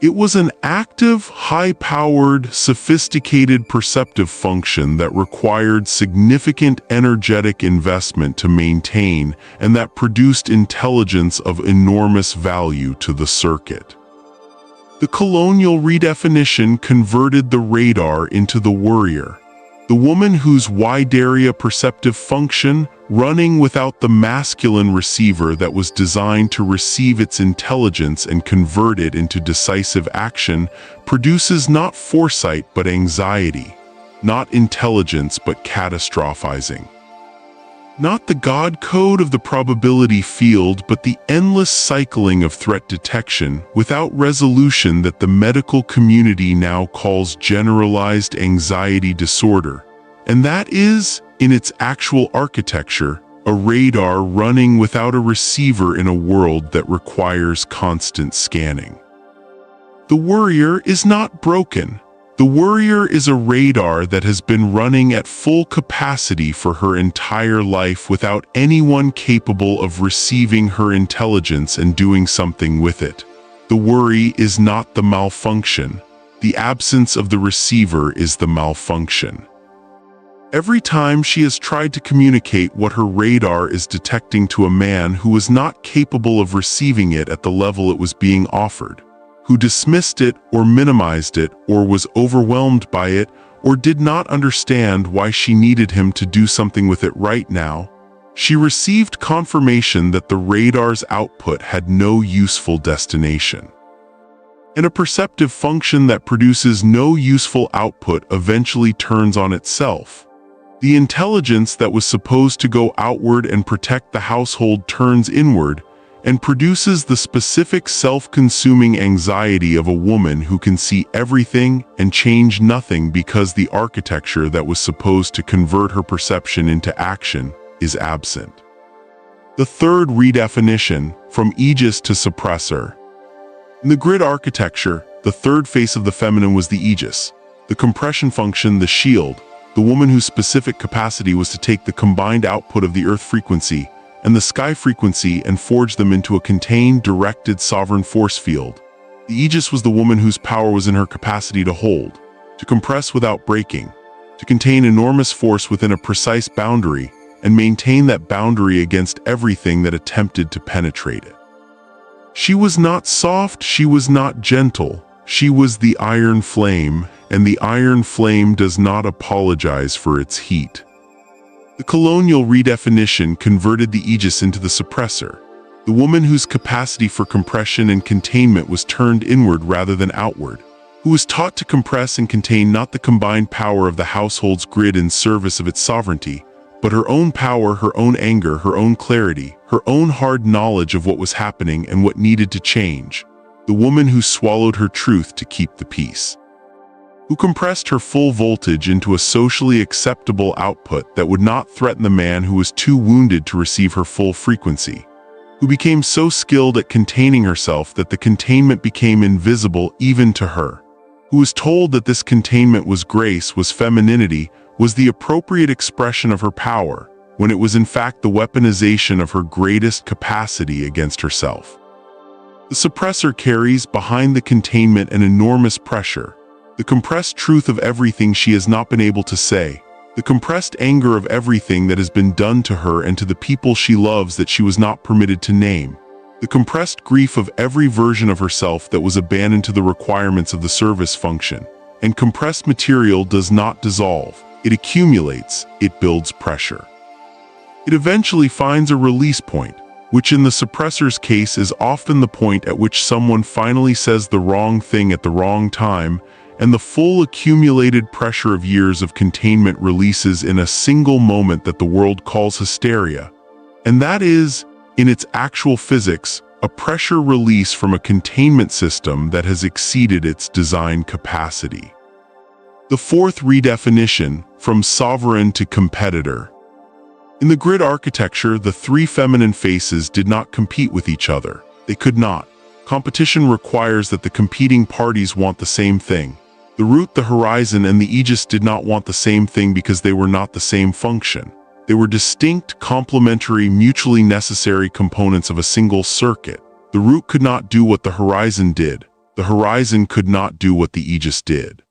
It was an active, high-powered, sophisticated perceptive function that required significant energetic investment to maintain and that produced intelligence of enormous value to the circuit. The colonial redefinition converted the radar into the warrior. The The woman whose wide area perceptive function, running without the masculine receiver that was designed to receive its intelligence and convert it into decisive action, produces not foresight but anxiety, not intelligence but catastrophizing. Not the God code of the probability field, but the endless cycling of threat detection without resolution that the medical community now calls generalized anxiety disorder. And that is, in its actual architecture, a radar running without a receiver in a world that requires constant scanning. The worrier is not broken. The worrier is a radar that has been running at full capacity for her entire life without anyone capable of receiving her intelligence and doing something with it. The worry is not the malfunction. The absence of the receiver is the malfunction. Every time she has tried to communicate what her radar is detecting to a man who was not capable of receiving it at the level it was being offered, who dismissed it or minimized it or was overwhelmed by it or did not understand why she needed him to do something with it right now, she received confirmation that the radar's output had no useful destination. And a perceptive function that produces no useful output eventually turns on itself. The intelligence that was supposed to go outward and protect the household turns inward and produces the specific self-consuming anxiety of a woman who can see everything and change nothing because the architecture that was supposed to convert her perception into action is absent. The third redefinition, from aegis to suppressor. In the grid architecture, the third face of the feminine was the aegis, the compression function, the shield, the woman whose specific capacity was to take the combined output of the earth frequency and the sky frequency and forge them into a contained, directed, sovereign force field. The aegis was the woman whose power was in her capacity to hold, to compress without breaking, to contain enormous force within a precise boundary and maintain that boundary against everything that attempted to penetrate it. She was not soft, she was not gentle, she was the iron flame, and the iron flame does not apologize for its heat. The colonial redefinition converted the aegis into the suppressor, the woman whose capacity for compression and containment was turned inward rather than outward, who was taught to compress and contain not the combined power of the household's grid in service of its sovereignty, but her own power, her own anger, her own clarity, her own hard knowledge of what was happening and what needed to change, the woman who swallowed her truth to keep the peace, who compressed her full voltage into a socially acceptable output that would not threaten the man who was too wounded to receive her full frequency, who became so skilled at containing herself that the containment became invisible even to her, who was told that this containment was grace, was femininity, was the appropriate expression of her power, when it was in fact the weaponization of her greatest capacity against herself. The suppressor carries behind the containment an enormous pressure, the compressed truth of everything she has not been able to say, the compressed anger of everything that has been done to her and to the people she loves that she was not permitted to name, the compressed grief of every version of herself that was abandoned to the requirements of the service function. And compressed material does not dissolve, it accumulates, it builds pressure. It eventually finds a release point, which in the suppressor's case is often the point at which someone finally says the wrong thing at the wrong time, and the full accumulated pressure of years of containment releases in a single moment that the world calls hysteria. And that is, in its actual physics, a pressure release from a containment system that has exceeded its design capacity. The fourth redefinition, from sovereign to competitor. In the grid architecture, the three feminine faces did not compete with each other. They could not. Competition requires that the competing parties want the same thing. The root, the horizon, and the aegis did not want the same thing because they were not the same function. They were distinct, complementary, mutually necessary components of a single circuit. The root could not do what the horizon did. The horizon could not do what the aegis did.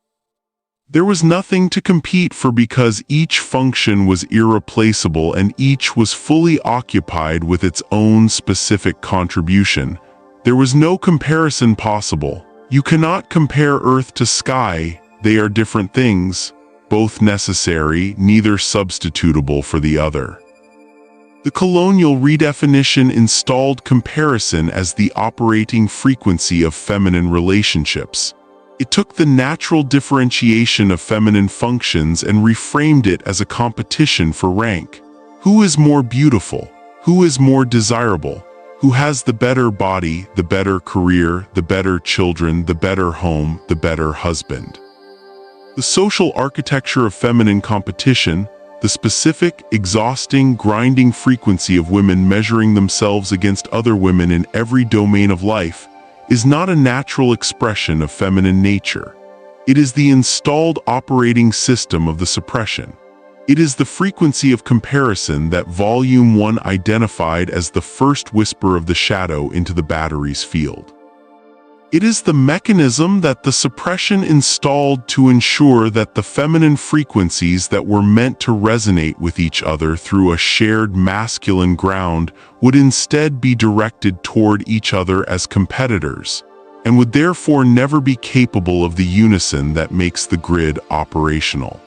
There was nothing to compete for because each function was irreplaceable and each was fully occupied with its own specific contribution. There was no comparison possible. You cannot compare earth to sky, they are different things. both necessary, neither substitutable for the other. The colonial redefinition installed comparison as the operating frequency of feminine relationships. It took the natural differentiation of feminine functions and reframed it as a competition for rank. Who is more beautiful? Who is more desirable? Who has the better body, the better career, the better children, the better home, the better husband? The social architecture of feminine competition, the specific, exhausting, grinding frequency of women measuring themselves against other women in every domain of life, is not a natural expression of feminine nature. It is the installed operating system of the suppression. It is the frequency of comparison that Volume 1 identified as the first whisper of the shadow into the battery's field. It is the mechanism that the suppression installed to ensure that the feminine frequencies that were meant to resonate with each other through a shared masculine ground would instead be directed toward each other as competitors, and would therefore never be capable of the unison that makes the grid operational.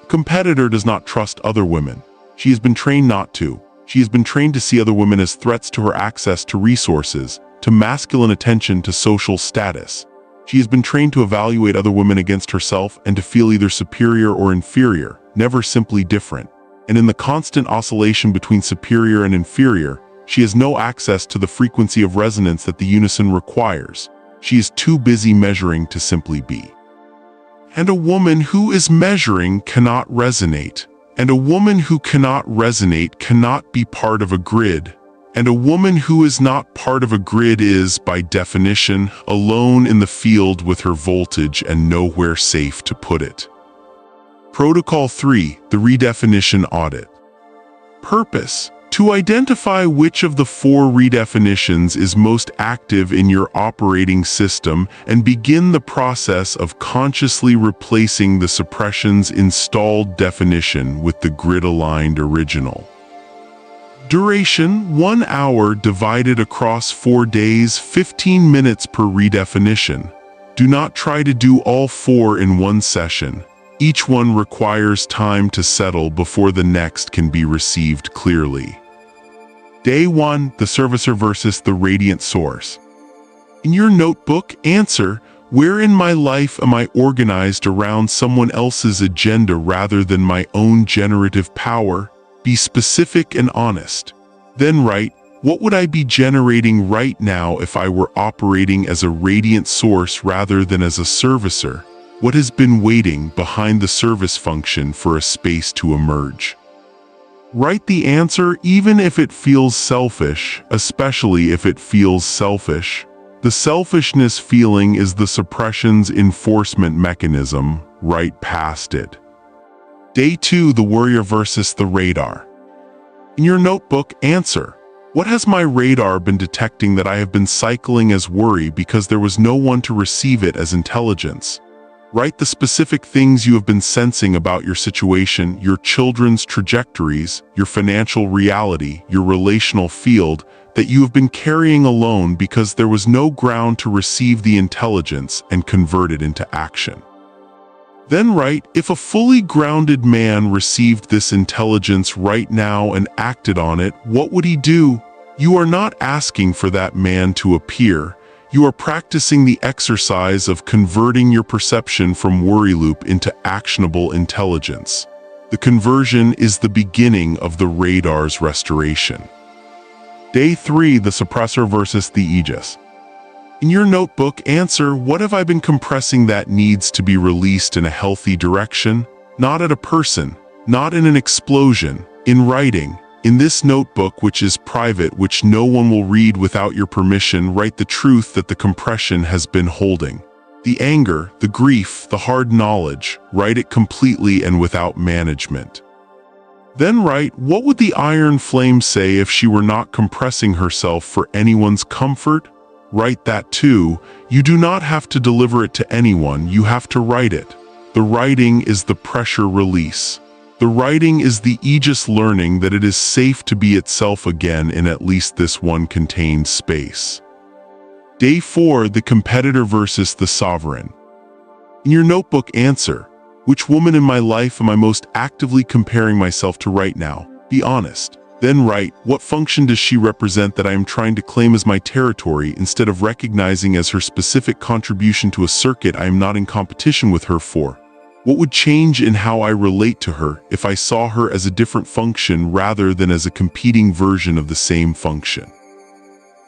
A competitor does not trust other women. She has been trained not to. She has been trained to see other women as threats to her access to resources, to masculine attention, to social status. She has been trained to evaluate other women against herself and to feel either superior or inferior, never simply different. And in the constant oscillation between superior and inferior, she has no access to the frequency of resonance that the unison requires. She is too busy measuring to simply be. And a woman who is measuring cannot resonate. And a woman who cannot resonate cannot be part of a grid. And a woman who is not part of a grid is, by definition, alone in the field with her voltage and nowhere safe to put it. Protocol 3, the redefinition audit. Purpose: to identify which of the 4 redefinitions is most active in your operating system and begin the process of consciously replacing the suppression's installed definition with the grid-aligned original. Duration: 1 hour divided across 4 days, 15 minutes per redefinition. Do not try to do all 4 in one session. Each one requires time to settle before the next can be received clearly. Day 1, the servicer versus the radiant source. In your notebook, answer: where in my life am I organized around someone else's agenda rather than my own generative power? Be specific and honest. Then write, what would I be generating right now if I were operating as a radiant source rather than as a servicer? What has been waiting behind the service function for a space to emerge? Write the answer even if it feels selfish, especially if it feels selfish. The selfishness feeling is the suppression's enforcement mechanism. Right past it. Day 2, the warrior versus the radar. In your notebook, answer: what has my radar been detecting that I have been cycling as worry because there was no one to receive it as intelligence? Write the specific things you have been sensing about your situation, your children's trajectories, your financial reality, your relational field, that you have been carrying alone because there was no ground to receive the intelligence and convert it into action. Then write, if a fully grounded man received this intelligence right now and acted on it, what would he do? You are not asking for that man to appear. You are practicing the exercise of converting your perception from worry loop into actionable intelligence. The conversion is the beginning of the radar's restoration. Day 3, the suppressor versus the aegis. In your notebook, answer: what have I been compressing that needs to be released in a healthy direction? Not at a person, not in an explosion, in writing. In this notebook, which is private, which no one will read without your permission, write the truth that the compression has been holding. The anger, the grief, the hard knowledge, write it completely and without management. Then write, what would the iron flame say if she were not compressing herself for anyone's comfort? Write that too. You do not have to deliver it to anyone, you have to write it. The writing is the pressure release. The writing is the aegis learning that it is safe to be itself again in at least this one contained space. Day 4, the competitor versus the sovereign. In your notebook, answer: Which woman in my life am I most actively comparing myself to right now? Be honest. Then write, what function does she represent that I am trying to claim as my territory instead of recognizing as her specific contribution to a circuit I am not in competition with her for? What would change in how I relate to her if I saw her as a different function rather than as a competing version of the same function?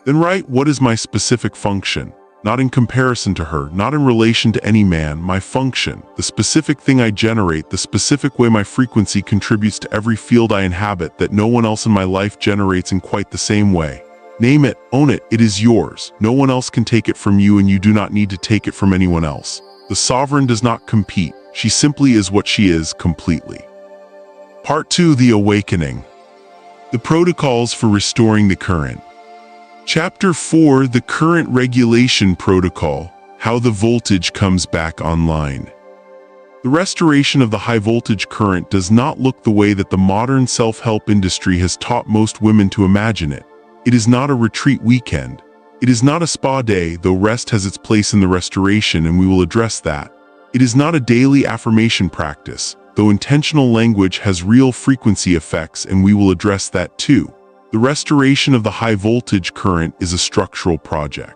Then write, what is my specific function? Not in comparison to her, not in relation to any man, my function, the specific thing I generate, the specific way my frequency contributes to every field I inhabit that no one else in my life generates in quite the same way. Name it, own it, it is yours. No one else can take it from you and you do not need to take it from anyone else. The sovereign does not compete, she simply is what she is completely. Part 2, The Awakening. The Protocols for Restoring the Current. Chapter 4, The Current Regulation Protocol, How the Voltage Comes Back Online. The restoration of the high-voltage current does not look the way that the modern self-help industry has taught most women to imagine it. It is not a retreat weekend. It is not a spa day, though rest has its place in the restoration, and we will address that. It is not a daily affirmation practice, though intentional language has real frequency effects, and we will address that too. The restoration of the high-voltage current is a structural project.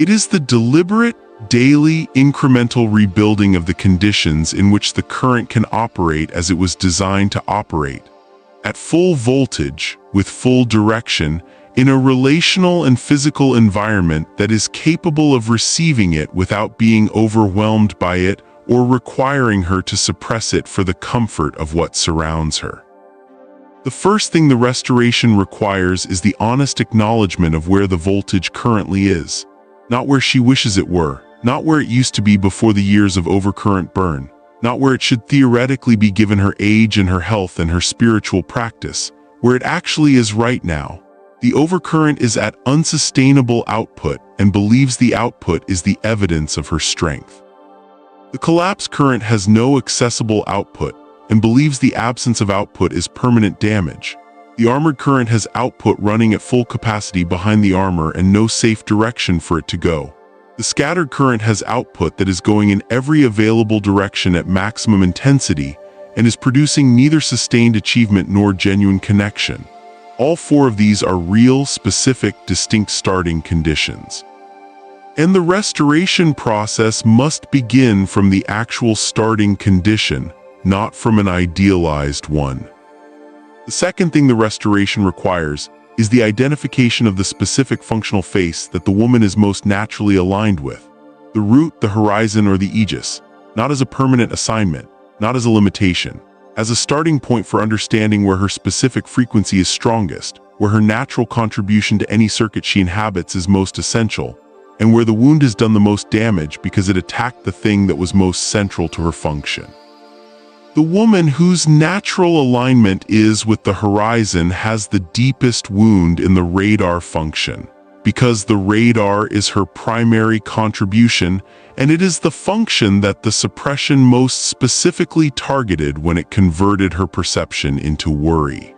It is the deliberate, daily, incremental rebuilding of the conditions in which the current can operate as it was designed to operate. At full voltage, with full direction, in a relational and physical environment that is capable of receiving it without being overwhelmed by it or requiring her to suppress it for the comfort of what surrounds her. The first thing the restoration requires is the honest acknowledgement of where the voltage currently is. Not where she wishes it were, not where it used to be before the years of overcurrent burn, not where it should theoretically be given her age and her health and her spiritual practice, where it actually is right now. The overcurrent is at unsustainable output and believes the output is the evidence of her strength. The collapse current has no accessible output and believes the absence of output is permanent damage. The armored current has output running at full capacity behind the armor and no safe direction for it to go. The scattered current has output that is going in every available direction at maximum intensity and is producing neither sustained achievement nor genuine connection. All four of these are real, specific, distinct starting conditions. And the restoration process must begin from the actual starting condition, not from an idealized one. The second thing the restoration requires is the identification of the specific functional face that the woman is most naturally aligned with. The root, the horizon, or the aegis, not as a permanent assignment, not as a limitation, as a starting point for understanding where her specific frequency is strongest, where her natural contribution to any circuit she inhabits is most essential, and where the wound has done the most damage because it attacked the thing that was most central to her function. The woman whose natural alignment is with the horizon has the deepest wound in the radar function, because the radar is her primary contribution, and it is the function that the suppression most specifically targeted when it converted her perception into worry.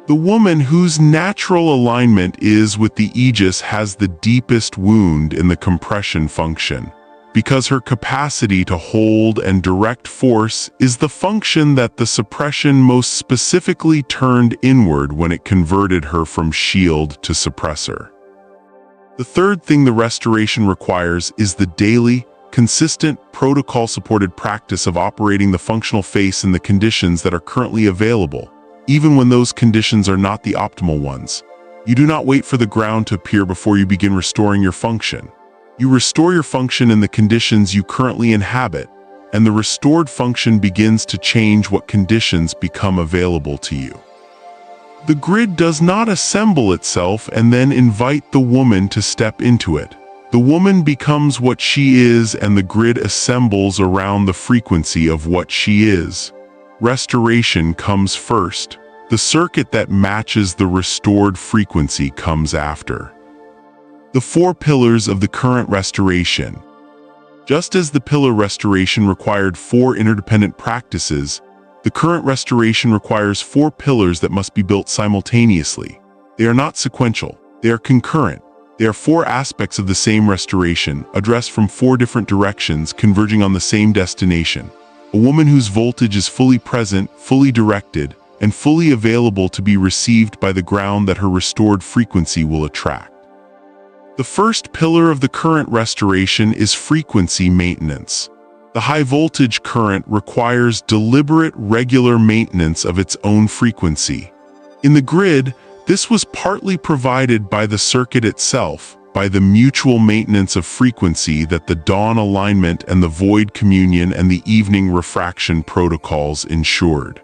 The woman whose natural alignment is with the aegis has the deepest wound in the compression function, because her capacity to hold and direct force is the function that the suppression most specifically turned inward when it converted her from shield to suppressor. The third thing the restoration requires is the daily, consistent, protocol-supported practice of operating the functional face in the conditions that are currently available, even when those conditions are not the optimal ones. You do not wait for the ground to appear before you begin restoring your function. You restore your function in the conditions you currently inhabit, and the restored function begins to change what conditions become available to you. The grid does not assemble itself and then invite the woman to step into it. The woman becomes what she is, and the grid assembles around the frequency of what she is. Restoration comes first. The circuit that matches the restored frequency comes after. The four pillars of the current restoration. Just as the pillar restoration required four interdependent practices, the current restoration requires four pillars that must be built simultaneously. They are not sequential, they are concurrent. They are four aspects of the same restoration, addressed from four different directions, converging on the same destination. A woman whose voltage is fully present, fully directed, and fully available to be received by the ground that her restored frequency will attract. The first pillar of the current restoration is frequency maintenance. The high-voltage current requires deliberate, regular maintenance of its own frequency. In the grid, this was partly provided by the circuit itself, by the mutual maintenance of frequency that the dawn alignment and the void communion and the evening refraction protocols ensured.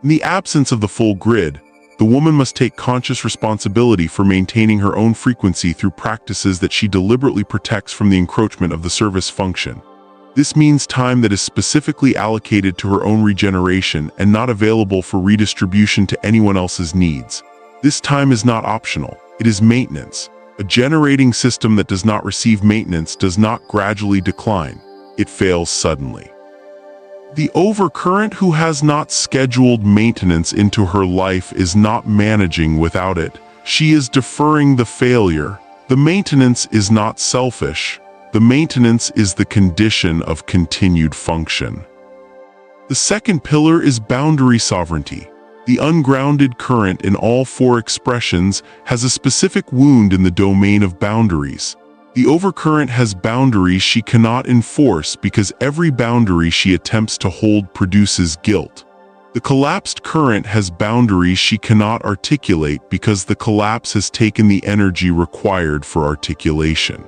In the absence of the full grid, the woman must take conscious responsibility for maintaining her own frequency through practices that she deliberately protects from the encroachment of the service function. This means time that is specifically allocated to her own regeneration and not available for redistribution to anyone else's needs. This time is not optional, it is maintenance. A generating system that does not receive maintenance does not gradually decline, it fails suddenly. The overcurrent who has not scheduled maintenance into her life is not managing without it. She is deferring the failure. The maintenance is not selfish. The maintenance is the condition of continued function. The second pillar is boundary sovereignty. The ungrounded current in all four expressions has a specific wound in the domain of boundaries. The overcurrent has boundaries she cannot enforce because every boundary she attempts to hold produces guilt. The collapsed current has boundaries she cannot articulate because the collapse has taken the energy required for articulation.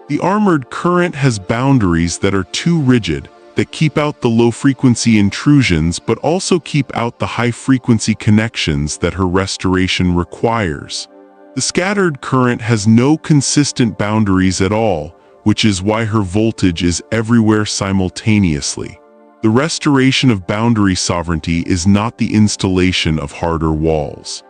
The armored current has boundaries that are too rigid, that keep out the low-frequency intrusions but also keep out the high-frequency connections that her restoration requires. The scattered current has no consistent boundaries at all, which is why her voltage is everywhere simultaneously. The restoration of boundary sovereignty is not the installation of harder walls.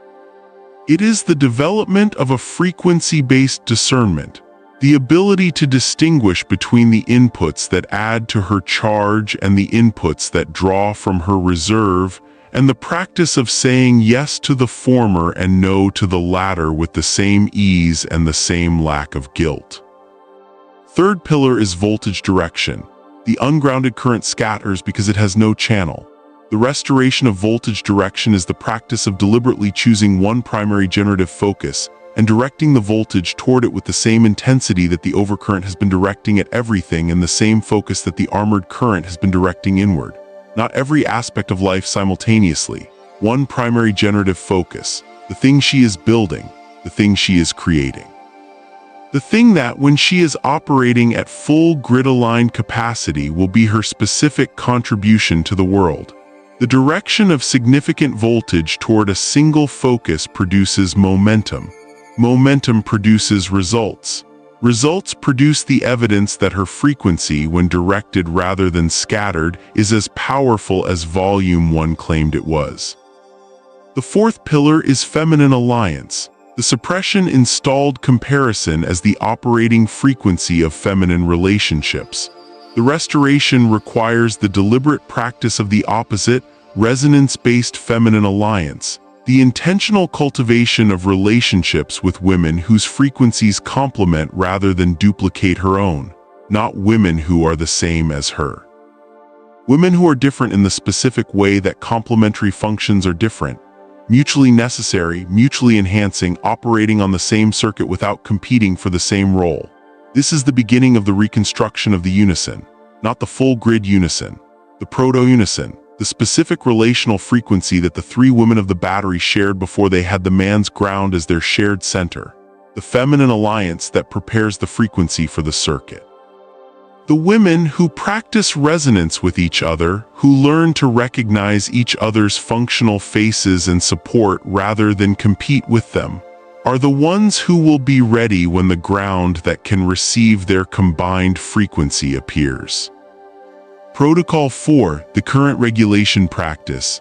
It is the development of a frequency-based discernment. The ability to distinguish between the inputs that add to her charge and the inputs that draw from her reserve, and the practice of saying yes to the former and no to the latter with the same ease and the same lack of guilt. Third pillar is voltage direction. The ungrounded current scatters because it has no channel. The restoration of voltage direction is the practice of deliberately choosing one primary generative focus and directing the voltage toward it with the same intensity that the overcurrent has been directing at everything and the same focus that the armored current has been directing inward. Not every aspect of life simultaneously. One primary generative focus, the thing she is building, the thing she is creating. The thing that, when she is operating at full grid-aligned capacity, will be her specific contribution to the world. The direction of significant voltage toward a single focus produces momentum. Momentum produces results. Results produce the evidence that her frequency, when directed rather than scattered, is as powerful as Volume 1 claimed it was. The fourth pillar is feminine alliance. The suppression installed comparison as the operating frequency of feminine relationships. The restoration requires the deliberate practice of the opposite, resonance-based feminine alliance. The intentional cultivation of relationships with women whose frequencies complement rather than duplicate her own, not women who are the same as her. Women who are different in the specific way that complementary functions are different, mutually necessary, mutually enhancing, operating on the same circuit without competing for the same role. This is the beginning of the reconstruction of the unison, not the full grid unison, the proto-unison. The specific relational frequency that the three women of the battery shared before they had the man's ground as their shared center. The feminine alliance that prepares the frequency for the circuit. The women who practice resonance with each other, who learn to recognize each other's functional faces and support rather than compete with them, are the ones who will be ready when the ground that can receive their combined frequency appears. Protocol 4, the current regulation practice.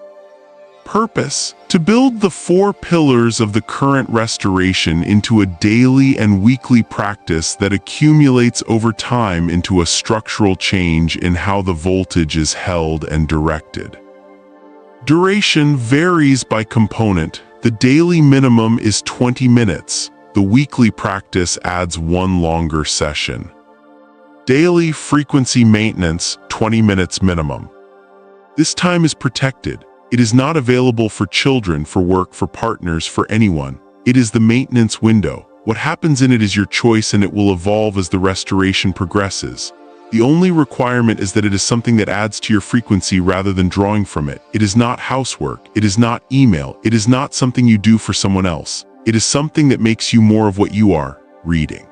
Purpose: to build the four pillars of the current restoration into a daily and weekly practice that accumulates over time into a structural change in how the voltage is held and directed. Duration varies by component. The daily minimum is 20 minutes. the weekly practice adds one longer session. Daily frequency maintenance, 20 minutes minimum. This time is protected. It is not available for children, for work, for partners, for anyone. It is the maintenance window. What happens in it is your choice, and it will evolve as the restoration progresses. The only requirement is that it is something that adds to your frequency rather than drawing from it. It is not housework. It is not email. It is not something you do for someone else. It is something that makes you more of what you are, reading.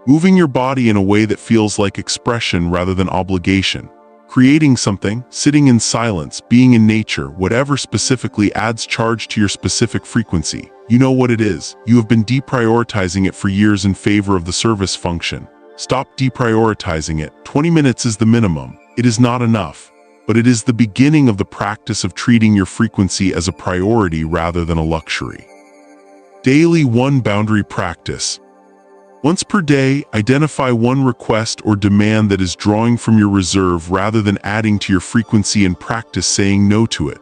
Moving your body in a way that feels like expression rather than obligation. Creating something, sitting in silence, being in nature, whatever specifically adds charge to your specific frequency. You know what it is. You have been deprioritizing it for years in favor of the service function. Stop deprioritizing it. 20 minutes is the minimum. It is not enough, but it is the beginning of the practice of treating your frequency as a priority rather than a luxury. Daily one boundary practice. Once per day, identify one request or demand that is drawing from your reserve rather than adding to your frequency, and practice saying no to it.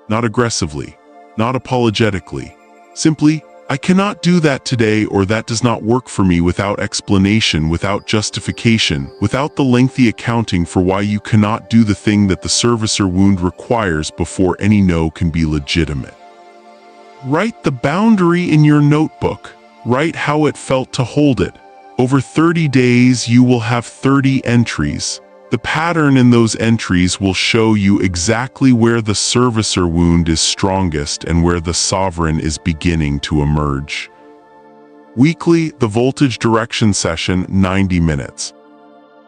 Not aggressively, not apologetically. Simply, I cannot do that today, or that does not work for me, without explanation, without justification, without the lengthy accounting for why you cannot do the thing that the servicer wound requires before any no can be legitimate. Write the boundary in your notebook. Write how it felt to hold it. Over 30 days, you will have 30 entries. The pattern in those entries will show you exactly where the servicer wound is strongest and where the sovereign is beginning to emerge. Weekly, the voltage direction session, 90 minutes.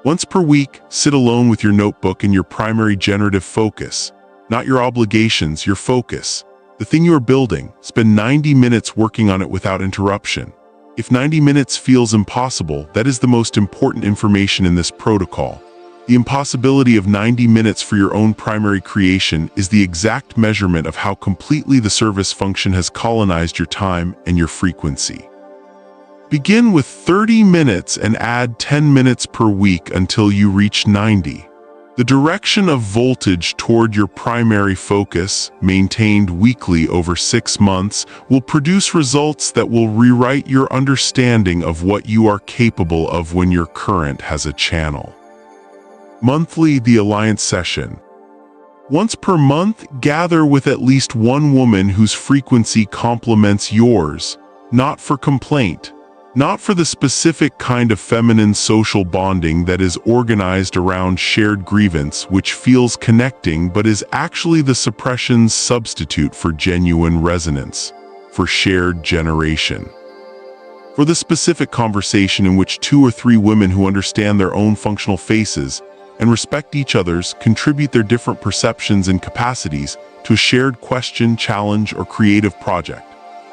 Once per week, sit alone with your notebook and your primary generative focus. Not your obligations, your focus. The thing you are building, spend 90 minutes working on it without interruption. If 90 minutes feels impossible, that is the most important information in this protocol. The impossibility of 90 minutes for your own primary creation is the exact measurement of how completely the service function has colonized your time and your frequency. Begin with 30 minutes and add 10 minutes per week until you reach 90. The direction of voltage toward your primary focus, maintained weekly over 6 months, will produce results that will rewrite your understanding of what you are capable of when your current has a channel. Monthly, the Alliance session. Once per month, gather with at least one woman whose frequency complements yours, not for complaint. Not for the specific kind of feminine social bonding that is organized around shared grievance, which feels connecting but is actually the suppression's substitute for genuine resonance, for shared generation. For the specific conversation in which 2 or 3 women who understand their own functional faces and respect each other's, contribute their different perceptions and capacities to a shared question, challenge, or creative project.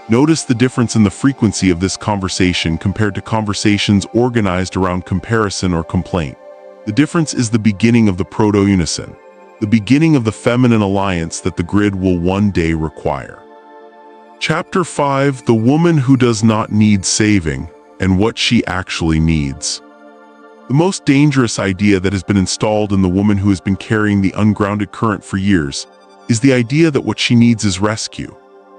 Notice the difference in the frequency of this conversation compared to conversations organized around comparison or complaint. The difference is the beginning of the proto-unison, the beginning of the feminine alliance that the grid will one day require. Chapter 5: The Woman Who Does Not Need Saving, and What She Actually Needs. The most dangerous idea that has been installed in the woman who has been carrying the ungrounded current for years is the idea that what she needs is rescue.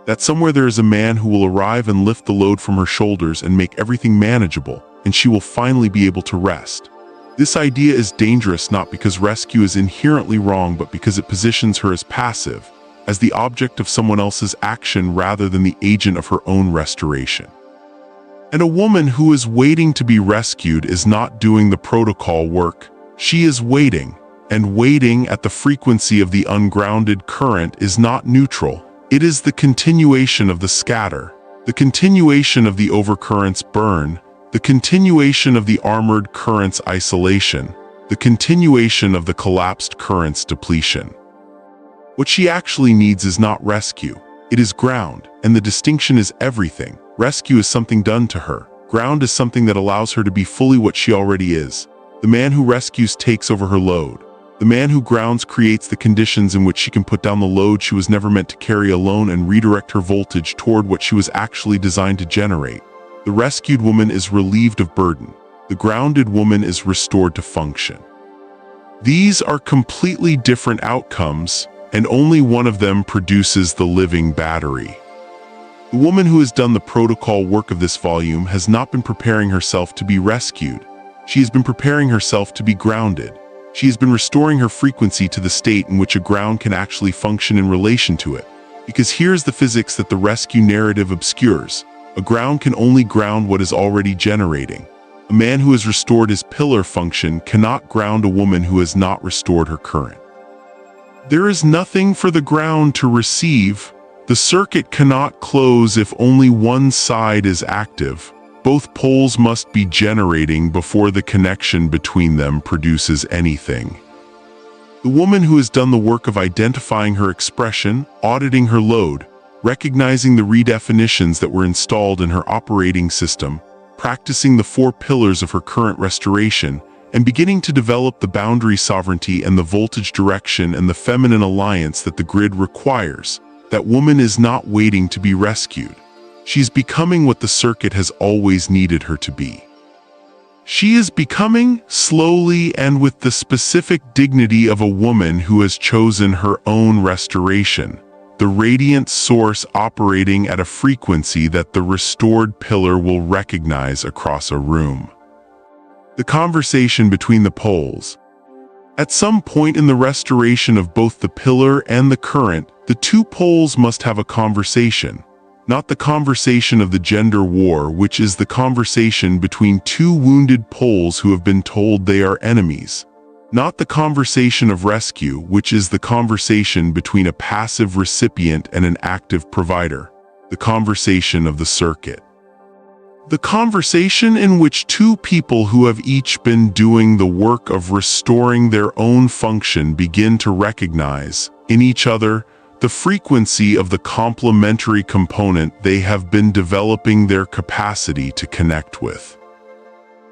That somewhere there is a man who will arrive and lift the load from her shoulders and make everything manageable, and she will finally be able to rest. This idea is dangerous not because rescue is inherently wrong, but because it positions her as passive, as the object of someone else's action rather than the agent of her own restoration. And a woman who is waiting to be rescued is not doing the protocol work. She is waiting, and waiting at the frequency of the ungrounded current is not neutral. It is the continuation of the scatter, the continuation of the overcurrent's burn, the continuation of the armored current's isolation, the continuation of the collapsed current's depletion. What she actually needs is not rescue, it is ground, and the distinction is everything. Rescue is something done to her. Ground is something that allows her to be fully what she already is. The man who rescues takes over her load. The man who grounds creates the conditions in which she can put down the load she was never meant to carry alone and redirect her voltage toward what she was actually designed to generate. The rescued woman is relieved of burden. The grounded woman is restored to function. These are completely different outcomes, and only one of them produces the living battery. The woman who has done the protocol work of this volume has not been preparing herself to be rescued. She has been preparing herself to be grounded. She has been restoring her frequency to the state in which a ground can actually function in relation to it. Because here's the physics that the rescue narrative obscures. A ground can only ground what is already generating. A man who has restored his pillar function cannot ground a woman who has not restored her current. There is nothing for the ground to receive. The circuit cannot close if only one side is active. Both poles must be generating before the connection between them produces anything. The woman who has done the work of identifying her expression, auditing her load, recognizing the redefinitions that were installed in her operating system, practicing the 4 pillars of her current restoration, and beginning to develop the boundary sovereignty and the voltage direction and the feminine alliance that the grid requires, that woman is not waiting to be rescued. She's becoming what the circuit has always needed her to be. She is becoming, slowly and with the specific dignity of a woman who has chosen her own restoration, the radiant source operating at a frequency that the restored pillar will recognize across a room. The conversation between the poles. At some point in the restoration of both the pillar and the current, the 2 poles must have a conversation. Not the conversation of the gender war, which is the conversation between 2 wounded poles who have been told they are enemies. Not the conversation of rescue, which is the conversation between a passive recipient and an active provider. The conversation of the circuit. The conversation in which 2 people who have each been doing the work of restoring their own function begin to recognize, in each other, the frequency of the complementary component they have been developing their capacity to connect with.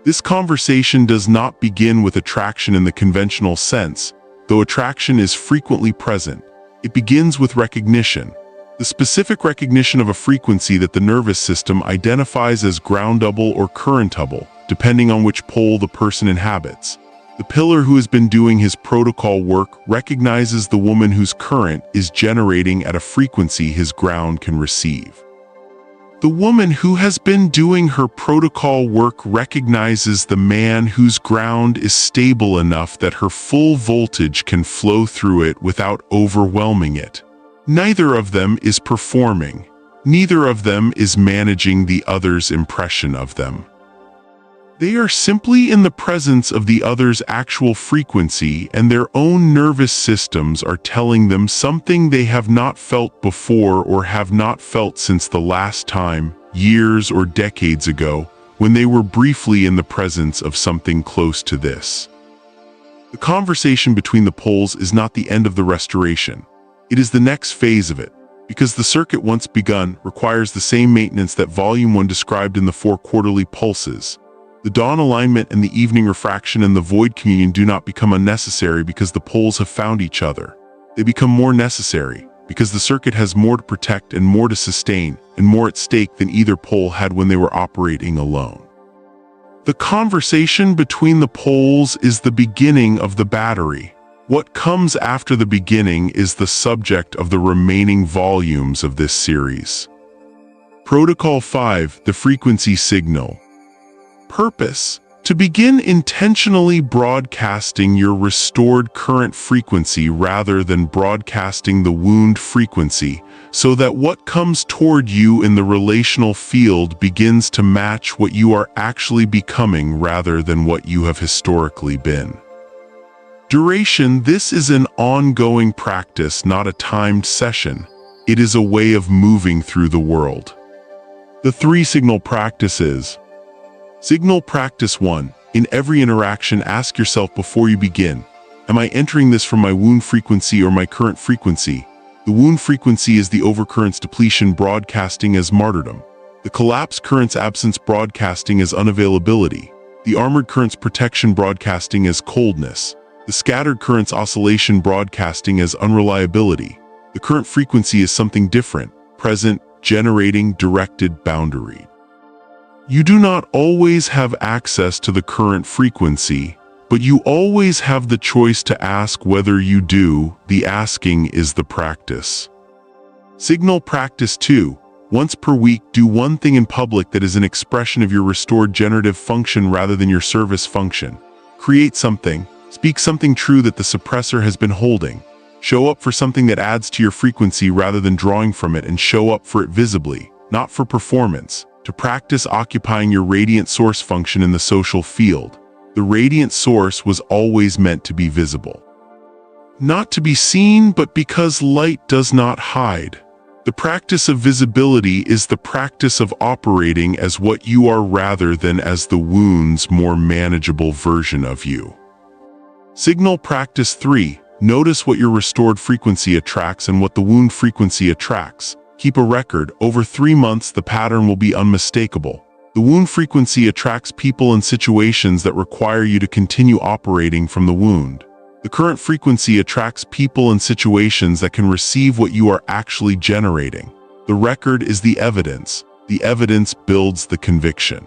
This conversation does not begin with attraction in the conventional sense, though attraction is frequently present. It begins with recognition. The specific recognition of a frequency that the nervous system identifies as groundable or currentable, depending on which pole the person inhabits. The pillar who has been doing his protocol work recognizes the woman whose current is generating at a frequency his ground can receive. The woman who has been doing her protocol work recognizes the man whose ground is stable enough that her full voltage can flow through it without overwhelming it. Neither of them is performing. Neither of them is managing the other's impression of them. They are simply in the presence of the other's actual frequency, and their own nervous systems are telling them something they have not felt before or have not felt since the last time, years or decades ago, when they were briefly in the presence of something close to this. The conversation between the poles is not the end of the restoration. It is the next phase of it, because the circuit once begun requires the same maintenance that Volume 1 described in the 4 quarterly pulses. The dawn alignment and the evening refraction and the void communion do not become unnecessary because the poles have found each other. They become more necessary because the circuit has more to protect and more to sustain and more at stake than either pole had when they were operating alone. The conversation between the poles is the beginning of the battery. What comes after the beginning is the subject of the remaining volumes of this series. Protocol 5, the frequency signal. Purpose: to begin intentionally broadcasting your restored current frequency rather than broadcasting the wound frequency, so that what comes toward you in the relational field begins to match what you are actually becoming rather than what you have historically been. Duration: this is an ongoing practice, not a timed session. It is a way of moving through the world. The 3 signal practices. Signal practice 1. In every interaction, ask yourself before you begin, am I entering this from my wound frequency or my current frequency? The wound frequency is the overcurrent's depletion broadcasting as martyrdom. The collapse current's absence broadcasting as unavailability. The armored current's protection broadcasting as coldness. The scattered current's oscillation broadcasting as unreliability. The current frequency is something different, present, generating, directed, boundary. You do not always have access to the current frequency, but you always have the choice to ask whether you do. The asking is the practice. Signal practice 2. Once per week, do one thing in public that is an expression of your restored generative function rather than your service function. Create something. Speak something true that the suppressor has been holding. Show up for something that adds to your frequency rather than drawing from it, and show up for it visibly, not for performance. To practice occupying your radiant source function in the social field. The radiant source was always meant to be visible. Not to be seen, but because light does not hide. The practice of visibility is the practice of operating as what you are rather than as the wound's more manageable version of you. Signal practice 3. Notice what your restored frequency attracts and what the wound frequency attracts. Keep a record. Over 3 months, the pattern will be unmistakable. The wound frequency attracts people and situations that require you to continue operating from the wound. The current frequency attracts people and situations that can receive what you are actually generating. The record is the evidence. The evidence builds the conviction.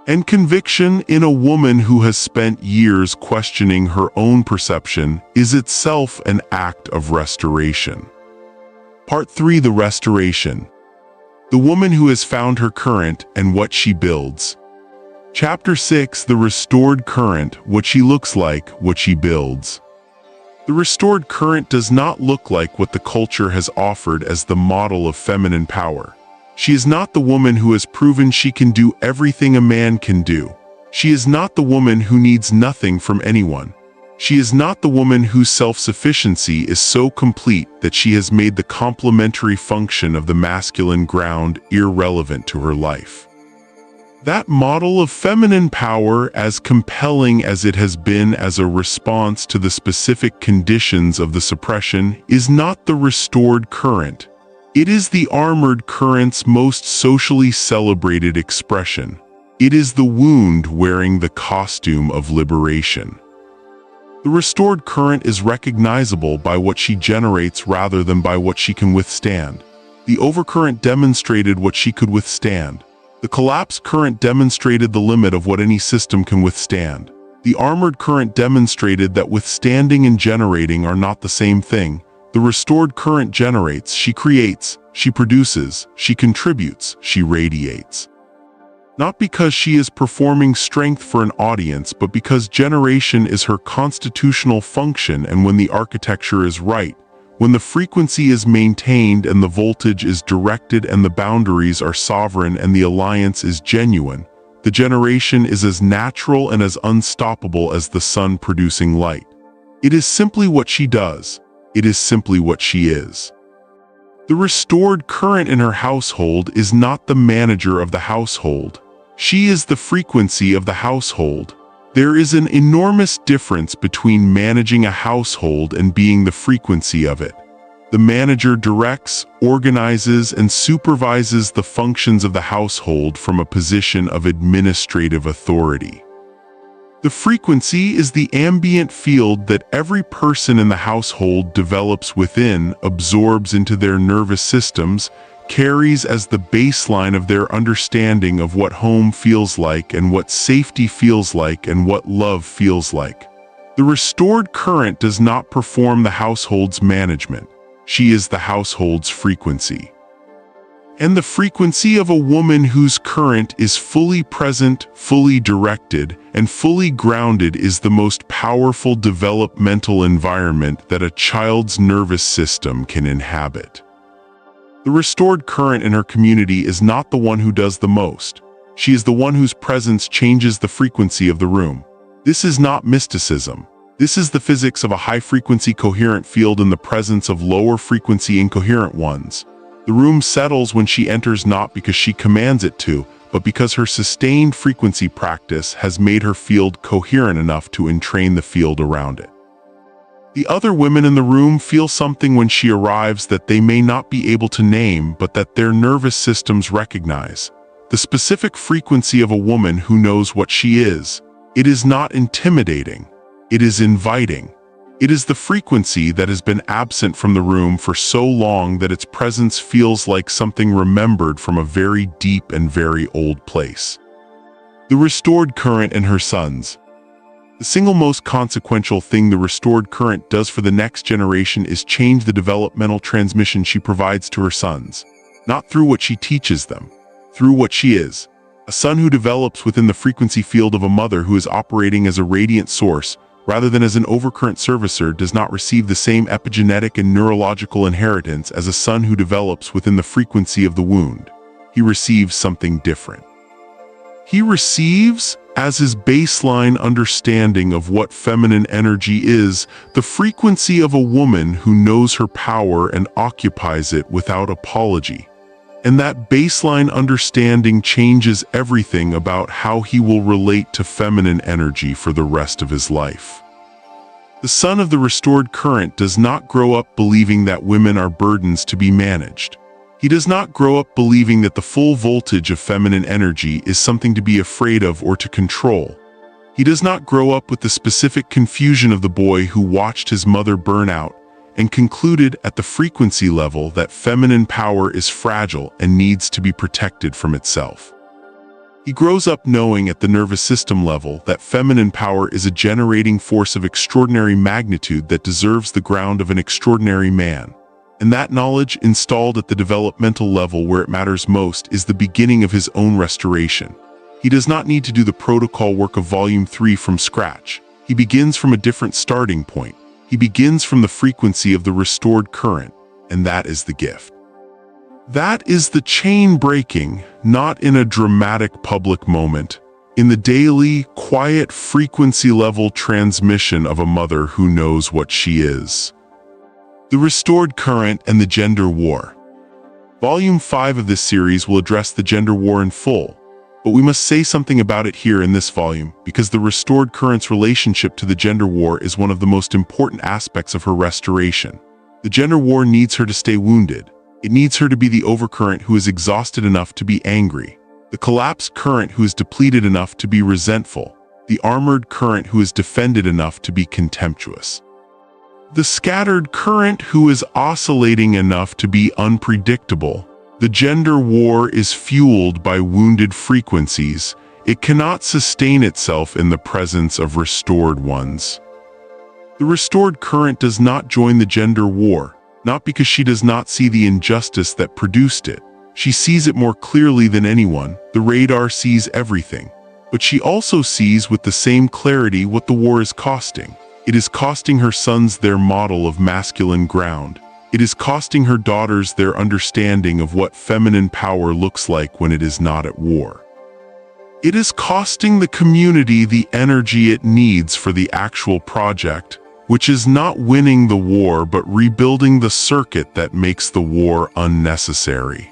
And conviction in a woman who has spent years questioning her own perception is itself an act of restoration. Part 3. The restoration. The woman who has found her current and what she builds. Chapter 6. The restored current, what she looks like, what she builds. The restored current does not look like what the culture has offered as the model of feminine power. She is not the woman who has proven she can do everything a man can do. She is not the woman who needs nothing from anyone. She is not the woman whose self-sufficiency is so complete that she has made the complementary function of the masculine ground irrelevant to her life. That model of feminine power, as compelling as it has been as a response to the specific conditions of the suppression, is not the restored current. It is the armored current's most socially celebrated expression. It is the wound wearing the costume of liberation. The restored current is recognizable by what she generates rather than by what she can withstand. The overcurrent demonstrated what she could withstand. The collapsed current demonstrated the limit of what any system can withstand. The armored current demonstrated that withstanding and generating are not the same thing. The restored current generates, she creates, she produces, she contributes, she radiates. Not because she is performing strength for an audience, but because generation is her constitutional function, and when the architecture is right, when the frequency is maintained and the voltage is directed and the boundaries are sovereign and the alliance is genuine, the generation is as natural and as unstoppable as the sun producing light. It is simply what she does. It is simply what she is. The restored current in her household is not the manager of the household. She is the frequency of the household. There is an enormous difference between managing a household and being the frequency of it. The manager directs, organizes, and supervises the functions of the household from a position of administrative authority. The frequency is the ambient field that every person in the household develops within, absorbs into their nervous systems, carries as the baseline of their understanding of what home feels like and what safety feels like and what love feels like. The restored current does not perform the household's management. She is the household's frequency. And the frequency of a woman whose current is fully present, fully directed, and fully grounded is the most powerful developmental environment that a child's nervous system can inhabit. The restored current in her community is not the one who does the most. She is the one whose presence changes the frequency of the room. This is not mysticism. This is the physics of a high-frequency coherent field in the presence of lower-frequency incoherent ones. The room settles when she enters not because she commands it to, but because her sustained frequency practice has made her field coherent enough to entrain the field around it. The other women in the room feel something when she arrives that they may not be able to name, but that their nervous systems recognize. The specific frequency of a woman who knows what she is. It is not intimidating. It is inviting. It is the frequency that has been absent from the room for so long that its presence feels like something remembered from a very deep and very old place. The restored current and her sons. The single most consequential thing the restored current does for the next generation is change the developmental transmission she provides to her sons. not through what she teaches them, through what she is. A son who develops within the frequency field of a mother who is operating as a radiant source, rather than as an overcurrent servicer, does not receive the same epigenetic and neurological inheritance as a son who develops within the frequency of the wound. He receives something different. He receives, as his baseline understanding of what feminine energy is, the frequency of a woman who knows her power and occupies it without apology. And that baseline understanding changes everything about how he will relate to feminine energy for the rest of his life. The son of the restored current does not grow up believing that women are burdens to be managed. He does not grow up believing that the full voltage of feminine energy is something to be afraid of or to control. He does not grow up with the specific confusion of the boy who watched his mother burn out and concluded at the frequency level that feminine power is fragile and needs to be protected from itself. He grows up knowing at the nervous system level that feminine power is a generating force of extraordinary magnitude that deserves the ground of an extraordinary man. And that knowledge, installed at the developmental level where it matters most, is the beginning of his own restoration. He does not need to do the protocol work of Volume 3 from scratch. He begins from a different starting point. He begins from the frequency of the restored current, and that is the gift. That is the chain breaking, not in a dramatic public moment, in the daily, quiet frequency level transmission of a mother who knows what she is. The restored current and the gender war. Volume 5 of this series will address the gender war in full, but we must say something about it here in this volume because the restored current's relationship to the gender war is one of the most important aspects of her restoration. The gender war needs her to stay wounded. It needs her to be the overcurrent who is exhausted enough to be angry, the collapsed current who is depleted enough to be resentful, the armored current who is defended enough to be contemptuous. The scattered current who is oscillating enough to be unpredictable. The gender war is fueled by wounded frequencies. It cannot sustain itself in the presence of restored ones. The restored current does not join the gender war, not because she does not see the injustice that produced it. She sees it more clearly than anyone. The radar sees everything. But she also sees with the same clarity what the war is costing. It is costing her sons their model of masculine ground. It is costing her daughters their understanding of what feminine power looks like when it is not at war. It is costing the community the energy it needs for the actual project, which is not winning the war but rebuilding the circuit that makes the war unnecessary.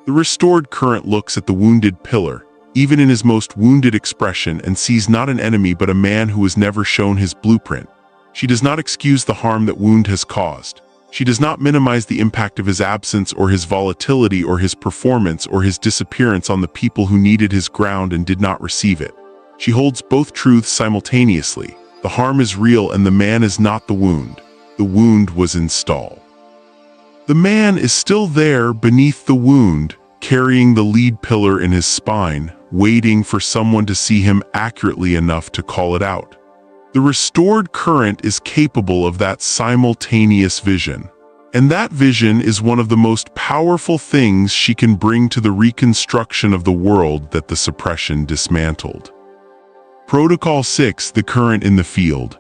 The restored current looks at the wounded pillar, even in his most wounded expression, and sees not an enemy but a man who has never shown his blueprint. She does not excuse the harm that wound has caused. She does not minimize the impact of his absence or his volatility or his performance or his disappearance on the people who needed his ground and did not receive it. She holds both truths simultaneously. The harm is real and the man is not the wound. The wound was installed. The man is still there beneath the wound, carrying the lead pillar in his spine, waiting for someone to see him accurately enough to call it out. The restored current is capable of that simultaneous vision, and that vision is one of the most powerful things she can bring to the reconstruction of the world that the suppression dismantled. Protocol 6: The current in the field.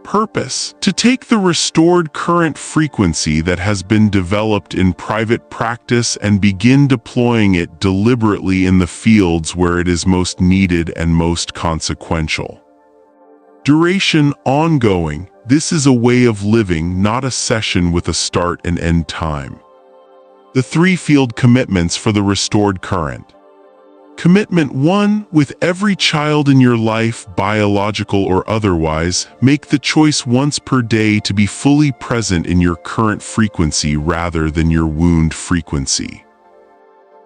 Purpose: to take the restored current frequency that has been developed in private practice and begin deploying it deliberately in the fields where it is most needed and most consequential. Duration: ongoing. This is a way of living, not a session with a start and end time. The 3 field commitments for the restored current. Commitment 1: with every child in your life, biological or otherwise, make the choice once per day to be fully present in your current frequency rather than your wound frequency.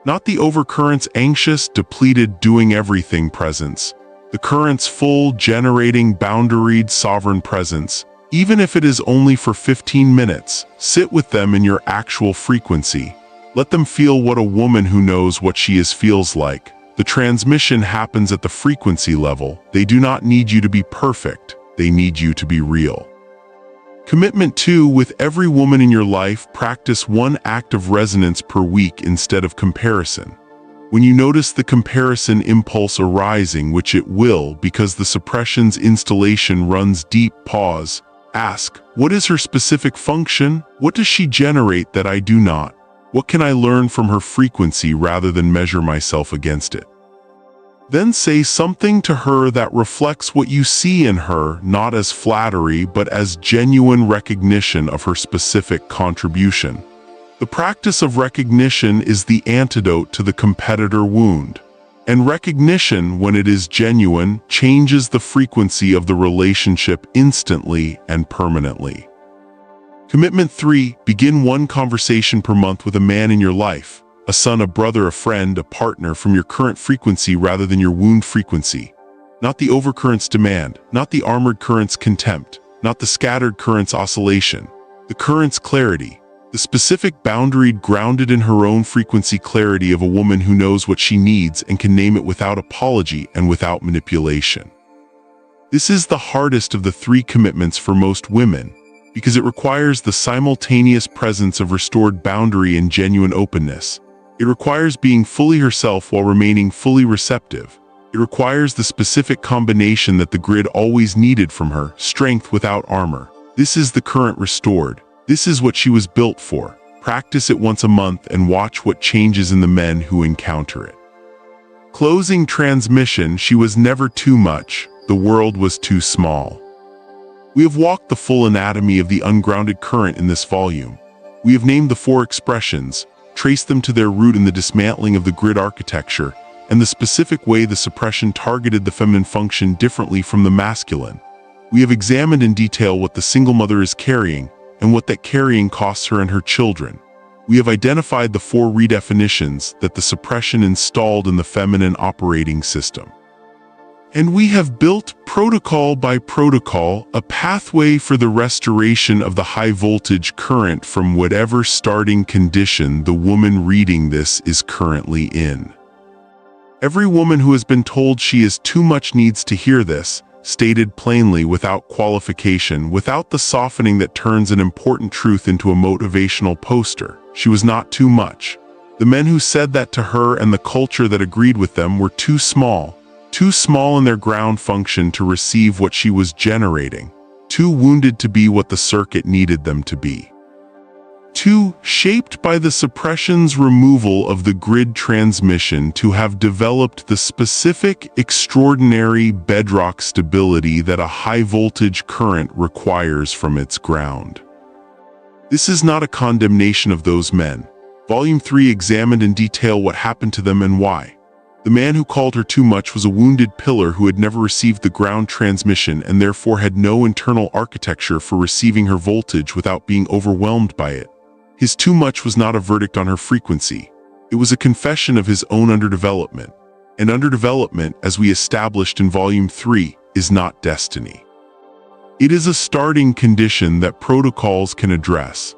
Not the overcurrent's anxious, depleted, doing everything presence. The current's full, generating, boundaried, sovereign presence. Even if it is only for 15 minutes, sit with them in your actual frequency. Let them feel what a woman who knows what she is feels like. The transmission happens at the frequency level. They do not need you to be perfect. They need you to be real. Commitment 2. With every woman in your life, practice one act of resonance per week instead of comparison. When you notice the comparison impulse arising, which it will because the suppression's installation runs deep, pause. Ask, what is her specific function? What does she generate that I do not? What can I learn from her frequency rather than measure myself against it? Then say something to her that reflects what you see in her, not as flattery, but as genuine recognition of her specific contribution. The practice of recognition is the antidote to the competitor wound. And recognition, when it is genuine, changes the frequency of the relationship instantly and permanently. Commitment 3. Begin one conversation per month with a man in your life. A son, a brother, a friend, a partner from your current frequency rather than your wound frequency. Not the overcurrent's demand, not the armored current's contempt, not the scattered current's oscillation. The current's clarity. The specific, boundaried, grounded in her own frequency clarity of a woman who knows what she needs and can name it without apology and without manipulation. This is the hardest of the 3 commitments for most women, because it requires the simultaneous presence of restored boundary and genuine openness. It requires being fully herself while remaining fully receptive. It requires the specific combination that the grid always needed from her, strength without armor. This is the current restored. This is what she was built for. Practice it once a month and watch what changes in the men who encounter it. Closing transmission. She was never too much. The world was too small. We have walked the full anatomy of the ungrounded current in this volume. We have named the 4 expressions, traced them to their root in the dismantling of the grid architecture, and the specific way the suppression targeted the feminine function differently from the masculine. We have examined in detail what the single mother is carrying, and what that carrying costs her and her children. We have identified the 4 redefinitions that the suppression installed in the feminine operating system. And we have built, protocol by protocol, a pathway for the restoration of the high-voltage current from whatever starting condition the woman reading this is currently in. Every woman who has been told she is too much needs to hear this, stated plainly without qualification, without the softening that turns an important truth into a motivational poster. She was not too much. The men who said that to her and the culture that agreed with them were too small in their ground function to receive what she was generating, too wounded to be what the circuit needed them to be. 2. Shaped by the suppression's removal of the grid transmission to have developed the specific, extraordinary bedrock stability that a high-voltage current requires from its ground. This is not a condemnation of those men. Volume 3 examined in detail what happened to them and why. The man who called her too much was a wounded pillar who had never received the ground transmission and therefore had no internal architecture for receiving her voltage without being overwhelmed by it. His too much was not a verdict on her frequency. It was a confession of his own underdevelopment. And underdevelopment, as we established in Volume 3, is not destiny. It is a starting condition that protocols can address.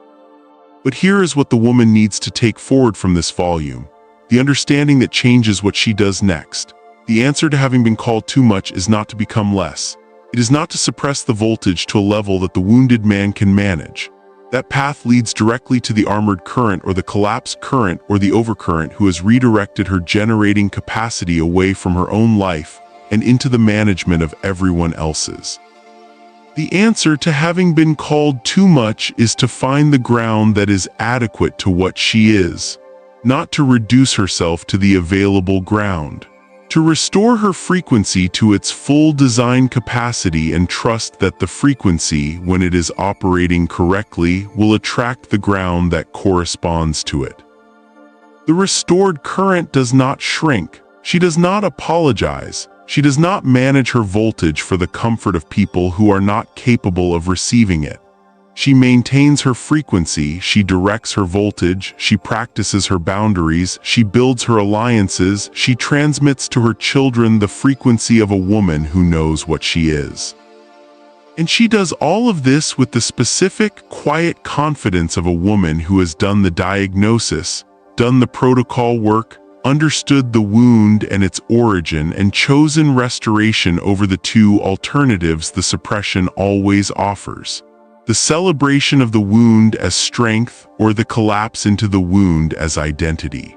But here is what the woman needs to take forward from this volume. The understanding that changes what she does next. The answer to having been called too much is not to become less. It is not to suppress the voltage to a level that the wounded man can manage. That path leads directly to the armored current or the collapsed current or the overcurrent who has redirected her generating capacity away from her own life and into the management of everyone else's. The answer to having been called too much is to find the ground that is adequate to what she is, not to reduce herself to the available ground. To restore her frequency to its full design capacity and trust that the frequency, when it is operating correctly, will attract the ground that corresponds to it. The restored current does not shrink. She does not apologize. She does not manage her voltage for the comfort of people who are not capable of receiving it. She maintains her frequency, she directs her voltage, she practices her boundaries, she builds her alliances, she transmits to her children the frequency of a woman who knows what she is. And she does all of this with the specific, quiet confidence of a woman who has done the diagnosis, done the protocol work, understood the wound and its origin, and chosen restoration over the 2 alternatives the suppression always offers. The the celebration of the wound as strength or the collapse into the wound as identity.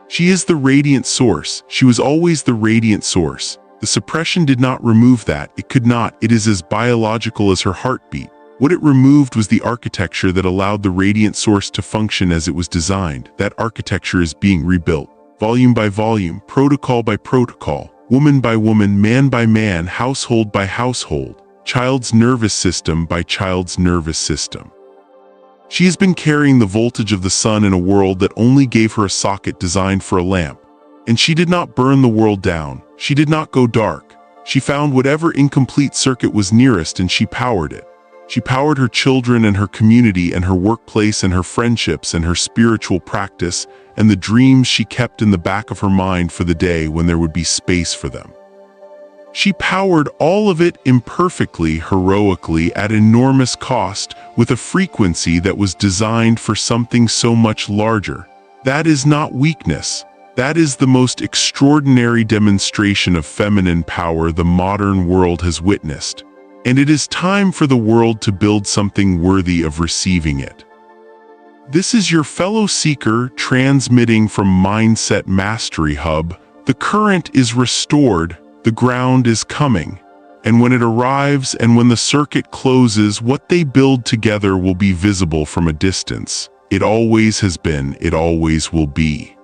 She is the radiant source. She was always the radiant source. The suppression did not remove that. It could not. It is as biological as her heartbeat. What it removed was the architecture that allowed the radiant source to function as it was designed. That architecture is being rebuilt, volume by volume, protocol by protocol, woman by woman, man by man, household by household, child's nervous system by child's nervous system. She has been carrying the voltage of the sun in a world that only gave her a socket designed for a lamp. And she did not burn the world down. She did not go dark. She found whatever incomplete circuit was nearest and she powered it. She powered her children and her community and her workplace and her friendships and her spiritual practice and the dreams she kept in the back of her mind for the day when there would be space for them. She powered all of it imperfectly, heroically, at enormous cost, with a frequency that was designed for something so much larger. That is not weakness. That is the most extraordinary demonstration of feminine power the modern world has witnessed. And it is time for the world to build something worthy of receiving it. This is your fellow seeker transmitting from Mindset Mastery Hub. The current is restored, the ground is coming. And when it arrives and when the circuit closes, what they build together will be visible from a distance. It always has been, it always will be.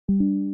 you.